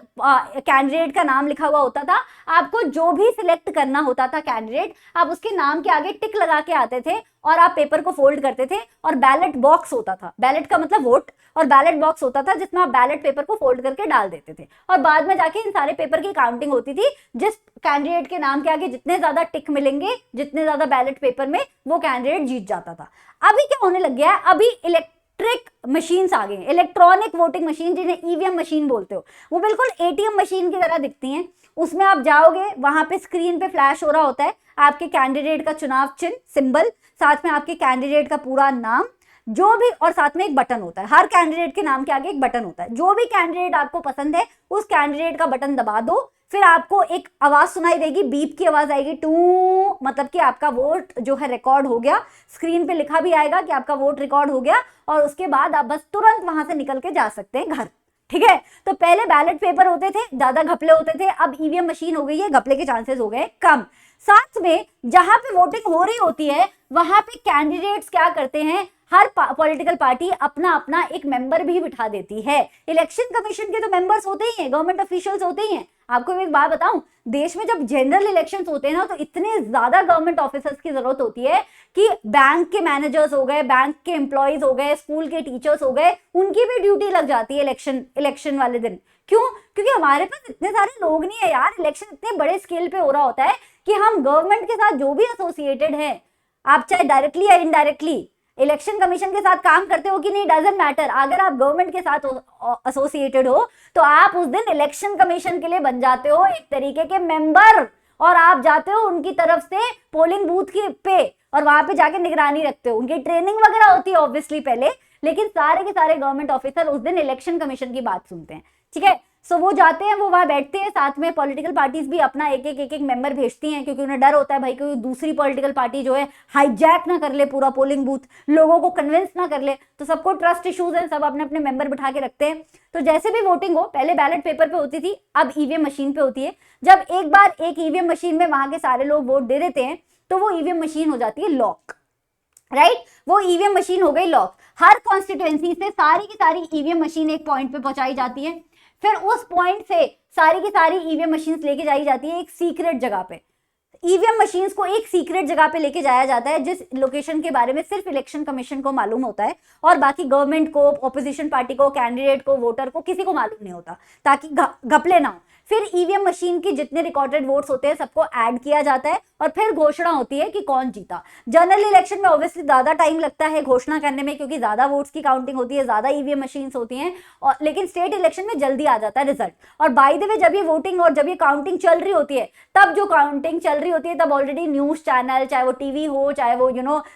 कैंडिडेट का नाम लिखा हुआ होता था। आपको जो भी सिलेक्ट करना होता था कैंडिडेट, आप उसके नाम के आगे टिक लगा के आते थे, और आप पेपर को फोल्ड करते थे, और बैलेट बॉक्स होता था, बैलेट का मतलब वोट, और बैलेट बॉक्स होता था जिसमें आप बैलेट पेपर को फोल्ड करके डाल देते थे, और बाद में जाके इन सारे पेपर की काउंटिंग होती थी। जिस कैंडिडेट के नाम के आगे जितने ज्यादा टिक मिलेंगे, जितने ज्यादा बैलेट पेपर में, वो कैंडिडेट जीत जाता था। अभी क्या होने लग गया है? अभी इलेक्ट्रिक मशीन्स आ गई, इलेक्ट्रॉनिक वोटिंग मशीन, जिन्हें ईवीएम मशीन बोलते हो। वो बिल्कुल एटीएम मशीन की तरह दिखती हैं। उसमें आप जाओगे, वहां पे स्क्रीन पे फ्लैश हो रहा होता है आपके कैंडिडेट का चुनाव चिन्ह, सिंबल, साथ में आपके कैंडिडेट का पूरा नाम, जो भी, और साथ में एक बटन होता है। हर कैंडिडेट के नाम के आगे एक बटन होता है। जो भी कैंडिडेट आपको पसंद है, उस कैंडिडेट का बटन दबा दो, फिर आपको एक आवाज सुनाई देगी, बीप की आवाज आएगी, टू, मतलब कि आपका वोट जो है रिकॉर्ड हो गया। स्क्रीन पे लिखा भी आएगा कि आपका वोट रिकॉर्ड हो गया, और उसके बाद आप बस तुरंत वहां से निकल के जा सकते हैं घर। ठीक है? तो पहले बैलेट पेपर होते थे, ज्यादा घपले होते थे। अब ईवीएम मशीन हो गई है, घपले के चांसेस हो गए कम। साथ में जहां पे वोटिंग हो रही होती है, वहां पे कैंडिडेट्स क्या करते हैं, हर पॉलिटिकल पार्टी अपना अपना एक मेंबर भी बिठा देती है। इलेक्शन कमीशन के तो मेंबर्स होते ही हैं, गवर्नमेंट ऑफिशियल्स होते ही हैं। आपको एक बात बताऊं, देश में जब जनरल इलेक्शंस होते हैं ना, तो इतने ज्यादा गवर्नमेंट ऑफिसर्स की जरूरत होती है कि बैंक के मैनेजर्स हो गए, बैंक के एम्प्लॉयज हो गए, स्कूल के टीचर्स हो गए, उनकी भी ड्यूटी लग जाती है इलेक्शन वाले दिन। क्यों? क्योंकि हमारे पास इतने सारे लोग नहीं है यार। इलेक्शन इतने बड़े स्केल पे हो रहा होता है कि हम गवर्नमेंट के साथ जो भी एसोसिएटेड है, आप चाहे डायरेक्टली या इनडायरेक्टली इलेक्शन कमीशन के साथ काम करते हो कि नहीं, डजंट मैटर। अगर आप गवर्नमेंट के साथ एसोसिएटेड हो, तो आप उस दिन इलेक्शन कमीशन के लिए बन जाते हो एक तरीके के मेंबर, और आप जाते हो उनकी तरफ से पोलिंग बूथ पे, और वहां पे जाके निगरानी रखते हो। उनकी ट्रेनिंग वगैरह होती है ऑब्वियसली पहले, लेकिन सारे के सारे गवर्नमेंट ऑफिसर उस दिन इलेक्शन कमीशन की बात सुनते हैं। ठीक है? सो वो जाते हैं, वो वहां बैठते हैं, साथ में पॉलिटिकल पार्टीज भी अपना एक एक मेंबर भेजती हैं, क्योंकि उन्हें डर होता है भाई कोई दूसरी पॉलिटिकल पार्टी जो है हाईजैक ना कर ले पूरा पोलिंग बूथ, लोगों को कन्विंस ना कर ले। तो सबको ट्रस्ट इश्यूज है, सब अपने अपने मेंबर बिठा के रखते हैं। तो जैसे भी वोटिंग हो, पहले बैलेट पेपर पे होती थी, अब ईवीएम मशीन पे होती है। जब एक बार एक ईवीएम मशीन में वहां के सारे लोग वोट दे देते हैं तो वो ईवीएम मशीन हो जाती है लॉक, राइट? वो ईवीएम मशीन हो गई लॉक। हर कॉन्स्टिट्यूएंसी से सारी की सारी ईवीएम मशीन एक पॉइंट पे पहुंचाई जाती है, फिर उस पॉइंट से सारी की सारी ईवीएम मशीन्स लेके जाई जाती है एक सीक्रेट जगह पे। ईवीएम मशीन्स को एक सीक्रेट जगह पे लेके जाया जाता है, जिस लोकेशन के बारे में सिर्फ इलेक्शन कमीशन को मालूम होता है और बाकी गवर्नमेंट को, ऑपोजिशन पार्टी को, कैंडिडेट को, वोटर को, किसी को मालूम नहीं होता, ताकि घपले ना हो। फिर ईवीएम मशीन की जितने रिकॉर्डेड वोट्स होते हैं सबको ऐड किया जाता है और फिर घोषणा होती है कि कौन जीता। जनरल इलेक्शन में ऑब्वियसली ज्यादा टाइम लगता है घोषणा करने में, क्योंकि ज्यादा वोट्स की काउंटिंग होती है, ज्यादा ईवीएम मशीन्स होती हैं, और लेकिन स्टेट इलेक्शन में जल्दी आ जाता है रिजल्ट। और बाय द वे जब ये वोटिंग और जब ये काउंटिंग चल रही होती है, तब जो काउंटिंग चल रही होती है तब ऑलरेडी न्यूज चैनल, चाहे वो टीवी हो, चाहे वो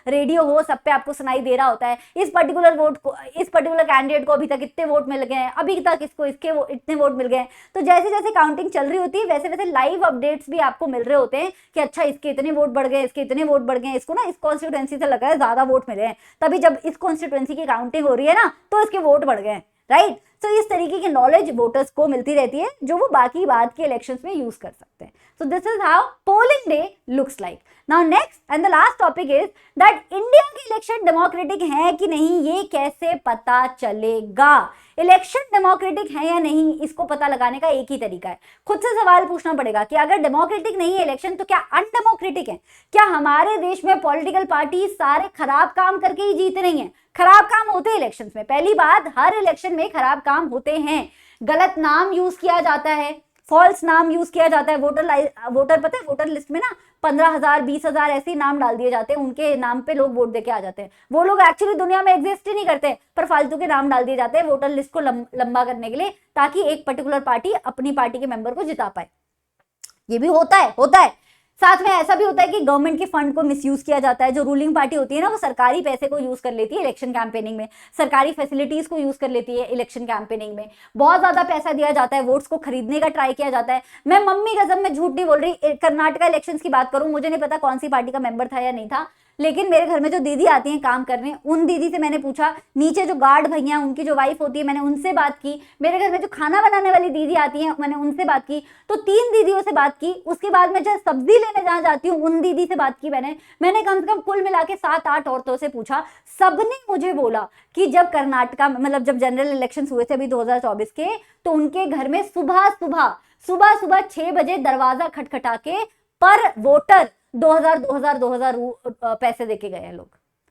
रेडियो हो, सब पे आपको सुनाई दे रहा होता है इस पर्टिकुलर वोट को, इस पर्टिकुलर कैंडिडेट को अभी तक इतने वोट मिल गए हैं, अभी तक इसको इतने वोट मिल गए। तो जैसे जैसे काउंटिंग चल रही होती है वैसे वैसे लाइव अपडेट्स भी आपको मिल रहे होते हैं कि अच्छा इसके इतने वोट बढ़ गए, इसके इतने वोट बढ़ गए, इसको ना इस कॉन्स्टिट्यूएंसी से लगा है ज्यादा वोट मिले हैं, तभी जब इस कॉन्स्टिट्यूएंसी की काउंटिंग हो रही है ना तो इसके वोट बढ़ गए, राइट? तो इस तरीके की नॉलेज वोटर्स को मिलती रहती है जो वो बाकी बाद के इलेक्शंस में यूज कर सकते हैं। सो this is how polling day looks like. Now next and the last topic is that India के इलेक्शन डेमोक्रेटिक है कि नहीं, ये कैसे पता चलेगा? इलेक्शन डेमोक्रेटिक है या नहीं, इसको पता लगाने का एक ही तरीका है, खुद से सवाल पूछना पड़ेगा कि अगर डेमोक्रेटिक नहीं है इलेक्शन तो क्या अनडेमोक्रेटिक है? क्या हमारे देश में पॉलिटिकल पार्टी सारे खराब काम करके ही जीत रही हैं? खराब काम होते हैं इलेक्शंस में, पहली बात, हर इलेक्शन में खराब काम होते हैं। गलत नाम यूज किया जाता है, फॉल्स नाम यूज किया जाता है। वोटर पता है, वोटर लिस्ट में ना 15,000 20,000 ऐसे नाम डाल दिए जाते हैं, उनके नाम पे लोग वोट देके आ जाते हैं। वो लोग एक्चुअली दुनिया में एग्जिस्ट ही नहीं करते, पर फालतू के नाम डाल दिए जाते हैं वोटर लिस्ट को लंबा करने के लिए, ताकि एक पर्टिकुलर पार्टी अपनी पार्टी के मेंबर को जिता पाए। ये भी होता है। साथ में ऐसा भी होता है कि गवर्नमेंट के फंड को मिसयूज किया जाता है। जो रूलिंग पार्टी होती है ना, वो सरकारी पैसे को यूज कर लेती है इलेक्शन कैंपेनिंग में, सरकारी फैसिलिटीज को यूज कर लेती है इलेक्शन कैंपेनिंग में। बहुत ज्यादा पैसा दिया जाता है, वोट्स को खरीदने का ट्राई किया जाता है। मैं मम्मी कसम में झूठ नहीं बोल रही, कर्नाटका इलेक्शन की बात करूं, मुझे नहीं पता कौन सी पार्टी का मेंबर था या नहीं था, लेकिन मेरे घर में जो दीदी आती हैं काम करने, उन दीदी से मैंने पूछा, नीचे जो गार्ड भैया उनकी जो वाइफ होती है मैंने उनसे बात की, मेरे घर में जो खाना बनाने वाली दीदी आती हैं मैंने उनसे बात की, तो 3 दीदियों से बात की। उसके बाद मैं जब सब्जी लेने जहाँ जाती हूँ उन दीदी से बात की मैंने कम से कम कुल मिला के 7-8 औरतों से पूछा। सबने मुझे बोला कि जब कर्नाटका मतलब जब जनरल इलेक्शन हुए थे अभी 2024 के, तो उनके घर में सुबह 6 बजे दरवाजा खटखटा के पर वोटर 2000 पैसे देके गए हैं लोग,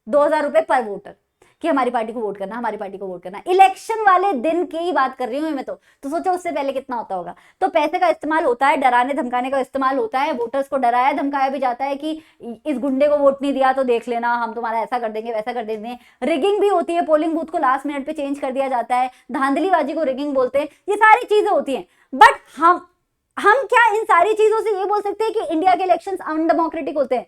2000 रुपए पर वोटर, कि हमारी पार्टी को वोट करना। इलेक्शन वाले दिन की ही बात कर रही हूँ मैं तो सोचो उससे पहले कितना होता होगा। तो पैसे का इस्तेमाल होता है, डराने धमकाने का इस्तेमाल होता है, वोटर्स को डराया धमकाया भी जाता है कि इस गुंडे को वोट नहीं दिया तो देख लेना, हम तुम्हारा ऐसा कर देंगे वैसा कर देंगे। रिगिंग भी होती है, पोलिंग बूथ को लास्ट मिनट पे चेंज कर दिया जाता है, धांधलीबाजी को रिगिंग बोलते हैं, ये सारी चीजें होती हैं। बट हम क्या इन सारी चीजों से ये बोल सकते हैं कि इंडिया के इलेक्शंस अनडेमोक्रेटिक होते हैं?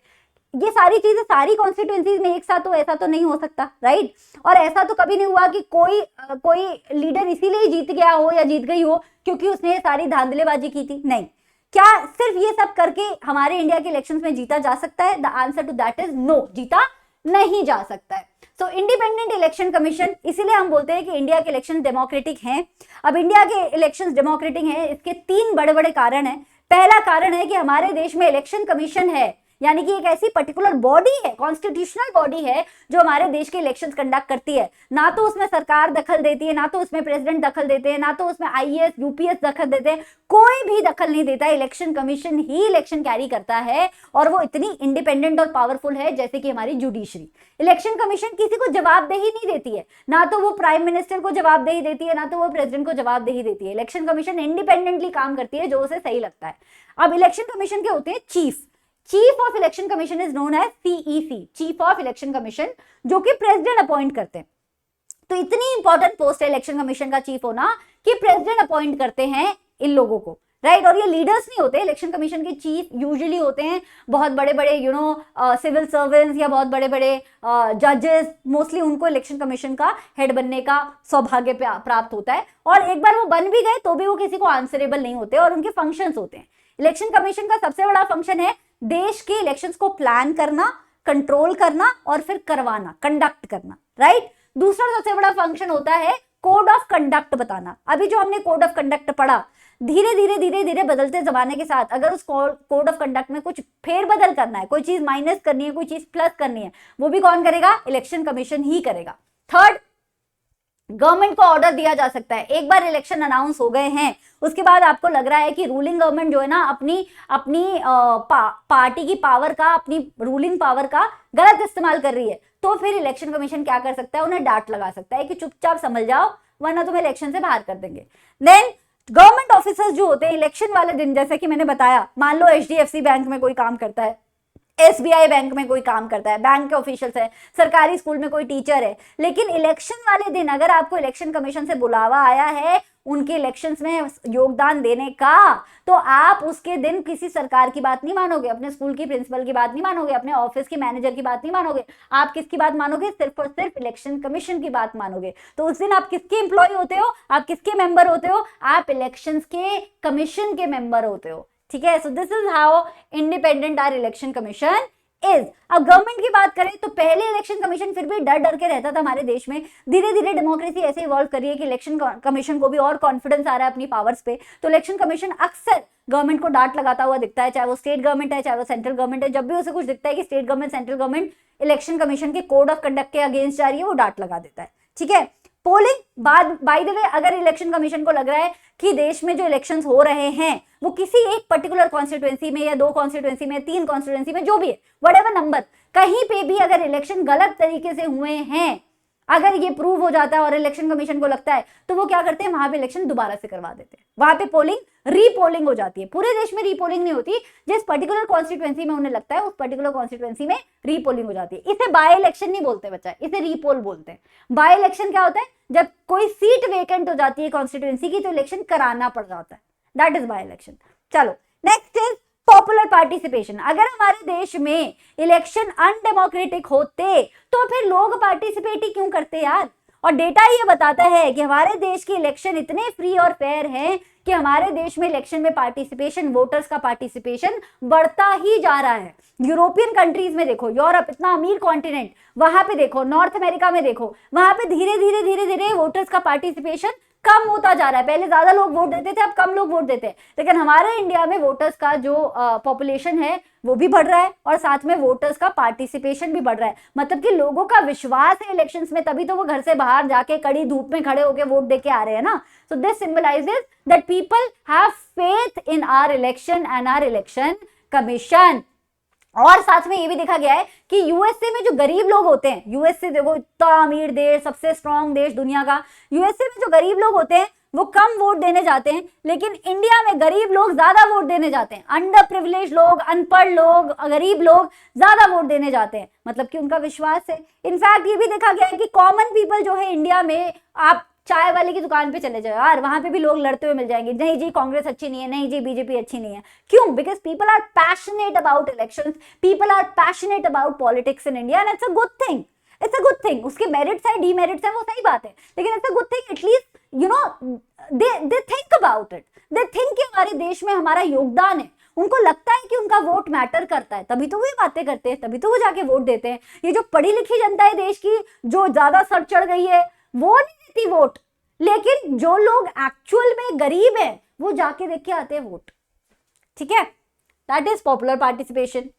ये सारी चीजें सारी कॉन्स्टिट्यूएंसीज में एक साथ तो ऐसा तो नहीं हो सकता, राइट? और ऐसा तो कभी नहीं हुआ कि कोई लीडर इसीलिए जीत गया हो या जीत गई हो क्योंकि उसने सारी धांधलेबाजी की थी, नहीं। क्या सिर्फ ये सब करके हमारे इंडिया के इलेक्शंस में जीता जा सकता है? The answer to that is no, जीता नहीं जा सकता है। सो इंडिपेंडेंट इलेक्शन कमीशन, इसीलिए हम बोलते हैं कि इंडिया के इलेक्शन डेमोक्रेटिक हैं। अब इंडिया के इलेक्शंस डेमोक्रेटिक हैं, इसके 3 बड़े बड़े कारण हैं। पहला कारण है कि हमारे देश में इलेक्शन कमीशन है, यानी कि एक ऐसी पर्टिकुलर बॉडी है, कॉन्स्टिट्यूशनल बॉडी है जो हमारे देश के इलेक्शंस कंडक्ट करती है। ना तो उसमें सरकार दखल देती है, ना तो उसमें प्रेसिडेंट दखल देते हैं, ना तो उसमें आईएएस यूपीएस दखल देते हैं, कोई भी दखल नहीं देता। इलेक्शन कमीशन ही इलेक्शन कैरी करता है और वो इतनी इंडिपेंडेंट और पावरफुल है जैसे कि हमारी जुडिशरी। इलेक्शन कमीशन किसी को जवाबदेही नहीं देती है, ना तो वो प्राइम मिनिस्टर को जवाबदेही देती है, ना तो वो प्रेसिडेंट को जवाबदेही देती है। इलेक्शन कमीशन इंडिपेंडेंटली काम करती है, जो उसे सही लगता है। अब इलेक्शन कमीशन के होते हैं chief of election commission is known as CEC, chief of election commission, जो कि प्रेसिडेंट अपॉइंट करते हैं। तो इतनी इंपॉर्टेंट पोस्ट है इलेक्शन कमीशन का चीफ होना कि प्रेसिडेंट अपॉइंट करते हैं इन लोगों को, राइट। और ये लीडर्स नहीं होते, इलेक्शन कमीशन के चीफ यूजुअली होते हैं बहुत बड़े बड़े सिविल सर्वेंट्स या बहुत बड़े बड़े जजेस, मोस्टली उनको इलेक्शन कमीशन का हेड बनने का सौभाग्य प्राप्त होता है। और एक बार वो बन भी गए तो भी वो किसी को आंसरेबल नहीं होते और उनके फंक्शंस होते हैं। इलेक्शन कमीशन का सबसे बड़ा फंक्शन है देश के इलेक्शंस को प्लान करना, कंट्रोल करना और फिर करवाना, कंडक्ट करना, राइट। दूसरा सबसे बड़ा फंक्शन होता है कोड ऑफ कंडक्ट बताना। अभी जो हमने कोड ऑफ कंडक्ट पढ़ा, धीरे धीरे धीरे धीरे बदलते जमाने के साथ अगर उस कोड ऑफ कंडक्ट में कुछ फेरबदल करना है, कोई चीज माइनस करनी है, कोई चीज प्लस करनी है, वो भी कौन करेगा? इलेक्शन कमीशन ही करेगा। थर्ड, गवर्नमेंट को ऑर्डर दिया जा सकता है। एक बार इलेक्शन अनाउंस हो गए हैं, उसके बाद आपको लग रहा है कि रूलिंग गवर्नमेंट जो है ना अपनी पार्टी की पावर का, अपनी रूलिंग पावर का गलत इस्तेमाल कर रही है, तो फिर इलेक्शन कमीशन क्या कर सकता है? उन्हें डांट लगा सकता है कि चुपचाप संभल जाओ वरना तुम्हें इलेक्शन से बाहर कर देंगे। देन गवर्नमेंट ऑफिसर्स जो होते हैं इलेक्शन वाले दिन, जैसे कि मैंने बताया, मान लो HDFC बैंक में कोई काम करता है, SBI बैंक में कोई काम करता है, बैंक के ऑफिशियल्स है, सरकारी स्कूल में कोई टीचर है, लेकिन इलेक्शन वाले दिन अगर आपको इलेक्शन कमीशन से बुलावा आया है उनके इलेक्शंस में योगदान देने का, तो आप उसके दिन किसी सरकार की बात नहीं मानोगे, अपने स्कूल की प्रिंसिपल की बात नहीं मानोगे, अपने ऑफिस की मैनेजर की बात नहीं मानोगे। आप किसकी बात मानोगे? सिर्फ और सिर्फ इलेक्शन कमीशन की बात मानोगे। तो उस दिन आप किसके एम्प्लॉय होते हो? आप किसके मेंबर होते हो? आप इलेक्शंस के कमीशन के मेंबर होते हो, ठीक है। So this is how independent are election commission is. अब गवर्नमेंट की बात करें तो पहले इलेक्शन कमीशन फिर भी डर डर के रहता था हमारे देश में। धीरे धीरे डेमोक्रेसी ऐसे इवॉल्व करी है कि इलेक्शन कमीशन को भी और कॉन्फिडेंस आ रहा है अपनी पावर्स पे, तो इलेक्शन कमीशन अक्सर गवर्नमेंट को डांट लगाता हुआ दिखता है, चाहे वो स्टेट गवर्नमेंट है चाहे वो सेंट्रल गवर्नमेंट है। जब भी उसे कुछ दिखता है कि state government, central government election commission के कोड ऑफ कंडक्ट के अगेंस्ट जा रही है, वो डांट लगा देता है, ठीक है। पोलिंग, बाय द वे, अगर इलेक्शन कमीशन को लग रहा है कि देश में जो इलेक्शंस हो रहे हैं वो किसी एक पर्टिकुलर कॉन्स्टिट्यूएंसी में या 2 कॉन्स्टिट्यूएंसी में, 3 कॉन्स्टिट्यूएंसी में, जो भी है, व्हाटएवर नंबर, कहीं पे भी अगर इलेक्शन गलत तरीके से हुए हैं, अगर ये प्रूव हो जाता है और इलेक्शन कमीशन को लगता है, तो वो क्या करते हैं? वहां पे इलेक्शन दोबारा से करवा देते हैं, वहां पे पोलिंग रीपोलिंग हो जाती है। पूरे देश में रीपोलिंग नहीं होती, जिस पर्टिकुलर कॉन्स्टिट्यूएंसी में उन्हें लगता है उस पर्टिकुलर कॉन्स्टिट्यूएंसी में रीपोलिंग हो जाती है। इसे बाय इलेक्शन नहीं बोलते बच्चा, इसे रीपोल बोलते हैं। बाय इलेक्शन क्या होता है? जब कोई सीट वेकेंट हो जाती है कॉन्स्टिट्यूएंसी की तो इलेक्शन कराना पड़ जाता है, दैट इज बाय इलेक्शन। चलो नेक्स्ट इज पॉपुलर पार्टिसिपेशन। अगर हमारे देश में इलेक्शन अनडेमोक्रेटिक होते तो फिर लोग पार्टिसिपेट ही क्यों करते यार? और डेटा ये बताता है कि हमारे देश के इलेक्शन इतने फ्री और फेयर हैं कि हमारे देश में इलेक्शन में पार्टिसिपेशन, वोटर्स का पार्टिसिपेशन बढ़ता ही जा रहा है। यूरोपियन कंट्रीज में देखो, यूरोप इतना अमीर कॉन्टिनेंट, वहां पे देखो, नॉर्थ अमेरिका में देखो, वहां पे धीरे धीरे धीरे धीरे वोटर्स का पार्टिसिपेशन कम होता जा रहा है। पहले ज्यादा लोग वोट देते थे, अब कम लोग वोट देते हैं। लेकिन हमारे इंडिया में वोटर्स का जो पॉपुलेशन है वो भी बढ़ रहा है और साथ में वोटर्स का पार्टिसिपेशन भी बढ़ रहा है। मतलब कि लोगों का विश्वास है इलेक्शंस में, तभी तो वो घर से बाहर जाके कड़ी धूप में खड़े होकर वोट देके आ रहे हैं ना। So this symbolises that people have faith in our election and our election commission. और साथ में ये भी देखा गया है कि यूएसए में जो गरीब लोग होते हैं, यूएसए देखो इतना अमीर देश, सबसे स्ट्रॉन्ग देश दुनिया का, यूएसए में जो गरीब लोग होते हैं वो कम वोट देने जाते हैं, लेकिन इंडिया में गरीब लोग ज्यादा वोट देने जाते हैं। अंडर प्रिविलेज लोग, अनपढ़ लोग, गरीब लोग ज्यादा वोट देने जाते हैं, मतलब कि उनका विश्वास है। इनफैक्ट ये भी देखा गया है कि कॉमन पीपल जो है इंडिया में, आप चाय वाले की दुकान पे चले जाओ यार, वहां पे भी लोग लड़ते हुए मिल जाएंगे, नहीं जी कांग्रेस अच्छी नहीं है, नहीं जी बीजेपी अच्छी नहीं है। क्यों? Because people are passionate about elections, people are passionate about politics in India and it's a good thing, it's a good thing. उसके मेरिट्स है, डीमेरिट्स है, वो सही बात है, लेकिन it's a good thing. At least you know they think about it, they think कि हमारे देश में हमारा योगदान है, उनको लगता है कि उनका वोट मैटर करता है, तभी तो वो बातें करते हैं, तभी तो वो जाके वोट देते हैं। ये जो पढ़ी लिखी जनता है देश की, जो ज्यादा सर चढ़ गई है, वो नहीं देती वोट, लेकिन जो लोग एक्चुअल में गरीब हैं वो जाके देख के आते हैं वोट, ठीक है। That is popular participation.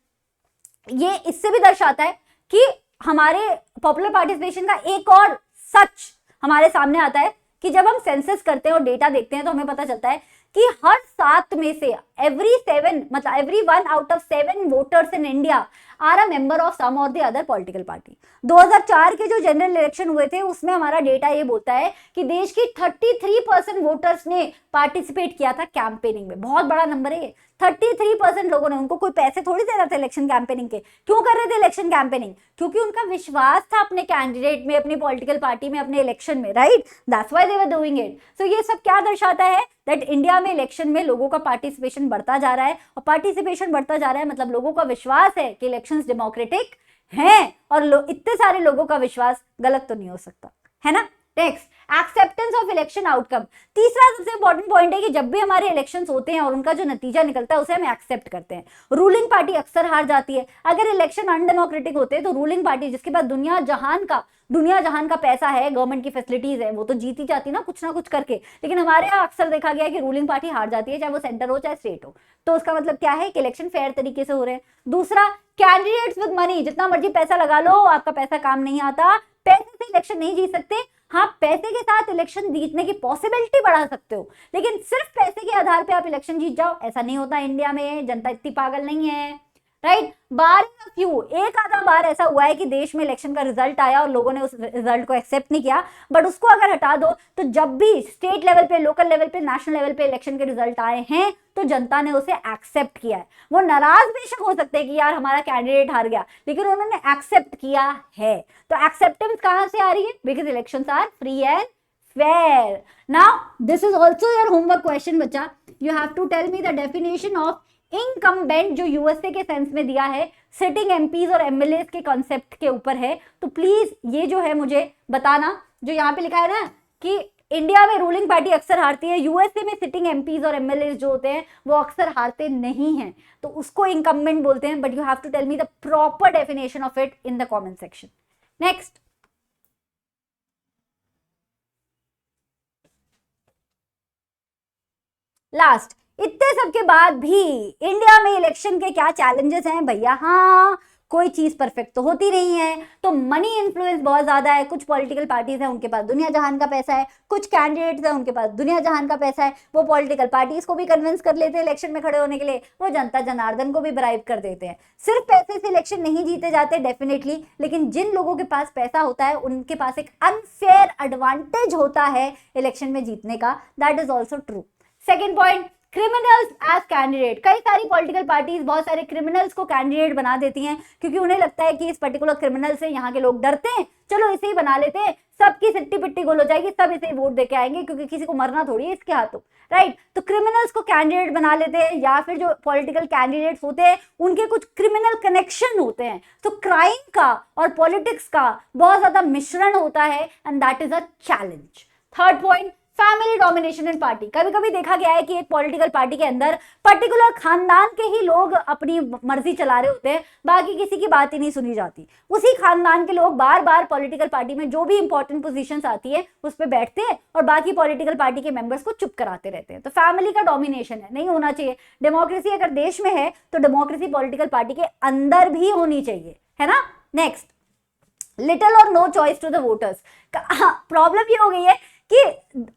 ये इससे भी दर्शाता है कि हमारे पॉपुलर पार्टिसिपेशन का एक और सच हमारे सामने आता है कि जब हम सेंसस करते हैं और डेटा देखते हैं तो हमें पता चलता है कि हर 7 में से every 1 out of 7 voters in India are a member of some or the other political party. 2004 के जो जनरल इलेक्शन हुए थे उसमें हमारा डेटा ये बोलता है कि देश की 33% वोटर्स ने पार्टिसिपेट किया था कैंपेनिंग में। बहुत बड़ा नंबर है ये, 33% लोगों ने। उनको कोई पैसे थोड़ी दे रहे थे इलेक्शन कैंपेनिंग के। क्यों कर रहे थे इलेक्शन कैंपेनिंग? क्योंकि उनका विश्वास था अपने कैंडिडेट में, अपनी पॉलिटिकल पार्टी में, अपने इलेक्शन में, right? That's why they were doing it. So ये सब क्या दर्शाता है दैट इंडिया में इलेक्शन में लोगों का पार्टिसिपेशन बढ़ता जा रहा है, और पार्टिसिपेशन बढ़ता जा रहा है मतलब लोगों का विश्वास है कि इलेक्शंस डेमोक्रेटिक हैं, और इतने सारे लोगों का विश्वास गलत तो नहीं हो सकता, है ना। Next, acceptance of election outcome. तीसरा सबसे इंपॉर्टेंट पॉइंट है कि जब भी हमारे इलेक्शंस होते हैं और उनका जो नतीजा निकलता है उसे हम एक्सेप्ट करते हैं। रूलिंग पार्टी अक्सर हार जाती है। अगर इलेक्शन अनडेमोक्रेटिक होते हैं तो रूलिंग पार्टी, जिसके पास दुनिया जहान का पैसा है, गवर्नमेंट की फैसिलिटीज है, वो तो जीती जाती ना कुछ करके। लेकिन हमारे यहाँ अक्सर देखा गया है कि रूलिंग पार्टी हार जाती है, चाहे वो सेंटर हो चाहे स्टेट हो। तो उसका मतलब क्या है कि इलेक्शन फेयर तरीके से हो रहे हैं। दूसरा, कैंडिडेट्स विद मनी, जितना मर्जी पैसा लगा लो, आपका पैसा काम नहीं आता। पैसे से इलेक्शन नहीं जीत सकते। हाँ, पैसे के साथ इलेक्शन जीतने की पॉसिबिलिटी बढ़ा सकते हो, लेकिन सिर्फ पैसे के आधार पे आप इलेक्शन जीत जाओ, ऐसा नहीं होता इंडिया में। जनता इतनी पागल नहीं है, राइट। बार फ्यू, एक आधा बार ऐसा हुआ है कि देश में इलेक्शन का रिजल्ट आया और लोगों ने उस रिजल्ट को एक्सेप्ट नहीं किया, बट उसको अगर हटा दो तो जब भी स्टेट लेवल पे, लोकल लेवल पे, नेशनल लेवल पे इलेक्शन के रिजल्ट आए हैं तो जनता ने उसे एक्सेप्ट किया है। वो नाराज बेशक हो सकते हैं कि यार हमारा कैंडिडेट हार गया, लेकिन उन्होंने एक्सेप्ट किया है। तो एक्सेप्टेंस कहां से आ रही है? Because elections are free and fair. Now this is also your homework question बच्चा, you have to tell me the definition of incumbent, जो यूएसए के सेंस में दिया है, सिटिंग एमपीज और एमएलए के कॉन्सेप्ट के ऊपर है। तो प्लीज ये जो है मुझे बताना, जो यहाँ पे लिखा है ना कि इंडिया में रूलिंग पार्टी अक्सर हारती है, यूएसए में सिटिंग एमपीज और एमएलए जो होते हैं वो अक्सर हारते नहीं हैं, तो उसको इनकम्बेंट बोलते हैं। But you have to tell me the proper definition of it in the comment section. Next, last, इतने सब के बाद भी इंडिया में इलेक्शन के क्या चैलेंजेस हैं भैया? हाँ, कोई चीज परफेक्ट तो होती नहीं है, तो मनी इन्फ्लुएंस बहुत ज्यादा है। कुछ पॉलिटिकल पार्टीज हैं, उनके पास दुनिया जहान का पैसा है, कुछ कैंडिडेट्स हैं, उनके पास दुनिया जहान का पैसा है, वो पॉलिटिकल पार्टीज को भी कन्विंस कर लेते हैं इलेक्शन में खड़े होने के लिए, वो जनता जनार्दन को भी ब्राइब कर देते हैं। सिर्फ पैसे से इलेक्शन नहीं जीते जाते डेफिनेटली, लेकिन जिन लोगों के पास पैसा होता है उनके पास एक अनफेयर एडवांटेज होता है इलेक्शन में जीतने का, that is also true. Second point, criminals as candidate. कई सारी पॉलिटिकल पार्टीज बहुत सारे क्रिमिनल्स को कैंडिडेट बना देती हैं, क्योंकि उन्हें लगता है कि इस पर्टिकुलर क्रिमिनल से यहाँ के लोग डरते हैं, चलो इसे ही बना लेते हैं, सबकी सिट्टी पिट्टी गोल हो जाएगी, सब इसे वोट देके आएंगे, क्योंकि किसी को मरना थोड़ी है इसके हाथों, राइट। तो क्रिमिनल्स को कैंडिडेट बना लेते हैं, या फिर जो पॉलिटिकल कैंडिडेट्स होते हैं उनके कुछ क्रिमिनल कनेक्शन होते हैं, तो क्राइम का और पॉलिटिक्स का बहुत ज्यादा मिश्रण होता है, and that is a challenge. Third point, family domination in party. कभी कभी देखा गया है कि एक पॉलिटिकल पार्टी के अंदर पर्टिकुलर खानदान के ही लोग अपनी मर्जी चला रहे होते हैं, बाकी किसी की बात ही नहीं सुनी जाती। उसी खानदान के लोग बार बार पॉलिटिकल पार्टी में जो भी इंपॉर्टेंट पोजीशंस आती है उस पर बैठते हैं और बाकी पॉलिटिकल पार्टी के मेंबर्स को चुप कराते रहते हैं। तो फैमिली का डोमिनेशन है, नहीं होना चाहिए। डेमोक्रेसी अगर देश में है तो डेमोक्रेसी पॉलिटिकल पार्टी के अंदर भी होनी चाहिए, है ना। नेक्स्ट, लिटिल और no choice to the voters. Problem ये हो गई है कि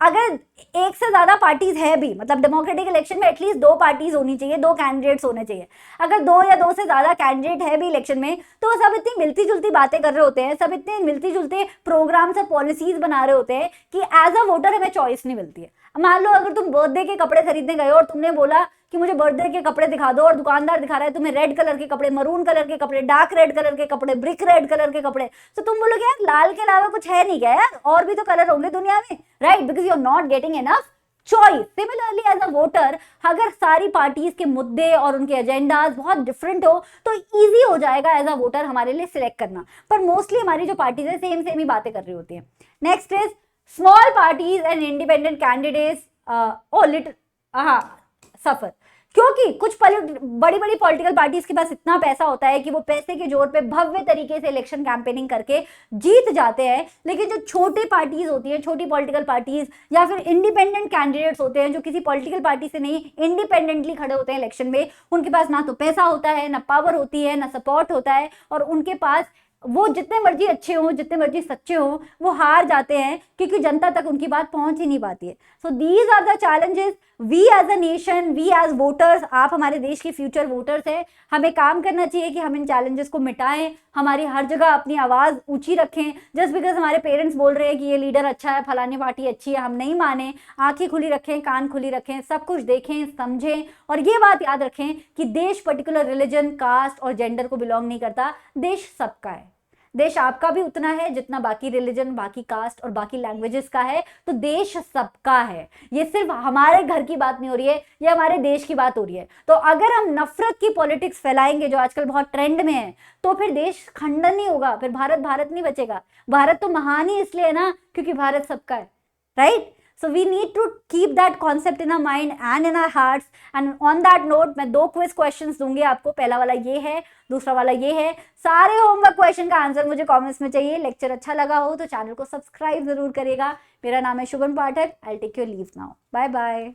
अगर एक से ज्यादा पार्टीज है भी, मतलब डेमोक्रेटिक इलेक्शन में एटलीस्ट 2 पार्टीज होनी चाहिए, 2 कैंडिडेट्स होने चाहिए। अगर 2 या 2 से ज्यादा कैंडिडेट है भी इलेक्शन में, तो सब इतनी मिलती जुलती बातें कर रहे होते हैं, सब इतने मिलती जुलते प्रोग्राम्स और पॉलिसीज बना रहे होते हैं कि एज अ वोटर हमें चॉइस नहीं मिलती है। मान लो अगर तुम बर्थडे के कपड़े खरीदने गए और तुमने बोला कि मुझे बर्थडे के कपड़े दिखा दो, और दुकानदार दिखा रहा है तुम्हें रेड कलर के कपड़े, मरून कलर के कपड़े, डार्क रेड कलर के कपड़े, ब्रिक रेड कलर के कपड़े, तो तुम बोलोगे यार लाल के अलावा कुछ है नहीं क्या यार, और भी तो कलर होंगे दुनिया में, right, because you are not getting enough choice. Similarly as a voter, अगर सारी पार्टीज के मुद्दे और उनके एजेंडाज बहुत डिफरेंट हो तो इजी हो जाएगा एज अ वोटर हमारे लिए सिलेक्ट करना, पर मोस्टली हमारी जो पार्टीज है सेम ही बातें कर रही होती है। Next is small parties and independent candidates suffer, क्योंकि कुछ बड़ी बड़ी पॉलिटिकल पार्टीज के पास इतना पैसा होता है कि वो पैसे के जोर पे भव्य तरीके से इलेक्शन कैंपेनिंग करके जीत जाते हैं, लेकिन जो छोटी पार्टीज होती है, छोटी पॉलिटिकल पार्टीज या फिर इंडिपेंडेंट कैंडिडेट्स होते हैं जो किसी पॉलिटिकल पार्टी से नहीं इंडिपेंडेंटली खड़े होते हैं इलेक्शन में, उनके पास ना तो पैसा होता है, ना पावर होती है, ना सपोर्ट होता है, और उनके पास वो जितने मर्जी अच्छे हों, जितने मर्जी सच्चे हों, वो हार जाते हैं क्योंकि जनता तक उनकी बात पहुंच ही नहीं पाती है। So these are the challenges. We as a nation, we as voters, आप हमारे देश के फ्यूचर वोटर्स हैं, हमें काम करना चाहिए कि हम इन चैलेंजेस को मिटाएं, हमारी हर जगह अपनी आवाज ऊंची रखें। जस्ट बिकॉज हमारे पेरेंट्स बोल रहे हैं कि ये लीडर अच्छा है, फलानी पार्टी अच्छी है, हम नहीं माने, आंखें खुली रखें, कान खुली रखें, सब कुछ देखें, समझें, और ये बात याद रखें कि देश पर्टिकुलर रिलीजन, कास्ट और जेंडर को बिलोंग नहीं करता, देश सबका है। देश आपका भी उतना है जितना बाकी रिलीजन, बाकी कास्ट और बाकी लैंग्वेजेस का है। तो देश सबका है, ये सिर्फ हमारे घर की बात नहीं हो रही है, ये हमारे देश की बात हो रही है। तो अगर हम नफरत की पॉलिटिक्स फैलाएंगे जो आजकल बहुत ट्रेंड में है, तो फिर देश खंडन नहीं होगा, फिर भारत भारत नहीं बचेगा। भारत तो महान ही इसलिए है ना क्योंकि भारत सबका है, right? So we need to keep that concept in our mind and in our hearts. And on that note, मैं 2 क्विज क्वेश्चंस दूंगी आपको। पहला वाला ये है, दूसरा वाला ये है। सारे होमवर्क क्वेश्चन का आंसर मुझे कमेंट्स में चाहिए। लेक्चर अच्छा लगा हो तो चैनल को सब्सक्राइब जरूर करिएगा। मेरा नाम है Shubham Pathak. I take your leave now. Bye bye.